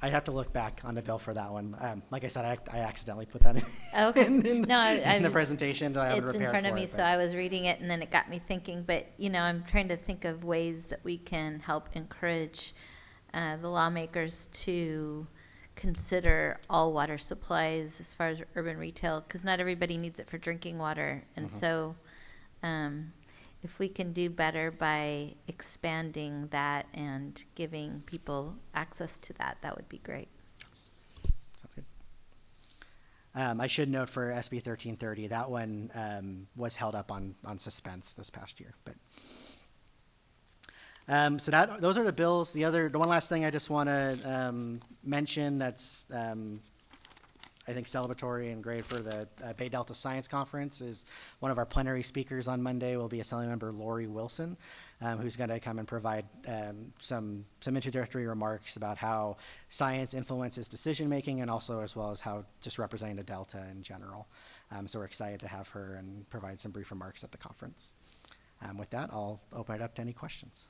I'd have to look back on the bill for that one. Like I said, I accidentally put that in, Okay. in the I presentation. I haven't it's in prepared front of for me, it, so but- I was reading it, and then it got me thinking. But, you know, I'm trying to think of ways that we can help encourage the lawmakers to consider all water supplies as far as urban retail, because not everybody needs it for drinking water. And so if we can do better by expanding that and giving people access to that, that would be great. Sounds good. I should note for SB 1330, that one was held up on suspense this past year. But so those are the bills. The one last thing I just want to mention that's I think celebratory and great for the Bay Delta Science Conference is one of our plenary speakers on Monday will be Assemblymember Lori Wilson, who's going to come and provide some introductory remarks about how science influences decision making, and also as well as how just representing the Delta in general. So we're excited to have her and provide some brief remarks at the conference. With that, I'll open it up to any questions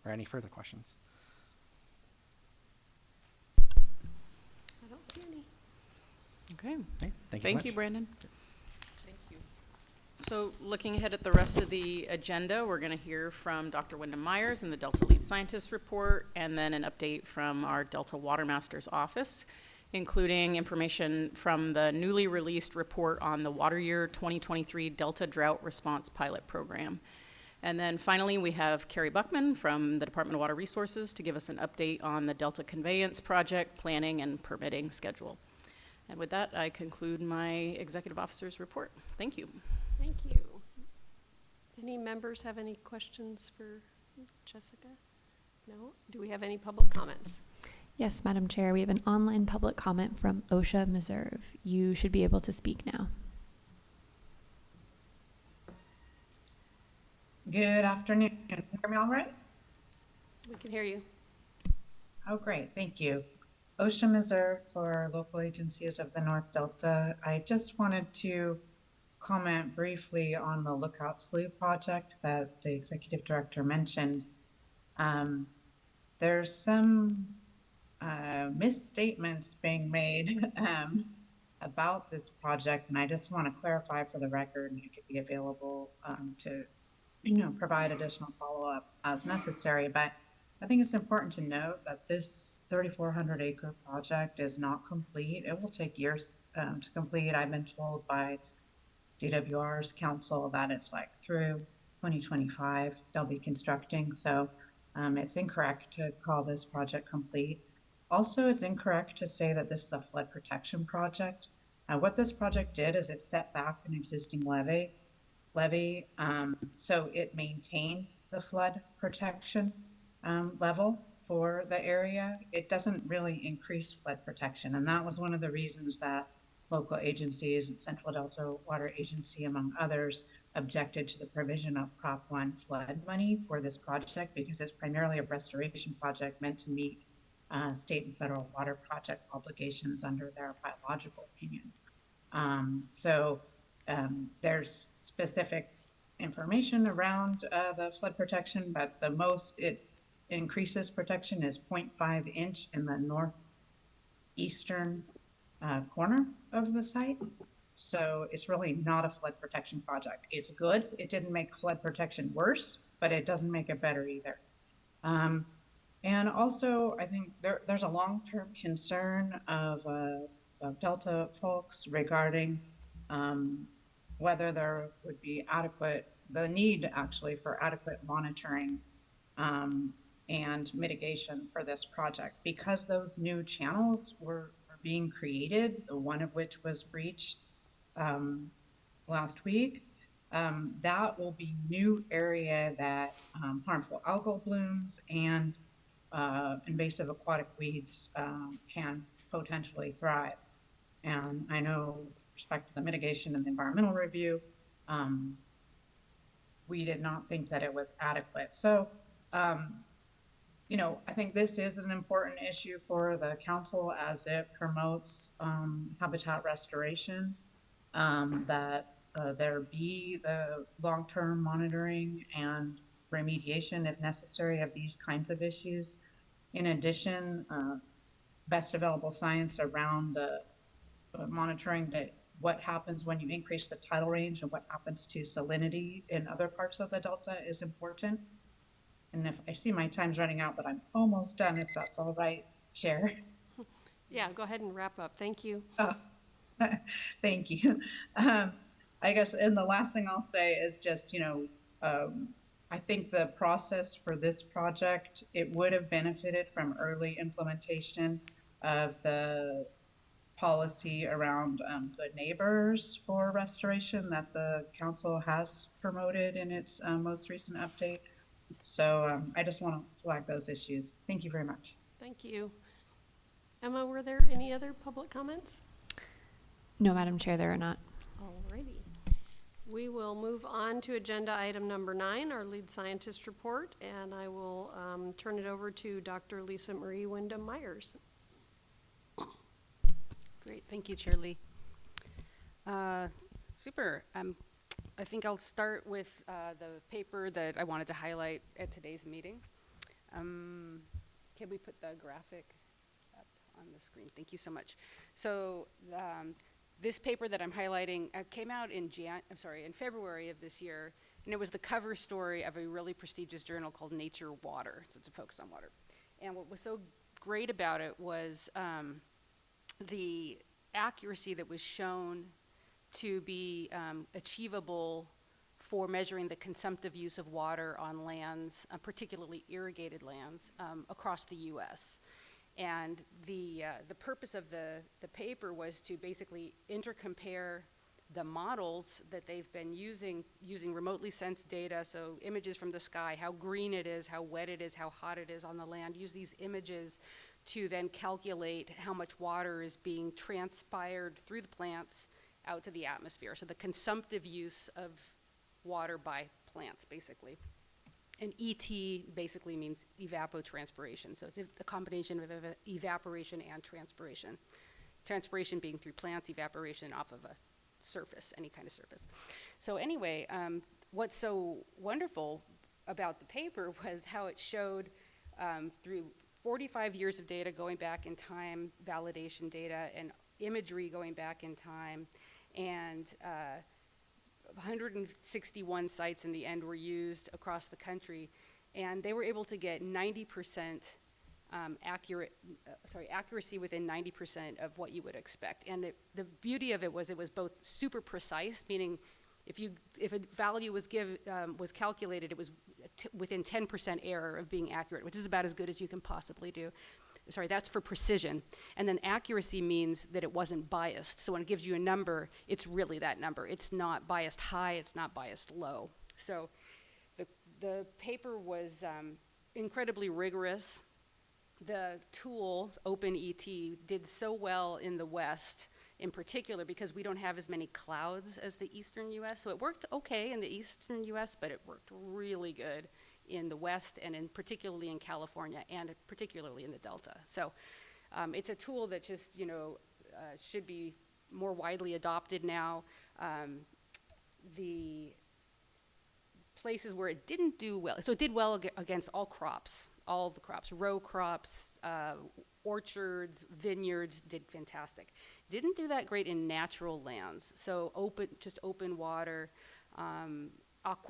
or any further questions. Danny. Okay. Thank you so Thank you, much. Brandon. So looking ahead at the rest of the agenda, we're going to hear from Dr. Wyndham Myers in the Delta Lead Scientist report, and then an update from our Delta Watermaster's office, including information from the newly released report on the Water Year 2023 Delta Drought Response Pilot Program. And then finally, we have Carrie Buckman from the Department of Water Resources to give us an update on the Delta Conveyance Project planning and permitting schedule. And with that, I conclude my executive officer's report. Thank you. Thank you. Any members have any questions for Jessica? No? Do we have any public comments? Yes, Madam Chair, we have an online public comment from OSHA Meserve. You should be able to speak now. Good afternoon. Can you hear me all right? We can hear you. Oh, great. Thank you. OSHA Meserve for local agencies of the North Delta. I just wanted to comment briefly on the Lookout Slough project that the executive director mentioned. There's some misstatements being made about this project, and I just want to clarify for the record, and it could be available to provide additional follow-up as necessary. But I think it's important to note that this 3,400 acre project is not complete. It will take years to complete. I've been told by DWR's council that it's like through 2025 they'll be constructing. So it's incorrect to call this project complete. Also, it's incorrect to say that this is a flood protection project. What this project did is it set back an existing levee, so it maintained the flood protection level for the area. It doesn't really increase flood protection, and that was one of the reasons that local agencies and Central Delta Water Agency, among others, objected to the provision of Prop 1 flood money for this project, because it's primarily a restoration project meant to meet state and federal water project obligations under their biological opinion. There's specific information around the flood protection, but the most it increases protection is 0.5 inch in the northeastern corner of the site. So it's really not a flood protection project. It's good. It didn't make flood protection worse, but it doesn't make it better either. And also, I think there's a long-term concern of Delta folks regarding whether there would be the need actually for adequate monitoring and mitigation for this project, because those new channels were being created, one of which was breached last week. That will be new area that harmful algal blooms and invasive aquatic weeds can potentially thrive. And I know, with respect to the mitigation and the environmental review, we did not think that it was adequate. So, I think this is an important issue for the council as it promotes habitat restoration, that there be the long-term monitoring and remediation, if necessary, of these kinds of issues. In addition, best available science around monitoring what happens when you increase the tidal range and what happens to salinity in other parts of the Delta is important. And if I see my time's running out, but I'm almost done, if that's all right, Chair. Yeah, go ahead and wrap up. Thank you. Thank you. I guess, and the last thing I'll say is just, I think the process for this project, it would have benefited from early implementation of the policy around good neighbors for restoration that the council has promoted in its most recent update. So I just want to flag those issues. Thank you very much. Thank you. Emma, were there any other public comments? No, Madam Chair, there are not. Alrighty. We will move on to agenda item number 9, our lead scientist report, and I will turn it over to Dr. Lisa Marie Wyndham Myers. Great, thank you, Chair Lee. Super. I think I'll start with the paper that I wanted to highlight at today's meeting. Can we put the graphic up on the screen. Thank you so much. So this paper that I'm highlighting came out in February of this year, and it was the cover story of a really prestigious journal called Nature Water. So it's a focus on water. And what was so great about it was the accuracy that was shown to be achievable for measuring the consumptive use of water on lands, particularly irrigated lands, across the U.S. And the purpose of the paper was to basically intercompare the models that they've been using remotely sensed data, so images from the sky, how green it is, how wet it is, how hot it is on the land, use these images to then calculate how much water is being transpired through the plants out to the atmosphere. So the consumptive use of water by plants, basically. And ET basically means evapotranspiration. So it's a combination of evaporation and transpiration. Transpiration being through plants, evaporation off of a surface, any kind of surface. So anyway, what's so wonderful about the paper was how it showed through 45 years of data going back in time, validation data, and imagery going back in time, and 161 sites in the end were used across the country, and they were able to get 90% accuracy within 90% of what you would expect. And the beauty of it was both super precise, meaning if a value was calculated, it was within 10% error of being accurate, which is about as good as you can possibly do. Sorry, that's for precision. And then accuracy means that it wasn't biased. So when it gives you a number, it's really that number. It's not biased high, it's not biased low. So the paper was incredibly rigorous. The tool, OpenET, did so well in the West, in particular, because we don't have as many clouds as the eastern US. So it worked okay in the eastern US, but it worked really good in the West, and particularly in California, and particularly in the Delta. So it's a tool that just, should be more widely adopted now. The places where it didn't do well, so it did well against all the crops, row crops, orchards, vineyards, did fantastic. Didn't do that great in natural lands, so open water,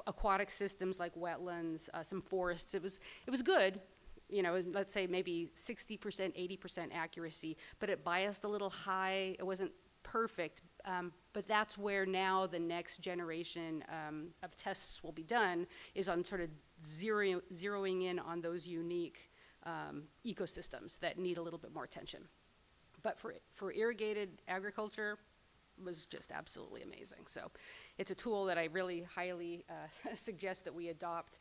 aquatic systems like wetlands, some forests. It was good, let's say maybe 60%, 80% accuracy, but it biased a little high. It wasn't perfect, but that's where now the next generation of tests will be done, is on sort of zeroing in on those unique ecosystems that need a little bit more attention. But for irrigated agriculture, was just absolutely amazing. So it's a tool that I really highly suggest that we adopt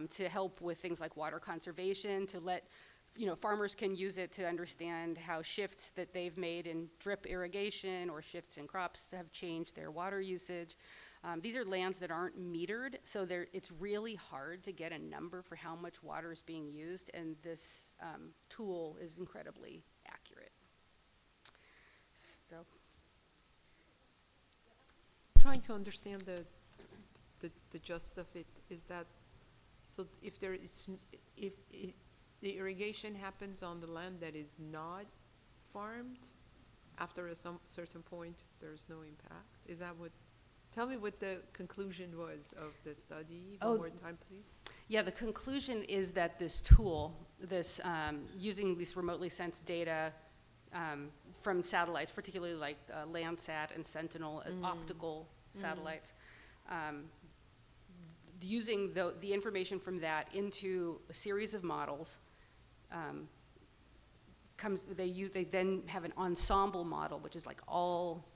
to help with things like water conservation, to let farmers can use it to understand how shifts that they've made in drip irrigation or shifts in crops have changed their water usage. These are lands that aren't metered, so it's really hard to get a number for how much water is being used, and this tool is incredibly accurate. So, trying to understand the gist of it is that, so if the irrigation happens on the land that is not farmed, after some certain point there's no impact. Is that what? Tell me what the conclusion was of the study. One more time, please. Yeah, the conclusion is that this tool, using this remotely sensed data from satellites, particularly like Landsat and Sentinel, optical satellites, using the information from that into a series of models, they then have an ensemble model, which is like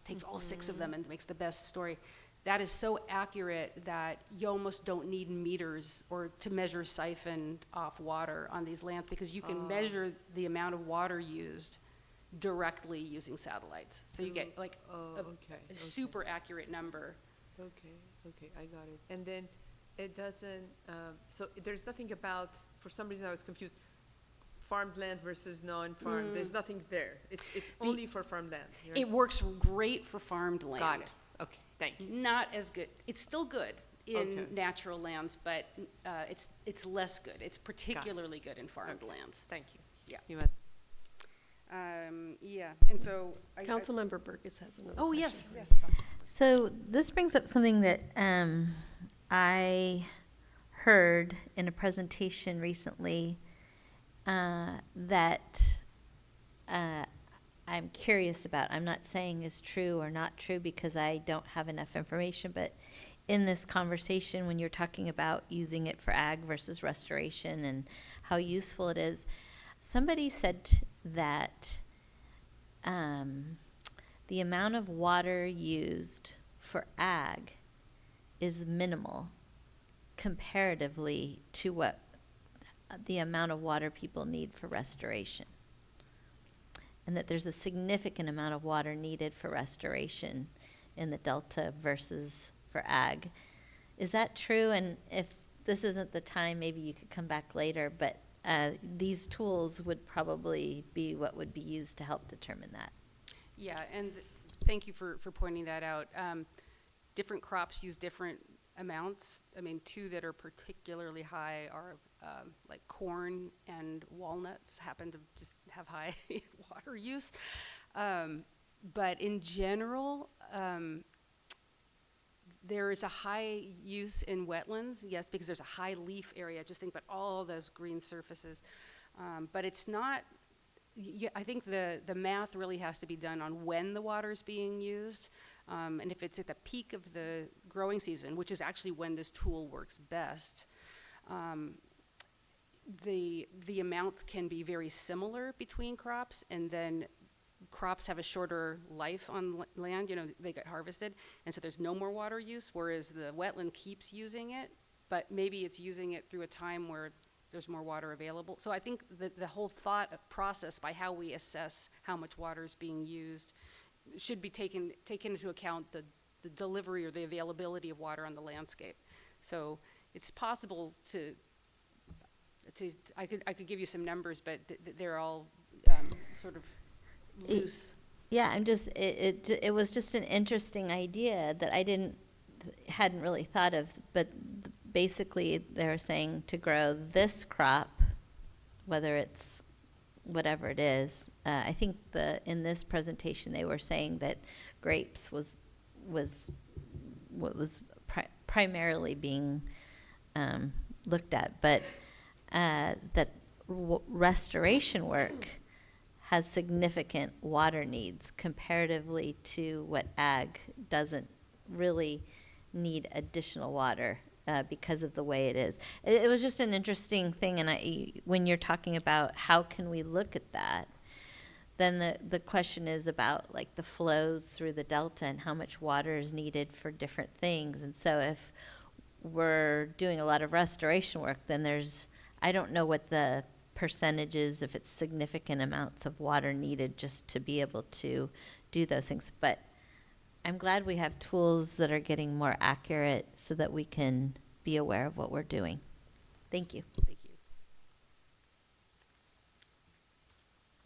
takes all 6 of them and makes the best story. That is so accurate that you almost don't need meters or to measure siphoned off water on these lands, because you can measure the amount of water used directly using satellites. So you get like a super accurate number. Okay, I got it. And then it doesn't, so there's nothing about, for some reason I was confused, farmed land versus non-farmed. There's nothing there. It's only for farmed land. Right? It works great for farmed land. Got it. Okay, thank you. Not as good. It's still good in natural lands, but it's less good. It's particularly good in farmed lands. Thank you. Yeah. Yeah, and so. Councilmember Burgess has another Oh, question. yes, yes. So this brings up something that I heard in a presentation recently that I'm curious about. I'm not saying is true or not true because I don't have enough information, but in this conversation, when you're talking about using it for ag versus restoration and how useful it is, somebody said that the amount of water used for ag is minimal comparatively to what the amount of water people need for restoration. And that there's a significant amount of water needed for restoration in the Delta versus for ag. Is that true? And if this isn't the time, maybe you could come back later, but these tools would probably be what would be used to help determine that. Yeah, and thank you for pointing that out. Different crops use different amounts. I mean, two that are particularly high are like corn and walnuts happen to just have high water use. But in general, there is a high use in wetlands, yes, because there's a high leaf area. Just think about all those green surfaces. But it's not, I think the math really has to be done on when the water is being used. And if it's at the peak of the growing season, which is actually when this tool works best, the amounts can be very similar between crops, and then crops have a shorter life on land, you know, they get harvested, and so there's no more water use, whereas the wetland keeps using it, but maybe it's using it through a time where there's more water available. So I think the whole thought process by how we assess how much water is being used should be taken into account the delivery or the availability of water on the landscape. So it's possible I could give you some numbers, but they're all sort of loose. Yeah, it was just an interesting idea that I hadn't really thought of, but basically they're saying to grow this crop, whether it's whatever it is. I think in this presentation they were saying that grapes was what was primarily being looked at, but that restoration work has significant water needs comparatively to what ag doesn't really need additional water because of the way it is. It was just an interesting thing, and when you're talking about how can we look at that, then the question is about like the flows through the delta and how much water is needed for different things. And so if we're doing a lot of restoration work, then I don't know what the percentages, if it's significant amounts of water needed just to be able to do those things. But I'm glad we have tools that are getting more accurate so that we can be aware of what we're doing. Thank you. Thank you.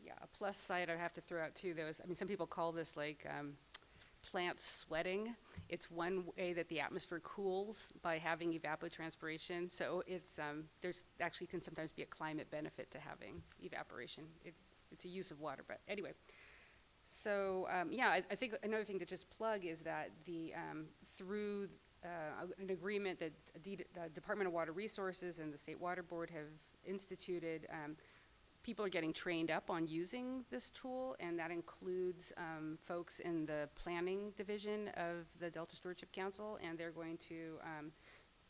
Yeah, a plus side I have to throw out too, though, is, I mean, some people call this like plants sweating. It's one way that the atmosphere cools by having evapotranspiration. So it's there's actually can sometimes be a climate benefit to having evaporation. It's a use of water, but anyway. So yeah, I think another thing to just plug is that through an agreement that the Department of Water Resources and the State Water Board have instituted, people are getting trained up on using this tool, and that includes folks in the planning division of the Delta Stewardship Council, and they're going to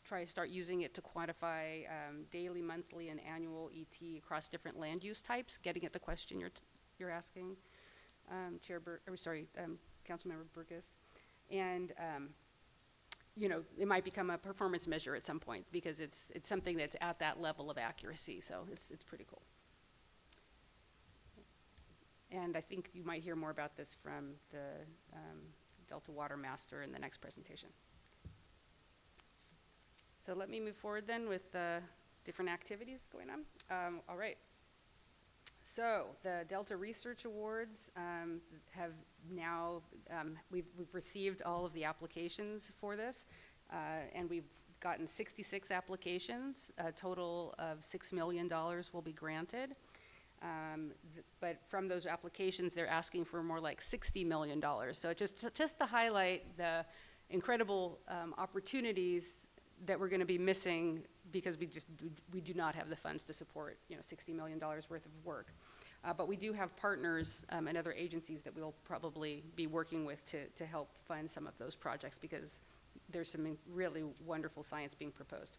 try to start using it to quantify daily, monthly, and annual ET across different land use types, getting at the question you're asking, Councilmember Burgess. And you know, it might become a performance measure at some point because it's something that's at that level of accuracy, so it's pretty cool. And I think you might hear more about this from the Delta Water Master in the next presentation. So let me move forward then with the different activities going on. All right. So the Delta Research Awards have now, we've received all of the applications for this, and we've gotten 66 applications. A total of $6 million will be granted. But from those applications, they're asking for more like $60 million. So just to highlight the incredible opportunities that we're going to be missing because we do not have the funds to support, $60 million worth of work. But we do have partners and other agencies that we'll probably be working with to help fund some of those projects because there's some really wonderful science being proposed.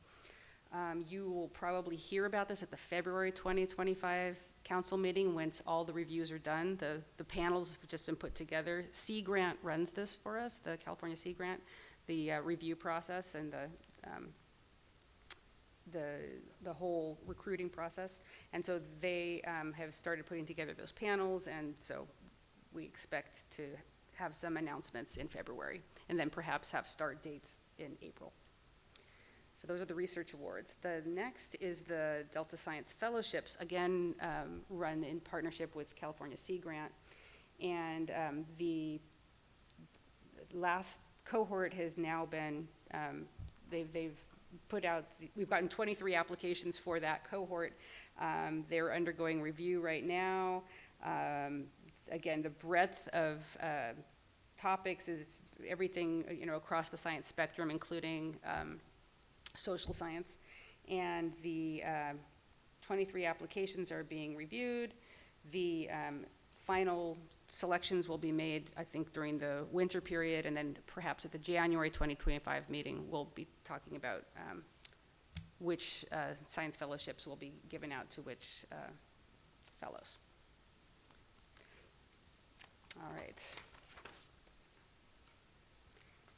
You will probably hear about this at the February 2025 council meeting once all the reviews are done. The panels have just been put together. Sea Grant runs this for us, the California Sea Grant, the review process and the whole recruiting process. And so they have started putting together those panels, and so we expect to have some announcements in February and then perhaps have start dates in April. So those are the research awards. The next is the Delta Science Fellowships, again, run in partnership with California Sea Grant. And the last cohort has now been, they've put out, we've gotten 23 applications for that cohort. They're undergoing review right now. Again, the breadth of topics is everything, across the science spectrum, including social science, and the 23 applications are being reviewed. The final selections will be made, I think, during the winter period, and then perhaps at the January 2025 meeting, we'll be talking about which science fellowships will be given out to which fellows. All right.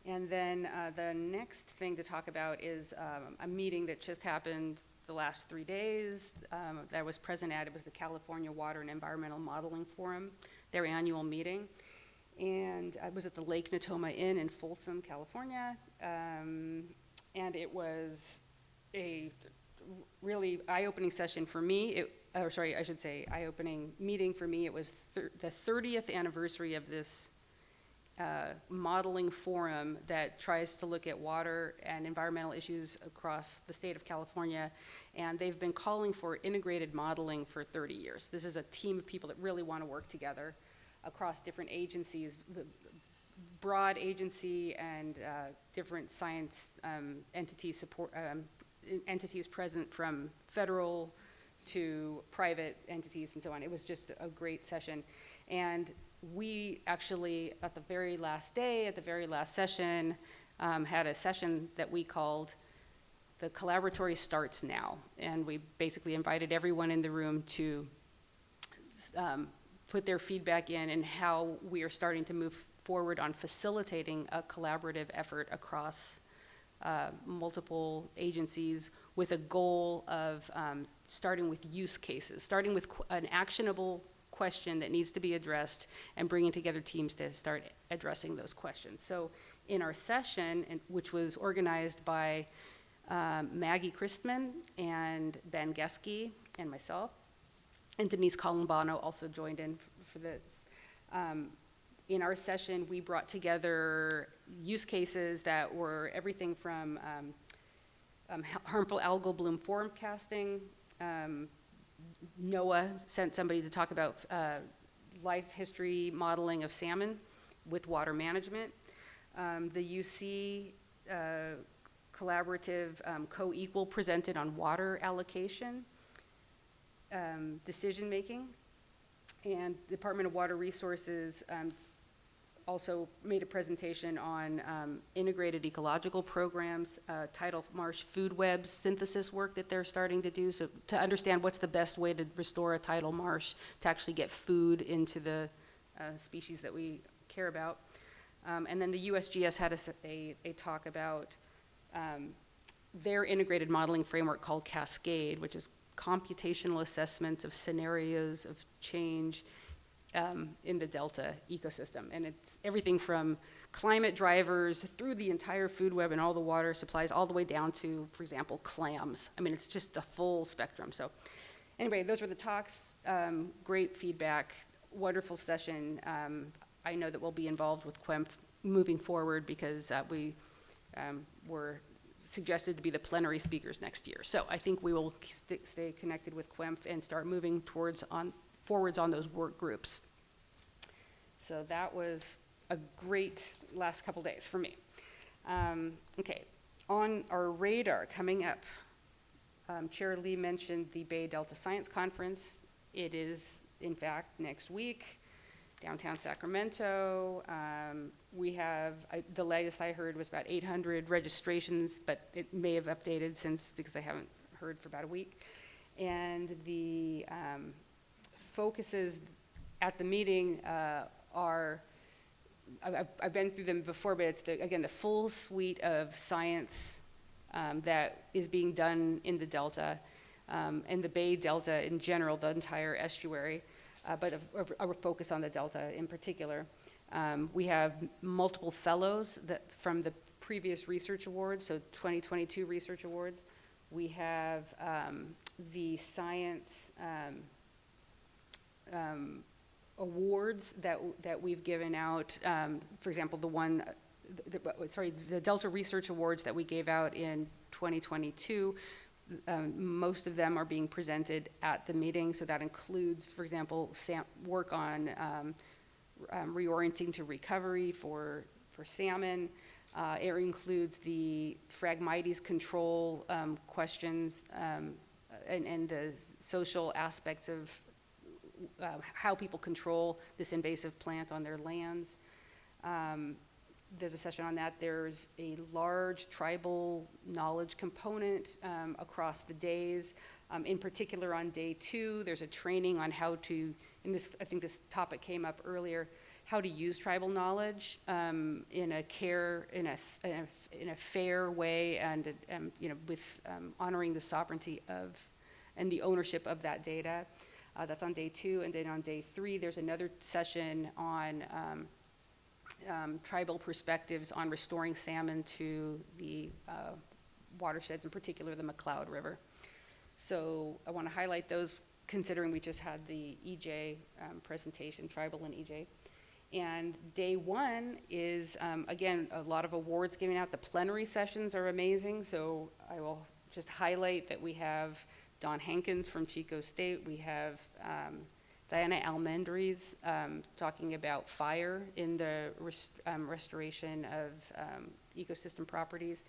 And then the next thing to talk about is a meeting that just happened the last 3 days that I was present at. It was the California Water and Environmental Modeling Forum, their annual meeting. And I was at the Lake Natoma Inn in Folsom, California. And it was a really eye-opening session for me. Eye-opening meeting for me. It was the 30th anniversary of this modeling forum that tries to look at water and environmental issues across the state of California, and they've been calling for integrated modeling for 30 years. This is a team of people that really want to work together across different agencies, broad agency and different science entities entities present from federal to private entities and so on. It was just a great session. And we actually, at the very last day, at the very last session, had a session that we called The Collaboratory Starts Now. And we basically invited everyone in the room to put their feedback in and how we are starting to move forward on facilitating a collaborative effort across multiple agencies with a goal of starting with use cases, starting with an actionable question that needs to be addressed and bringing together teams to start addressing those questions. So in our session, which was organized by Maggie Christman and Ben Geske and myself, and Denise Columbano also joined in for this. In our session, we brought together use cases that were everything from harmful algal bloom forecasting. NOAA sent somebody to talk about life history modeling of salmon with water management. The UC collaborative co-equal presented on water allocation, decision making, and the Department of Water Resources also made a presentation on integrated ecological programs, tidal marsh food webs synthesis work that they're starting to do, so to understand what's the best way to restore a tidal marsh to actually get food into the species that we care about. And then the USGS had a talk about their integrated modeling framework called Cascade, which is computational assessments of scenarios of change in the Delta ecosystem. And it's everything from climate drivers through the entire food web and all the water supplies, all the way down to, for example, clams. I mean, it's just the full spectrum. So anyway, those were the talks. Great feedback, wonderful session. I know that we'll be involved with QEMF moving forward because we were suggested to be the plenary speakers next year. So I think we will stay connected with QEMF and start moving forwards on those work groups. So that was a great last couple days for me. Okay, on our radar coming up, Chair Lee mentioned the Bay Delta Science Conference. It is, in fact, next week, downtown Sacramento. We have, the latest I heard was about 800 registrations, but it may have updated since, because I haven't heard for about a week. And the focuses at the meeting are, I've been through them before, but it's, again, the full suite of science that is being done in the Delta, and the Bay Delta in general, the entire estuary, but a focus on the Delta in particular. We have multiple fellows from the previous research awards, so 2022 research awards. We have the science awards that we've given out. For example, the Delta Research Awards that we gave out in 2022, most of them are being presented at the meeting. So that includes, for example, work on reorienting to recovery for salmon. It includes the Phragmites control questions and the social aspects of how people control this invasive plant on their lands. There's a session on that. There's a large tribal knowledge component across the days. In particular, on day 2, there's a training on how to, and this, I think this topic came up earlier, how to use tribal knowledge in a fair way, and with honoring the sovereignty of and the ownership of that data. That's on day 2, and then on day 3, there's another session on tribal perspectives on restoring salmon to the watersheds, in particular the McCloud River. So I want to highlight those, considering we just had the EJ presentation, tribal and EJ. And day 1 is, again, a lot of awards giving out. The plenary sessions are amazing, so I will just highlight that we have Don Hankins from Chico State. We have Diana Almendries talking about fire in the restoration of ecosystem properties,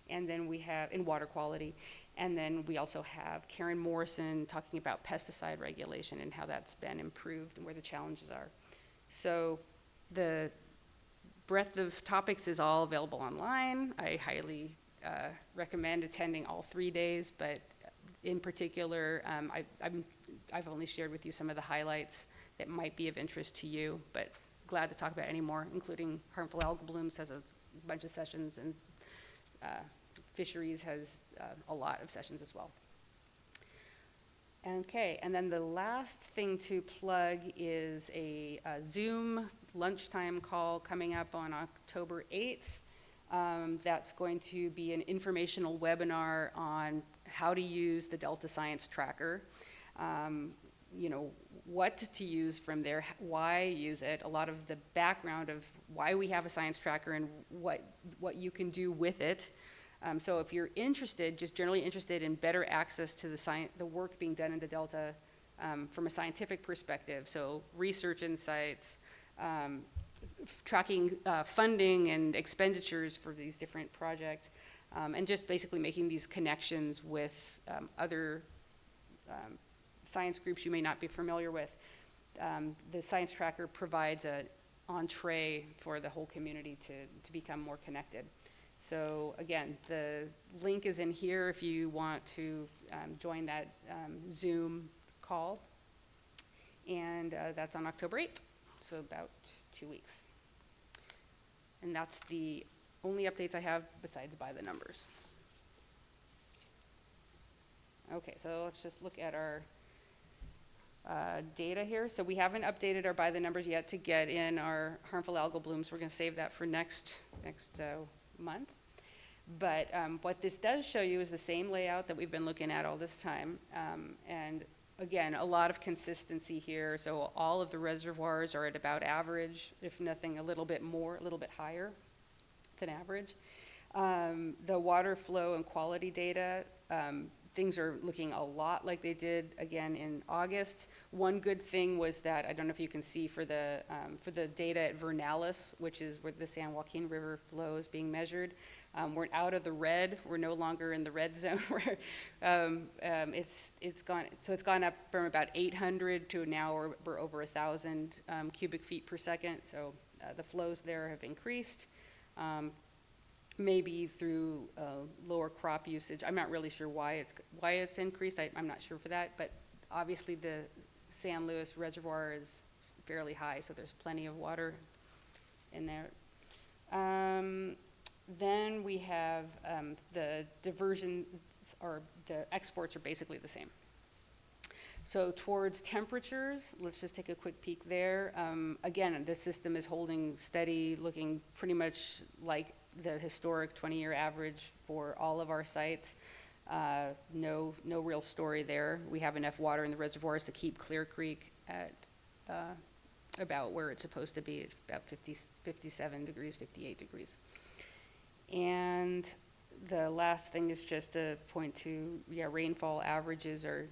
and then we have in water quality. And then we also have Karen Morrison talking about pesticide regulation and how that's been improved and where the challenges are. So the breadth of topics is all available online. I highly recommend attending all 3 days, but in particular, I've only shared with you some of the highlights that might be of interest to you, but glad to talk about any more, including harmful algal blooms has a bunch of sessions, and fisheries has a lot of sessions as well. Okay, and then the last thing to plug is a Zoom lunchtime call coming up on October 8th. That's going to be an informational webinar on how to use the Delta Science Tracker, what to use from there, why use it, a lot of the background of why we have a science tracker and what you can do with it. So if you're interested, just generally interested in better access to the work being done in the Delta from a scientific perspective, so research insights, tracking funding and expenditures for these different projects, and just basically making these connections with other science groups you may not be familiar with. The Science Tracker provides an entree for the whole community to become more connected. So again, the link is in here if you want to join that Zoom call. And that's on October 8th, so about 2 weeks. And that's the only updates I have besides by the numbers. Okay, so let's just look at our data here. So we haven't updated our by the numbers yet to get in our harmful algal blooms. We're going to save that for next month. But what this does show you is the same layout that we've been looking at all this time. And again, a lot of consistency here. So all of the reservoirs are at about average, if nothing, a little bit more, a little bit higher than average. The water flow and quality data, things are looking a lot like they did again in August. One good thing was that, I don't know if you can see for the data at Vernalis, which is where the San Joaquin River flow is being measured, we're out of the red. We're no longer in the red zone. It's gone up from about 800 to now we're over 1,000 cubic feet per second. So the flows there have increased. Maybe through lower crop usage. I'm not really sure why it's increased. I'm not sure for that, but obviously the San Luis Reservoir is fairly high, so there's plenty of water in there. Then we have the diversions, or the exports are basically the same. So towards temperatures, let's just take a quick peek there. Again, the system is holding steady, looking pretty much like the historic 20-year average for all of our sites. No real story there. We have enough water in the reservoirs to keep Clear Creek at about where it's supposed to be, at about 57 degrees, 58 degrees. And the last thing is just to point to, rainfall averages are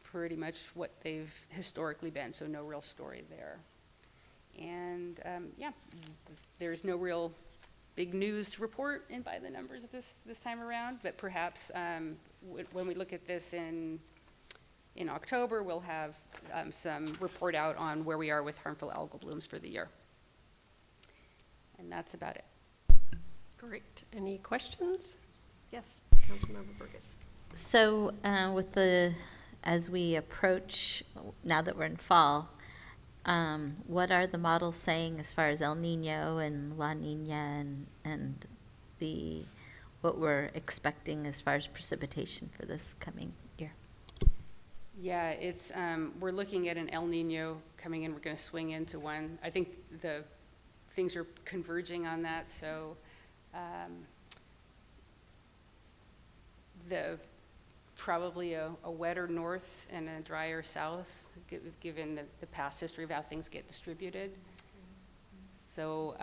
pretty much what they've historically been, so no real story there. And there's no real big news to report in by the numbers this time around, but perhaps when we look at this in October, we'll have some report out on where we are with harmful algal blooms for the year. And that's about it. Great. Any questions? Yes, Councilmember Burgess. So as we approach, now that we're in fall, what are the models saying as far as El Nino and La Nina and what we're expecting as far as precipitation for this coming year? Yeah, it's we're looking at an El Nino coming in. We're going to swing into one. I think the things are converging on that. So probably a wetter north and a drier south, given the past history of how things get distributed. So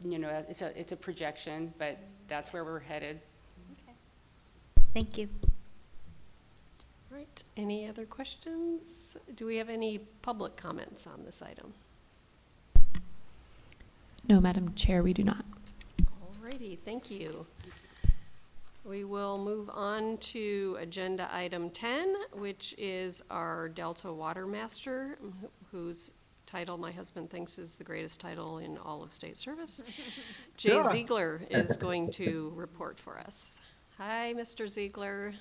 it's a projection, but that's where we're headed. Okay. Thank you. All right. Any other questions? Do we have any public comments on this item? No, Madam Chair, we do not. All righty. Thank you. We will move on to agenda item 10, which is our Delta Water Master, whose title my husband thinks is the greatest title in all of state service. Jay Ziegler is going to report for us. Hi, Mr. Ziegler.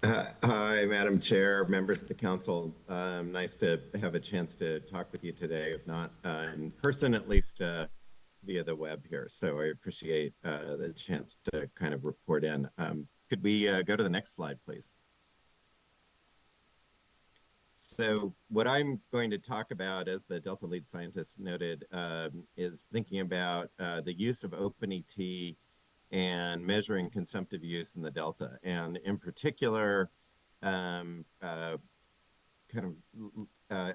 Hi, Madam Chair, members of the council. Nice to have a chance to talk with you today, if not in person, at least via the web here. So I appreciate the chance to kind of report in. Could we go to the next slide, please? So what I'm going to talk about, as the Delta lead scientist noted, is thinking about the use of OpenET and measuring consumptive use in the Delta. And in particular, I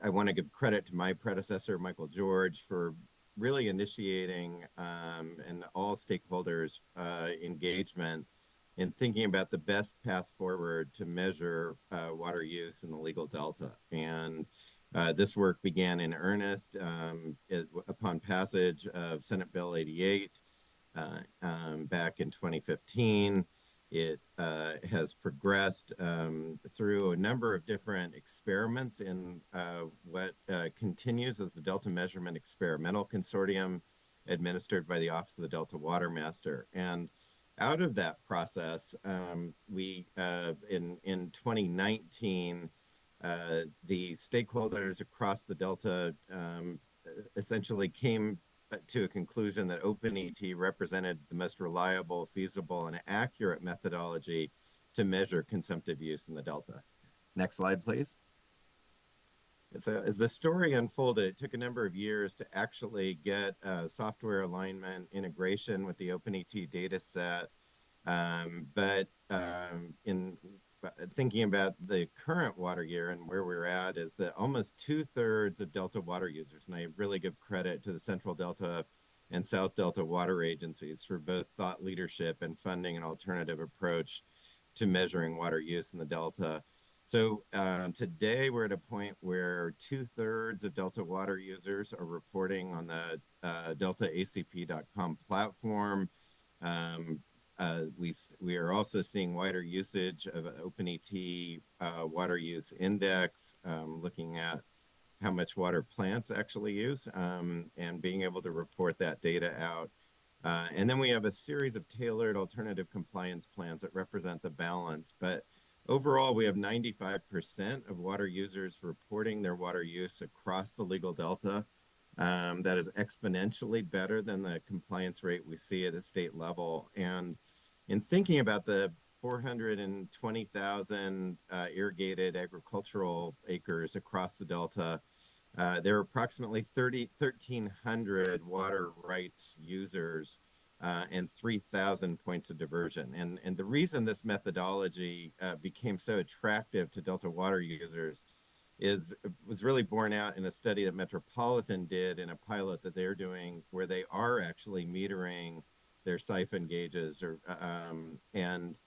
want to give credit to my predecessor, Michael George, for really initiating and all stakeholders' engagement in thinking about the best path forward to measure water use in the legal Delta. And this work began in earnest upon passage of Senate Bill 88 back in 2015. It has progressed through a number of different experiments in what continues as the Delta Measurement Experimental Consortium, administered by the Office of the Delta Water Master. And out of that process, we in 2019, the stakeholders across the Delta essentially came to a conclusion that OpenET represented the most reliable, feasible, and accurate methodology to measure consumptive use in the Delta. Next slide, please. So as the story unfolded, it took a number of years to actually get software alignment integration with the OpenET data set. But in thinking about the current water year and where we're at, is that almost 2/3 of Delta water users, and I really give credit to the Central Delta and South Delta water agencies for both thought leadership and funding an alternative approach to measuring water use in the Delta. So today we're at a point where 2/3 of Delta water users are reporting on the deltaacp.com platform. We are also seeing wider usage of OpenET water use index, looking at how much water plants actually use, and being able to report that data out. And then we have a series of tailored alternative compliance plans that represent the balance. But overall, we have 95% of water users reporting their water use across the legal delta. That is exponentially better than the compliance rate we see at a state level. And in thinking about the 420,000 irrigated agricultural acres across the delta, there are approximately 1,300 water rights users and 3,000 points of diversion. And the reason this methodology became so attractive to Delta water users was really borne out in a study that Metropolitan did in a pilot that they're doing, where they are actually metering their siphon gauges and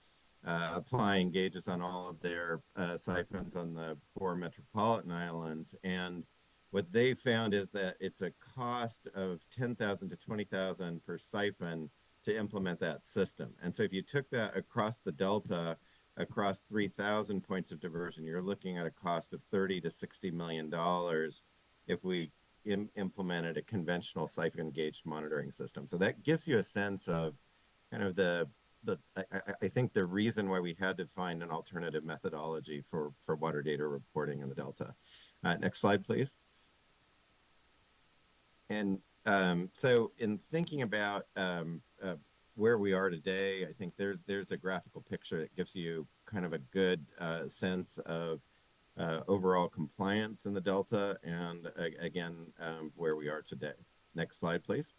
applying gauges on all of their siphons on the 4 metropolitan islands. And what they found is that it's a cost of $10,000 to $20,000 per siphon to implement that system. And so if you took that across the Delta, across 3,000 points of diversion, you're looking at a cost of $30 to $60 million if we implemented a conventional siphon gauge monitoring system. So that gives you a sense of kind of I think the reason why we had to find an alternative methodology for water data reporting in the Delta. Next slide, please. And so in thinking about where we are today, I think there's a graphical picture that gives you kind of a good sense of overall compliance in the Delta and again, where we are today. Next slide, please.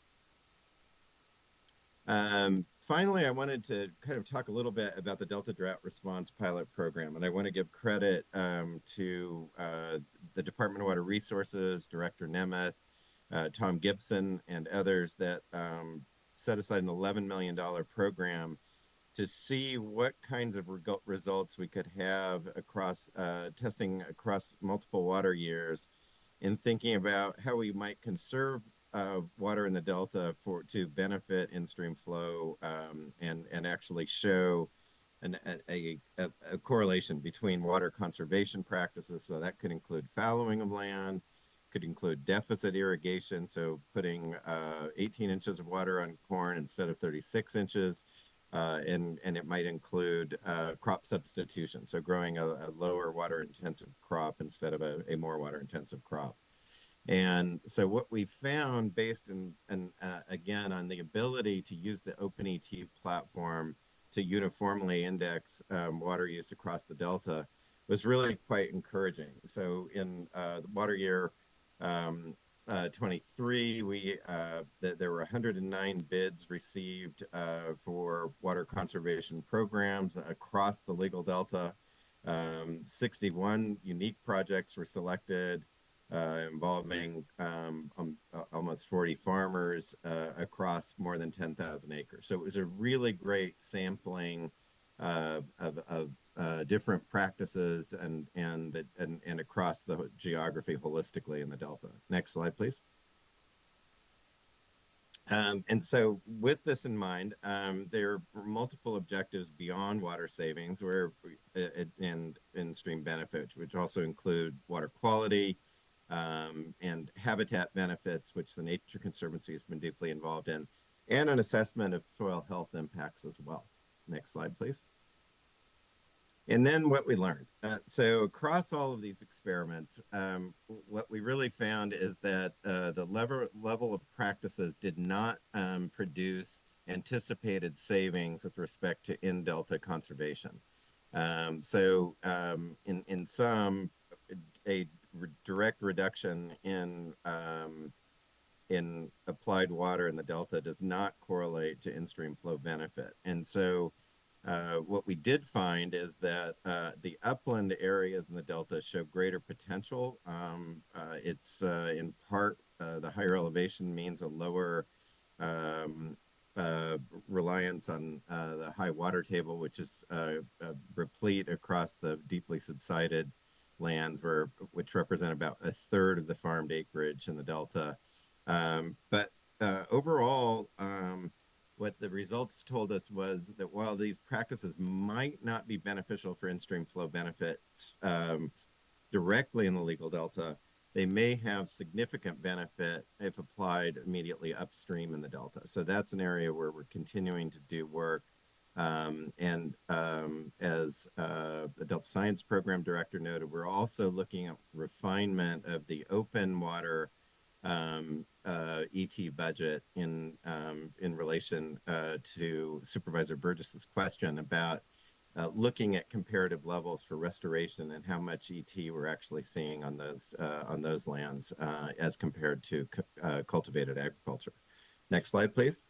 Finally, I wanted to kind of talk a little bit about the Delta Drought Response Pilot Program, and I want to give credit to the Department of Water Resources, Director Nemeth, Tom Gibson, and others that set aside an $11 million program to see what kinds of results we could have across testing across multiple water years in thinking about how we might conserve water in the Delta to benefit in-stream flow and actually show a correlation between water conservation practices. So that could include fallowing of land, could include deficit irrigation, so putting 18 inches of water on corn instead of 36 inches, and it might include crop substitution, so growing a lower water intensive crop instead of a more water intensive crop. And so what we found based again on the ability to use the OpenET platform to uniformly index water use across the Delta was really quite encouraging. So in the water year 23, there were 109 bids received for water conservation programs across the legal Delta. 61 unique projects were selected, involving almost 40 farmers across more than 10,000 acres. So it was a really great sampling of different practices and across the geography holistically in the Delta. Next slide, please. And so with this in mind, there are multiple objectives beyond water savings and in-stream benefit, which also include water quality, and habitat benefits, which the Nature Conservancy has been deeply involved in, and an assessment of soil health impacts as well. Next slide, please. And then what we learned. So across all of these experiments, what we really found is that the level of practices did not produce anticipated savings with respect to in-delta conservation. So in some, a direct reduction in applied water in the Delta does not correlate to in-stream flow benefit. And so what we did find is that the upland areas in the Delta show greater potential. It's in part the higher elevation means a lower reliance on the high water table, which is replete across the deeply subsided lands, which represent about a third of the farmed acreage in the Delta. But overall, what the results told us was that while these practices might not be beneficial for in-stream flow benefits directly in the legal delta, they may have significant benefit if applied immediately upstream in the delta. So that's an area where we're continuing to do work. And as the Delta Science Program Director noted, we're also looking at refinement of the open water ET budget in relation to Supervisor Burgess's question about looking at comparative levels for restoration and how much ET we're actually seeing on those lands as compared to cultivated agriculture. Next slide, please.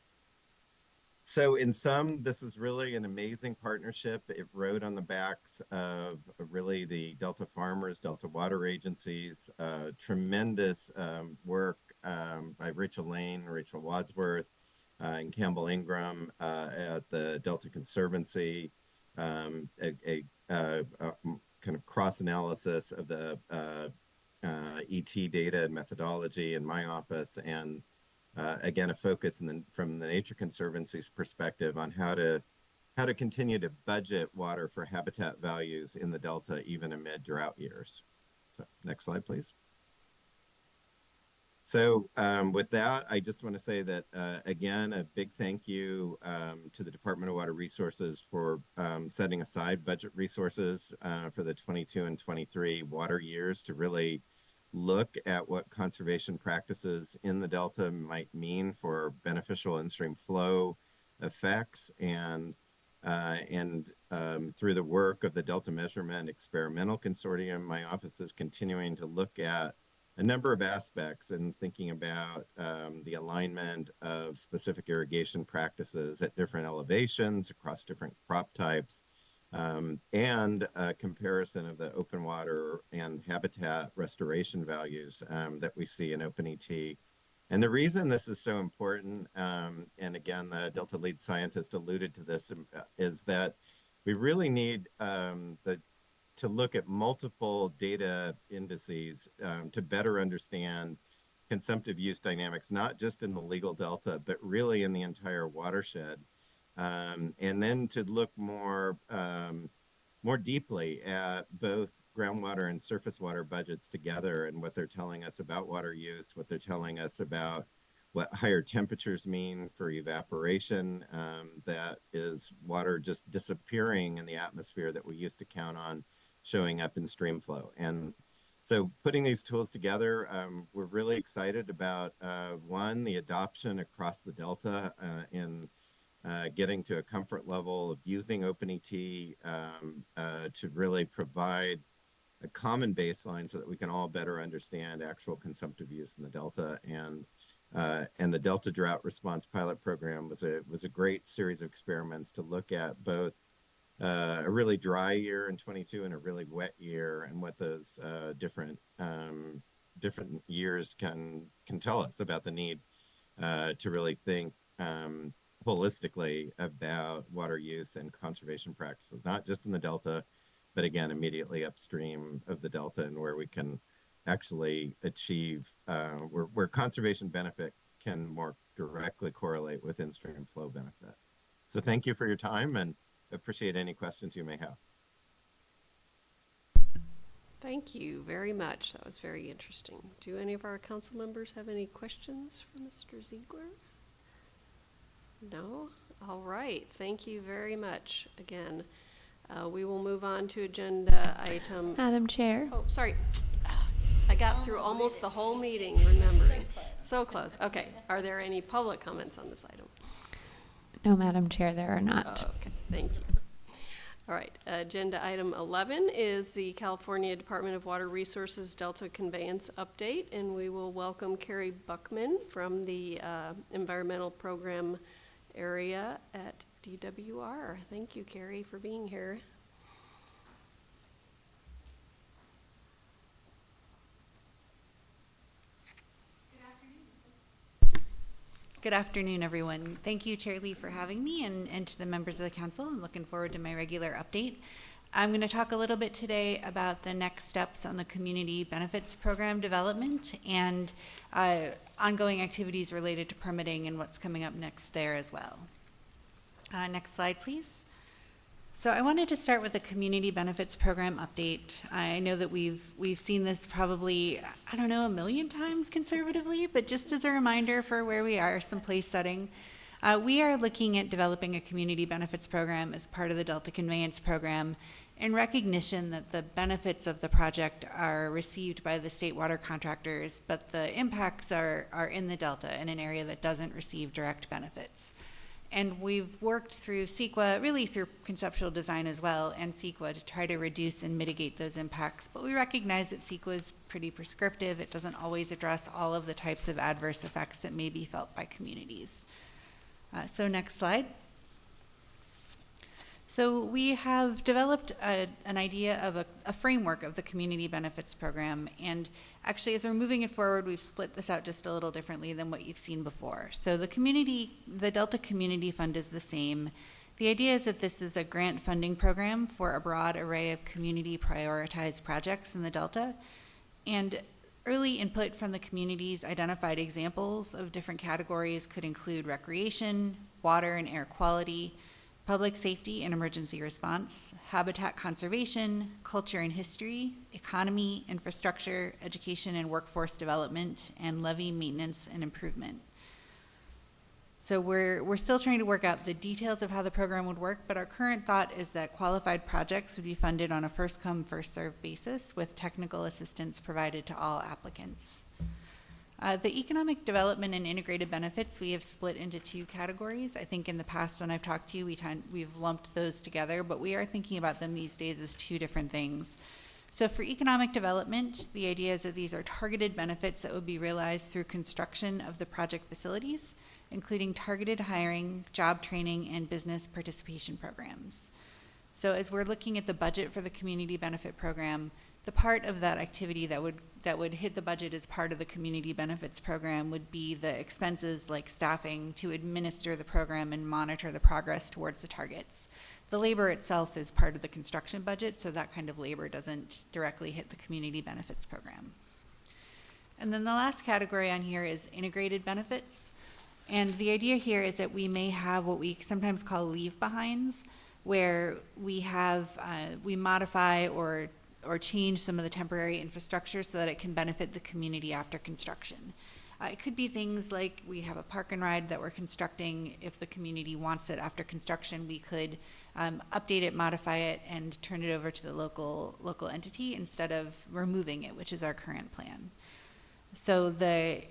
So in sum, this was really an amazing partnership. It rode on the backs of really the Delta farmers, Delta water agencies, tremendous work by Rachel Lane, Rachel Wadsworth, and Campbell Ingram at the Delta Conservancy, a kind of cross-analysis of the ET data and methodology in my office, and again, a focus from the Nature Conservancy's perspective on how to continue to budget water for habitat values in the Delta, even amid drought years. So next slide, please. So with that, I just want to say that, again, a big thank you to the Department of Water Resources for setting aside budget resources for the 22 and 23 water years to really look at what conservation practices in the Delta might mean for beneficial in-stream flow effects, and through the work of the Delta Measurement Experimental Consortium, my office is continuing to look at a number of aspects and thinking about the alignment of specific irrigation practices at different elevations across different crop types, and a comparison of the open water and habitat restoration values that we see in open ET. And the reason this is so important, and again, the Delta lead scientist alluded to this, is that we really need to look at multiple data indices to better understand consumptive use dynamics, not just in the legal delta, but really in the entire watershed. And then to look more deeply at both groundwater and surface water budgets together and what they're telling us about water use, what they're telling us about what higher temperatures mean for evaporation, that is water just disappearing in the atmosphere that we used to count on showing up in stream flow. And so putting these tools together, we're really excited about, one, the adoption across the Delta in getting to a comfort level of using OpenET to really provide a common baseline so that we can all better understand actual consumptive use in the Delta. And the Delta Drought Response Pilot Program was a great series of experiments to look at both a really dry year in 22 and a really wet year, and what those different years can tell us about the need to really think holistically about water use and conservation practices, not just in the Delta, but again, immediately upstream of the Delta, and where we can actually achieve, where conservation benefit can more directly correlate with in-stream flow benefit. So thank you for your time, and appreciate any questions you may have. Thank you very much. That was very interesting. Do any of our council members have any questions for Mr. Ziegler? No? All right. Thank you very much. Again, we will move on to agenda item. Madam Chair. Oh, sorry. I got through almost the whole meeting remembering. So close. Okay. Are there any public comments on this item? No, Madam Chair, there are not. Okay. Thank you. All right. Agenda item 11 is the California Department of Water Resources Delta Conveyance Update, and we will welcome Carrie Buckman from the Environmental Program area at DWR. Thank you, Carrie, for being here. Good afternoon. Good afternoon, everyone. Thank you, Chair Lee, for having me, and to the members of the council. I'm looking forward to my regular update. I'm going to talk a little bit today about the next steps on the community benefits program development and ongoing activities related to permitting and what's coming up next there as well. Next slide, please. So I wanted to start with the community benefits program update. I know that we've seen this probably, I don't know, 1 million times conservatively, but just as a reminder for where we are, some place setting. We are looking at developing a community benefits program as part of the Delta Conveyance Program in recognition that the benefits of the project are received by the state water contractors, but the impacts are in the Delta in an area that doesn't receive direct benefits. And we've worked through CEQA, really through conceptual design as well, and CEQA to try to reduce and mitigate those impacts. But we recognize that CEQA is pretty prescriptive. It doesn't always address all of the types of adverse effects that may be felt by communities. So next slide. So we have developed an idea of a framework of the community benefits program, and actually as we're moving it forward, we've split this out just a little differently than what you've seen before. So the Delta Community Fund is the same. The idea is that this is a grant funding program for a broad array of community prioritized projects in the Delta, and early input from the communities identified examples of different categories could include recreation, water and air quality, public safety and emergency response, habitat conservation, culture and history, economy, infrastructure, education and workforce development, and levee maintenance and improvement. So we're still trying to work out the details of how the program would work, but our current thought is that qualified projects would be funded on a first come, first served basis with technical assistance provided to all applicants. The economic development and integrated benefits we have split into 2 categories. I think in the past when I've talked to you, we've lumped those together, but we are thinking about them these days as 2 different things. So for economic development, the idea is that these are targeted benefits that would be realized through construction of the project facilities, including targeted hiring, job training, and business participation programs. So as we're looking at the budget for the community benefit program, the part of that activity that would hit the budget as part of the community benefits program would be the expenses like staffing to administer the program and monitor the progress towards the targets. The labor itself is part of the construction budget, so that kind of labor doesn't directly hit the community benefits program. And then the last category on here is integrated benefits. And the idea here is that we may have what we sometimes call leave behinds, where we modify or change some of the temporary infrastructure so that it can benefit the community after construction. It could be things like we have a park and ride that we're constructing. If the community wants it after construction, we could update it, modify it, and turn it over to the local entity instead of removing it, which is our current plan. So the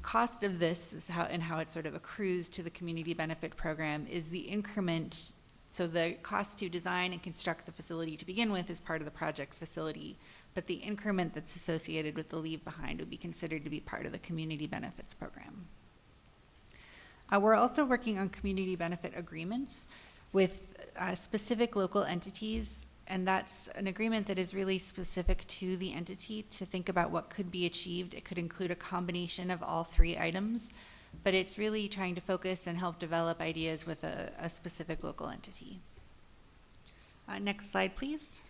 cost of this is how it sort of accrues to the community benefit program is the increment. So the cost to design and construct the facility to begin with is part of the project facility, but the increment that's associated with the leave behind would be considered to be part of the community benefits program. We're also working on community benefit agreements with specific local entities, and that's an agreement that is really specific to the entity to think about what could be achieved. It could include a combination of all 3 items, but it's really trying to focus and help develop ideas with a specific local entity. Next slide, please.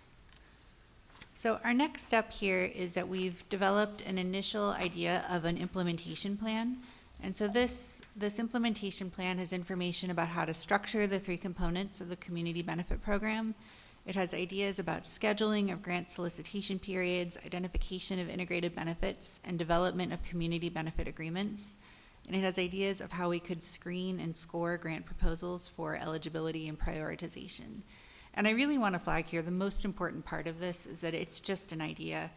So our next step here is that we've developed an initial idea of an implementation plan. And so this implementation plan has information about how to structure the 3 components of the community benefit program. It has ideas about scheduling of grant solicitation periods, identification of integrated benefits, and development of community benefit agreements. And it has ideas of how we could screen and score grant proposals for eligibility and prioritization. And I really want to flag here, the most important part of this is that it's just an idea.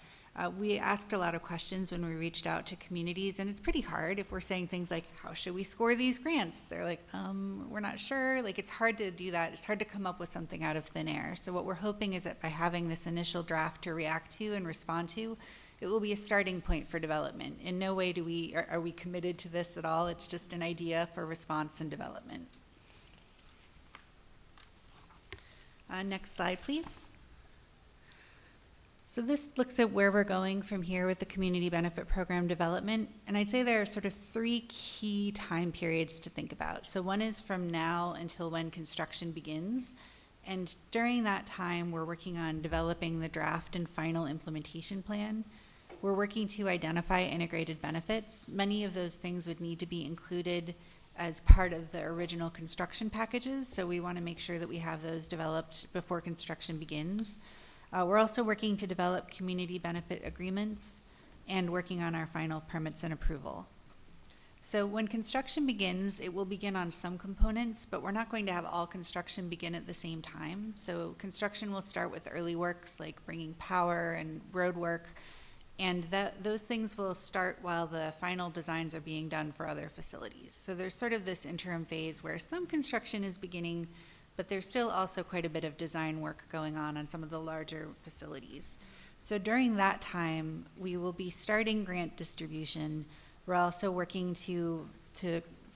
We asked a lot of questions when we reached out to communities, and it's pretty hard if we're saying things like, how should we score these grants? They're like, we're not sure. Like, it's hard to do that. It's hard to come up with something out of thin air. So what we're hoping is that by having this initial draft to react to and respond to, it will be a starting point for development. In no way are we committed to this at all. It's just an idea for response and development. Next slide, please. So this looks at where we're going from here with the community benefit program development. And I'd say there are sort of 3 key time periods to think about. So one is from now until when construction begins. And during that time, we're working on developing the draft and final implementation plan. We're working to identify integrated benefits. Many of those things would need to be included as part of the original construction packages. So we want to make sure that we have those developed before construction begins. We're also working to develop community benefit agreements and working on our final permits and approval. So when construction begins, it will begin on some components, but we're not going to have all construction begin at the same time. So construction will start with early works like bringing power and road work, and those things will start while the final designs are being done for other facilities. So there's sort of this interim phase where some construction is beginning, but there's still also quite a bit of design work going on some of the larger facilities. So during that time, we will be starting grant distribution. We're also working to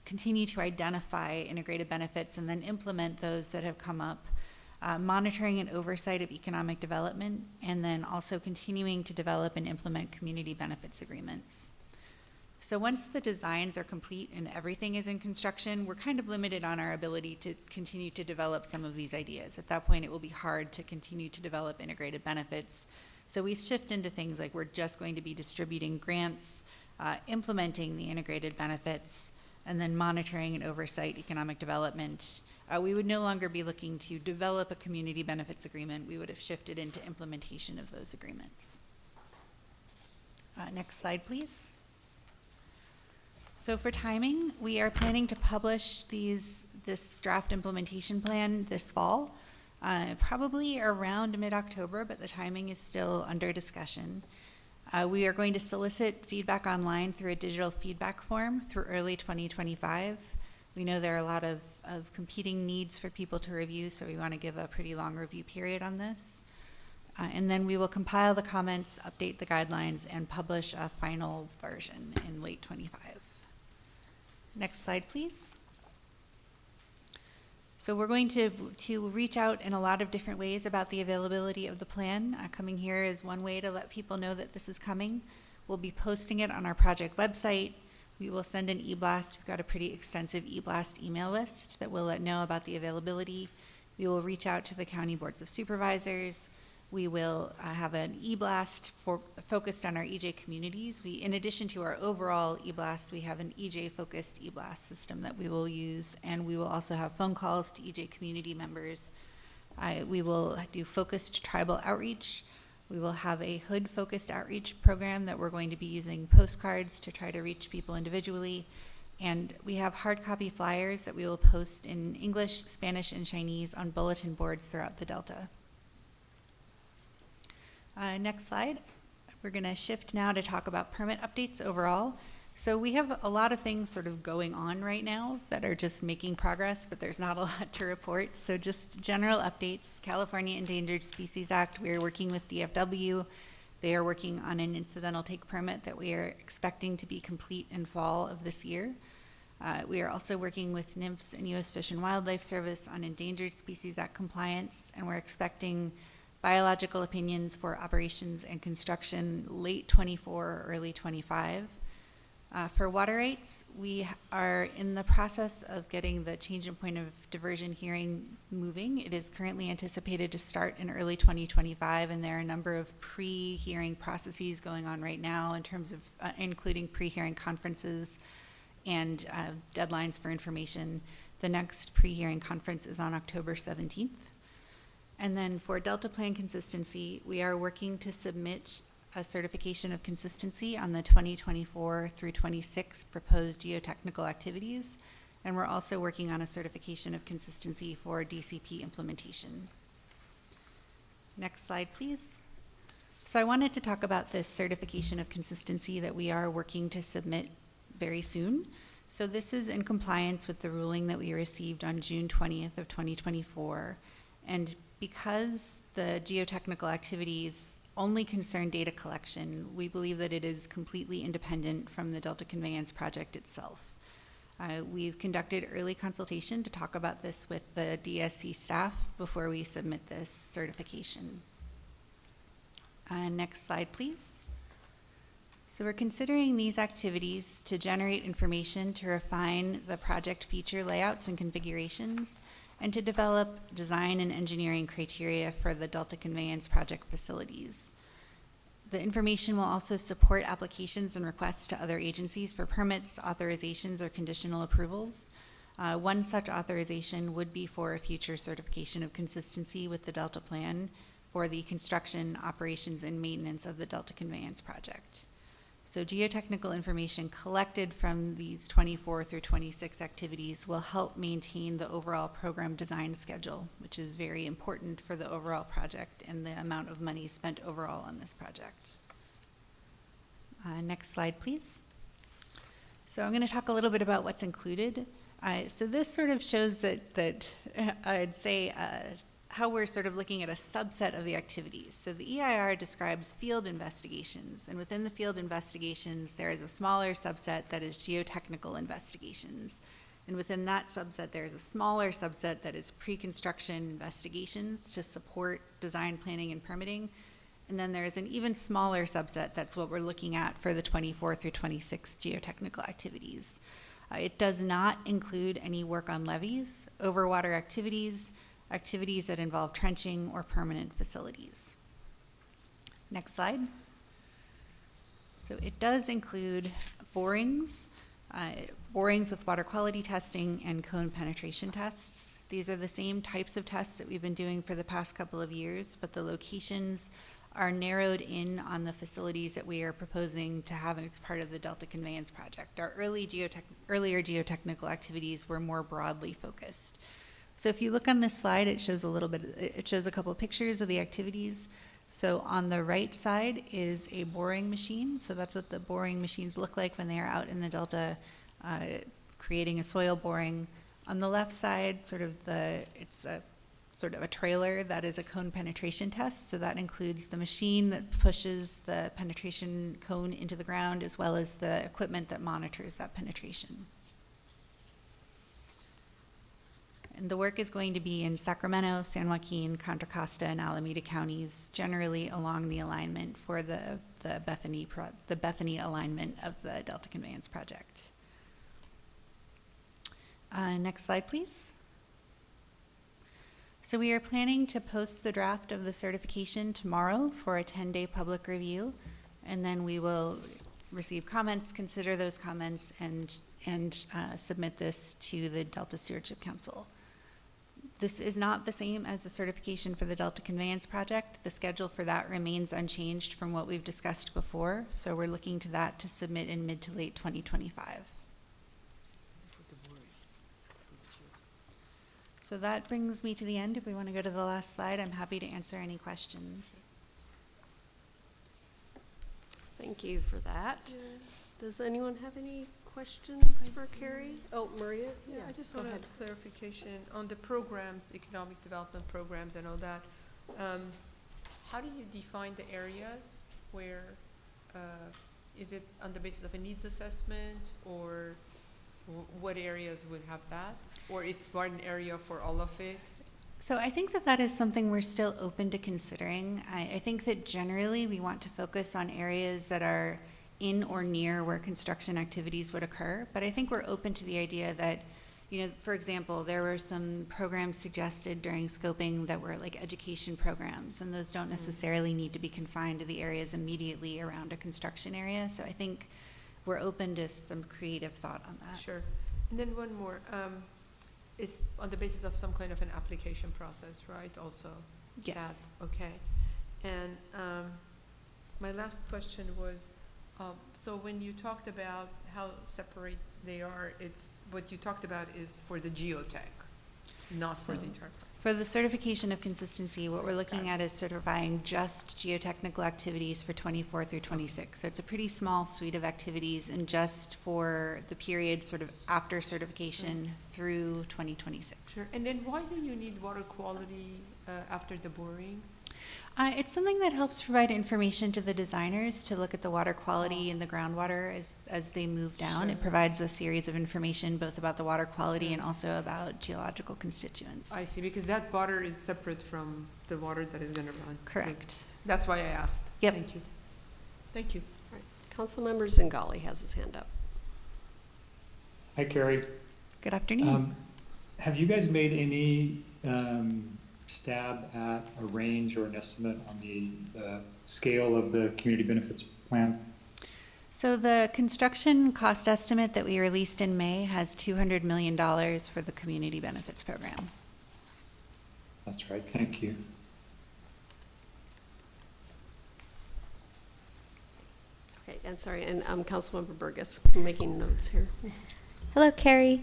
continue to identify integrated benefits and then implement those that have come up, monitoring and oversight of economic development, and then also continuing to develop and implement community benefits agreements. So once the designs are complete and everything is in construction, we're kind of limited on our ability to continue to develop some of these ideas. At that point, it will be hard to continue to develop integrated benefits. So we shift into things like we're just going to be distributing grants, implementing the integrated benefits, and then monitoring and oversight economic development. We would no longer be looking to develop a community benefits agreement. We would have shifted into implementation of those agreements. Next slide, please. So for timing, we are planning to publish this draft implementation plan this fall, probably around mid-October, but the timing is still under discussion. We are going to solicit feedback online through a digital feedback form through early 2025. We know there are a lot of competing needs for people to review, so we want to give a pretty long review period on this. And then we will compile the comments, update the guidelines, and publish a final version in late 25. Next slide, please. So we're going to reach out in a lot of different ways about the availability of the plan. Coming here is one way to let people know that this is coming. We'll be posting it on our project website. We will send an e-blast. We've got a pretty extensive e-blast email list that will let know about the availability. We will reach out to the county boards of supervisors. We will have an e-blast focused on our EJ communities. In addition to our overall e-blast, we have an EJ-focused e-blast system that we will use, and we will also have phone calls to EJ community members. We will do focused tribal outreach. We will have a hood-focused outreach program that we're going to be using postcards to try to reach people individually. And we have hard copy flyers that we will post in English, Spanish, and Chinese on bulletin boards throughout the Delta. Next slide. We're going to shift now to talk about permit updates overall. So we have a lot of things sort of going on right now that are just making progress, but there's not a lot to report. So just general updates. California Endangered Species Act, we are working with DFW. They are working on an incidental take permit that we are expecting to be complete in fall of this year. We are also working with NIMFS and U.S. Fish and Wildlife Service on Endangered Species Act compliance, and we're expecting biological opinions for operations and construction late 24 or early 25. For water rights, we are in the process of getting the change in point of diversion hearing moving. It is currently anticipated to start in early 2025, and there are a number of pre-hearing processes going on right now in terms of including pre-hearing conferences and deadlines for information. The next pre-hearing conference is on October 17th. And then for Delta Plan consistency, we are working to submit a certification of consistency on the 2024 through 26 proposed geotechnical activities. And we're also working on a certification of consistency for DCP implementation. Next slide, please. So I wanted to talk about this certification of consistency that we are working to submit very soon. So this is in compliance with the ruling that we received on June 20th of 2024. And because the geotechnical activities only concern data collection, we believe that it is completely independent from the Delta Conveyance Project itself. We've conducted early consultation to talk about this with the DSC staff before we submit this certification. Next slide, please. So we're considering these activities to generate information to refine the project feature layouts and configurations, and to develop design and engineering criteria for the Delta Conveyance project facilities. The information will also support applications and requests to other agencies for permits, authorizations, or conditional approvals. One such authorization would be for a future certification of consistency with the Delta Plan for the construction, operations, and maintenance of the Delta Conveyance project. So geotechnical information collected from these 24 through 26 activities will help maintain the overall program design schedule, which is very important for the overall project and the amount of money spent overall on this project. Next slide, please. So I'm going to talk a little bit about what's included. So this sort of shows that I'd say how we're sort of looking at a subset of the activities. So the EIR describes field investigations, and within the field investigations, there is a smaller subset that is geotechnical investigations. And within that subset, there's a smaller subset that is pre-construction investigations to support design, planning, and permitting. And then there's an even smaller subset, that's what we're looking at for the 24 through 26 geotechnical activities. It does not include any work on levees, overwater activities, activities that involve trenching or permanent facilities. Next slide. So it does include borings, borings with water quality testing and cone penetration tests. These are the same types of tests that we've been doing for the past couple of years, but the locations are narrowed in on the facilities that we are proposing to have as part of the Delta Conveyance project. Our earlier geotechnical activities were more broadly focused. So if you look on this slide, it shows a couple of pictures of the activities. So on the right side is a boring machine. So that's what the boring machines look like when they are out in the Delta creating a soil boring. On the left side, it's a sort of a trailer that is a cone penetration test. So that includes the machine that pushes the penetration cone into the ground, as well as the equipment that monitors that penetration. And the work is going to be in Sacramento, San Joaquin, Contra Costa, and Alameda counties, generally along the alignment for the Bethany alignment of the Delta Conveyance project. Next slide, please. So we are planning to post the draft of the certification tomorrow for a 10-day public review, and then we will receive comments, consider those comments, and submit this to the Delta Stewardship Council. This is not the same as the certification for the Delta Conveyance project. The schedule for that remains unchanged from what we've discussed before, so we're looking to that to submit in mid to late 2025. So that brings me to the end. If we want to go to the last slide, I'm happy to answer any questions. Thank you for that. Does anyone have any questions for Carrie? Oh, Maria? Yeah, I just want a clarification on the programs, economic development programs and all that. How do you define the areas where, is it on the basis of a needs assessment, or what areas would have that? Or it's one area for all of it? So I think that is something we're still open to considering. I think that generally we want to focus on areas that are in or near where construction activities would occur. But I think we're open to the idea that, for example, there were some programs suggested during scoping that were like education programs, and those don't necessarily need to be confined to the areas immediately around a construction area. So I think we're open to some creative thought on that. Sure. And then one more, is on the basis of some kind of an application process, right, also? Yes. Okay. And my last question was, so when you talked about how separate they are, it's what you talked about is for the geotech, not for the entire. For the certification of consistency, what we're looking at is certifying just geotechnical activities for 24 through 26. So it's a pretty small suite of activities, and just for the period sort of after certification through 2026. Sure. And then why do you need water quality after the borings? It's something that helps provide information to the designers to look at the water quality and the groundwater as they move down. Sure. It provides a series of information both about the water quality and also about geological constituents. I see, because that water is separate from the water that is going to run. Correct. That's why I asked. Yep. Thank you. Thank you. All right. Councilmember Zingali has his hand up. Hi, Carrie. Good afternoon. Have you guys made any stab at a range or an estimate on the scale of the community benefits plan? So the construction cost estimate that we released in May has $200 million for the community benefits program. That's right, thank you. Okay, and sorry, and Councilmember Burgess, I'm making notes here. Hello, Carrie.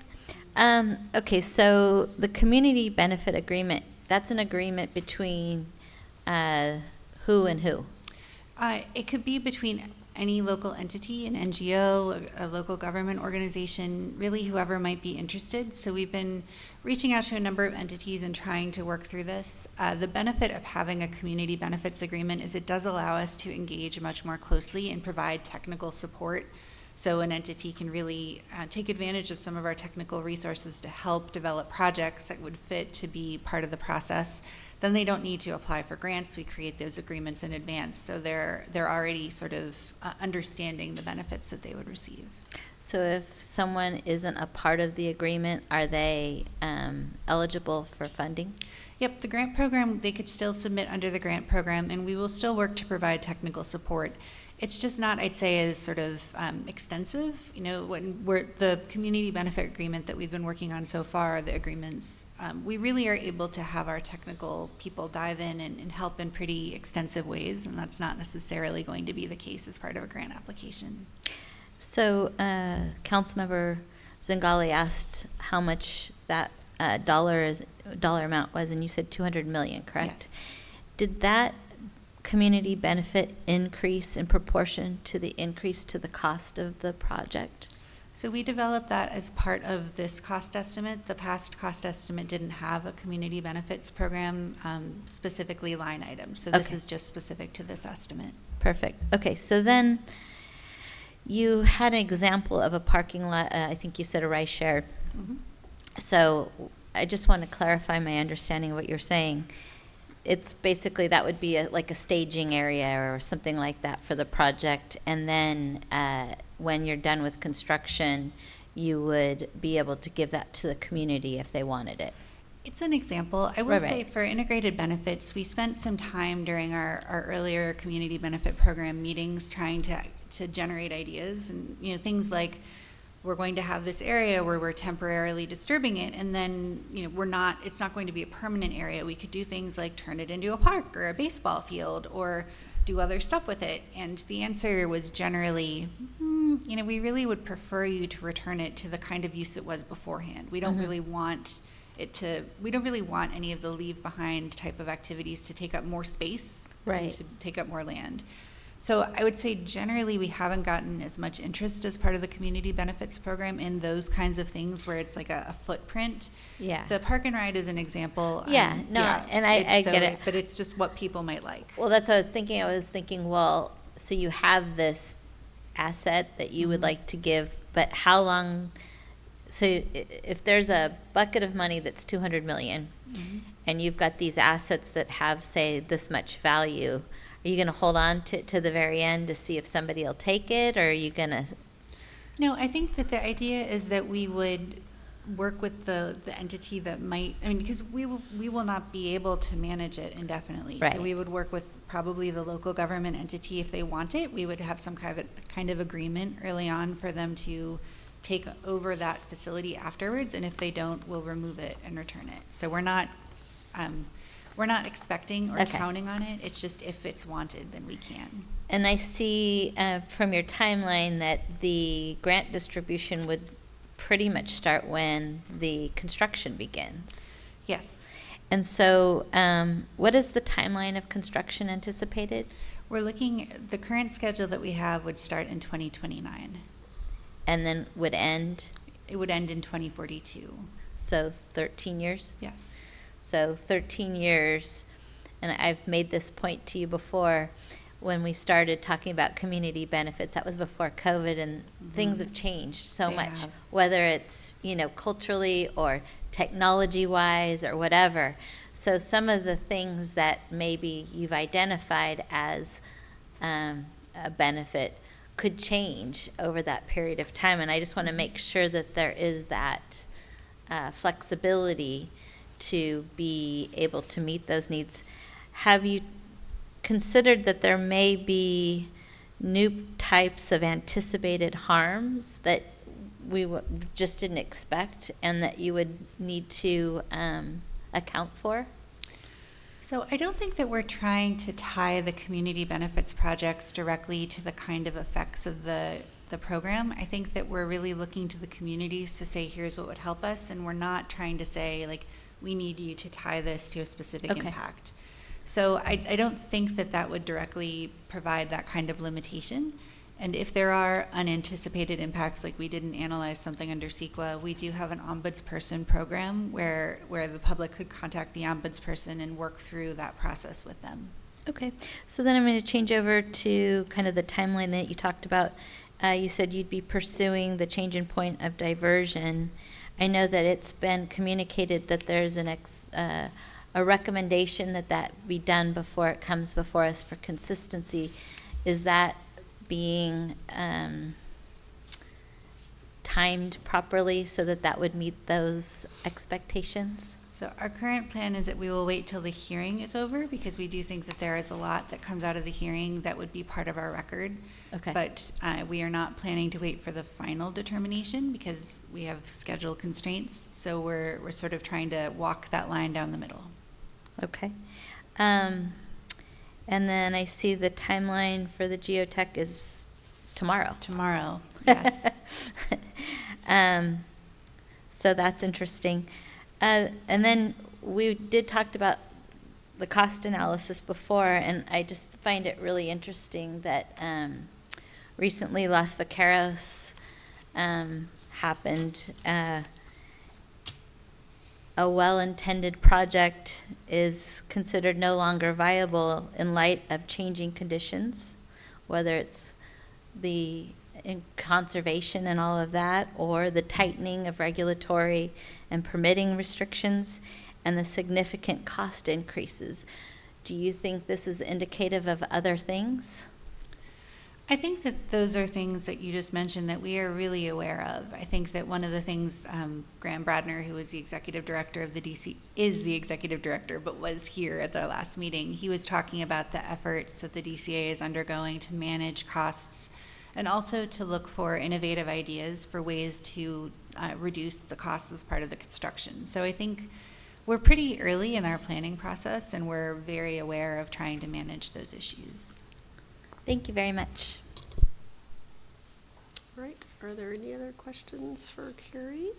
Okay, so the community benefit agreement, that's an agreement between who and who? It could be between any local entity, an NGO, a local government organization, really whoever might be interested. So we've been reaching out to a number of entities and trying to work through this. The benefit of having a community benefits agreement is it does allow us to engage much more closely and provide technical support. So an entity can really take advantage of some of our technical resources to help develop projects that would fit to be part of the process. Then they don't need to apply for grants. We create those agreements in advance. So they're already sort of understanding the benefits that they would receive. So if someone isn't a part of the agreement, are they eligible for funding? Yep, the grant program, they could still submit under the grant program, and we will still work to provide technical support. It's just not, I'd say, as sort of extensive. You know, when the community benefit agreement that we've been working on so far, the agreements, we really are able to have our technical people dive in and help in pretty extensive ways, and that's not necessarily going to be the case as part of a grant application. So Councilmember Zingali asked how much that dollar amount was, and you said 200 million, correct? Yes. Did that community benefit increase in proportion to the increase to the cost of the project? So we developed that as part of this cost estimate. The past cost estimate didn't have a community benefits program specifically line item. So this is just specific to this estimate. Perfect. Okay, so then you had an example of a parking lot, I think you said a rice share. Mm-hmm. So I just want to clarify my understanding of what you're saying. It's basically that would be like a staging area or something like that for the project, and then when you're done with construction, you would be able to give that to the community if they wanted it. It's an example. I will say for integrated benefits, we spent some time during our earlier community benefit program meetings trying to generate ideas, and things like, we're going to have this area where we're temporarily disturbing it, and then it's not going to be a permanent area. We could do things like turn it into a park or a baseball field or do other stuff with it. And the answer was generally, we really would prefer you to return it to the kind of use it was beforehand. We don't really want we don't really want any of the leave behind type of activities to take up more space, and to take up more land. So I would say generally we haven't gotten as much interest as part of the community benefits program in those kinds of things where it's like a footprint. Yeah. The park and ride is an example. And I get it. But it's just what people might like. Well, that's what I was thinking. I was thinking, well, so you have this asset that you would like to give, but how long? So if there's a bucket of money that's 200 million, and you've got these assets that have, say, this much value, are you going to hold on to the very end to see if somebody will take it, or are you going to? No, I think that the idea is that we would work with the entity that might, because we will not be able to manage it indefinitely. Right. So we would work with probably the local government entity if they want it. We would have some kind of agreement early on for them to take over that facility afterwards, and if they don't, we'll remove it and return it. So we're not expecting or counting on it. It's just if it's wanted, then we can. And I see from your timeline that the grant distribution would pretty much start when the construction begins. Yes. And so what is the timeline of construction anticipated? We're looking, the current schedule that we have would start in 2029. And then would end? It would end in 2042. So 13 years? Yes. So 13 years. and I've made this point to you before, when we started talking about community benefits, that was before COVID, and things have changed so They much, have. whether it's, culturally or technology-wise or whatever. So some of the things that maybe you've identified as a benefit could change over that period of time, and I just want to make sure that there is that flexibility to be able to meet those needs. Have you considered that there may be new types of anticipated harms that we just didn't expect and that you would need to account for? So I don't think that we're trying to tie the community benefits projects directly to the kind of effects of the program. I think that we're really looking to the communities to say, here's what would help us, and we're not trying to say, like, we need you to tie this to a specific Okay. impact. So I don't think that that would directly provide that kind of limitation. And if there are unanticipated impacts, like we didn't analyze something under CEQA, we do have an ombudsperson program where the public could contact the ombudsperson and work through that process with them. Okay, so then I'm going to change over to kind of the timeline that you talked about. You said you'd be pursuing the change in point of diversion. I know that it's been communicated that there's a recommendation that be done before it comes before us for consistency. Is that being timed properly so that would meet those expectations? So our current plan is that we will wait till the hearing is over, because we do think that there is a lot that comes out of the hearing that would be part of our record. Okay. But we are not planning to wait for the final determination because we have schedule constraints. So we're sort of trying to walk that line down the middle. Okay. And then I see the timeline for the geotech is tomorrow. Tomorrow, yes. So that's interesting. And then we did talk about the cost analysis before, and I just find it really interesting that recently Los Vaqueros happened. A well-intended project is considered no longer viable in light of changing conditions, whether it's the conservation and all of that, or the tightening of regulatory and permitting restrictions, and the significant cost increases. Do you think this is indicative of other things? I think that those are things that you just mentioned that we are really aware of. I think that one of the things, Graham Bradner, who is the executive director of the DC, is the executive director, but was here at the last meeting. He was talking about the efforts that the DCA is undergoing to manage costs and also to look for innovative ideas for ways to reduce the costs as part of the construction. So I think we're pretty early in our planning process, and we're very aware of trying to manage those issues. Thank you very much. All right, are there any other questions for Carrie?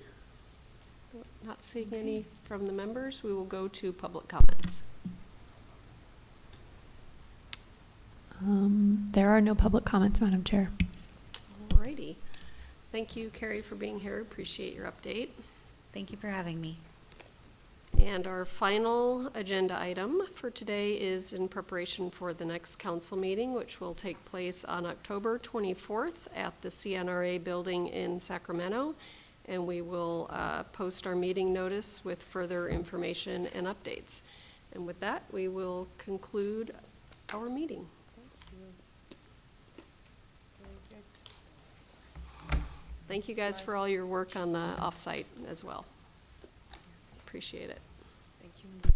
Not seeing any from the members. We will go to public comments. There are no public comments, Madam Chair. All righty. Thank you, Carrie, for being here. Appreciate your update. Thank you for having me. And our final agenda item for today is in preparation for the next council meeting, which will take place on October 24th at the CNRA building in Sacramento. And we will post our meeting notice with further information and updates. And with that, we will conclude our meeting. Thank you guys for all your work on the offsite as well. Appreciate it. Thank you.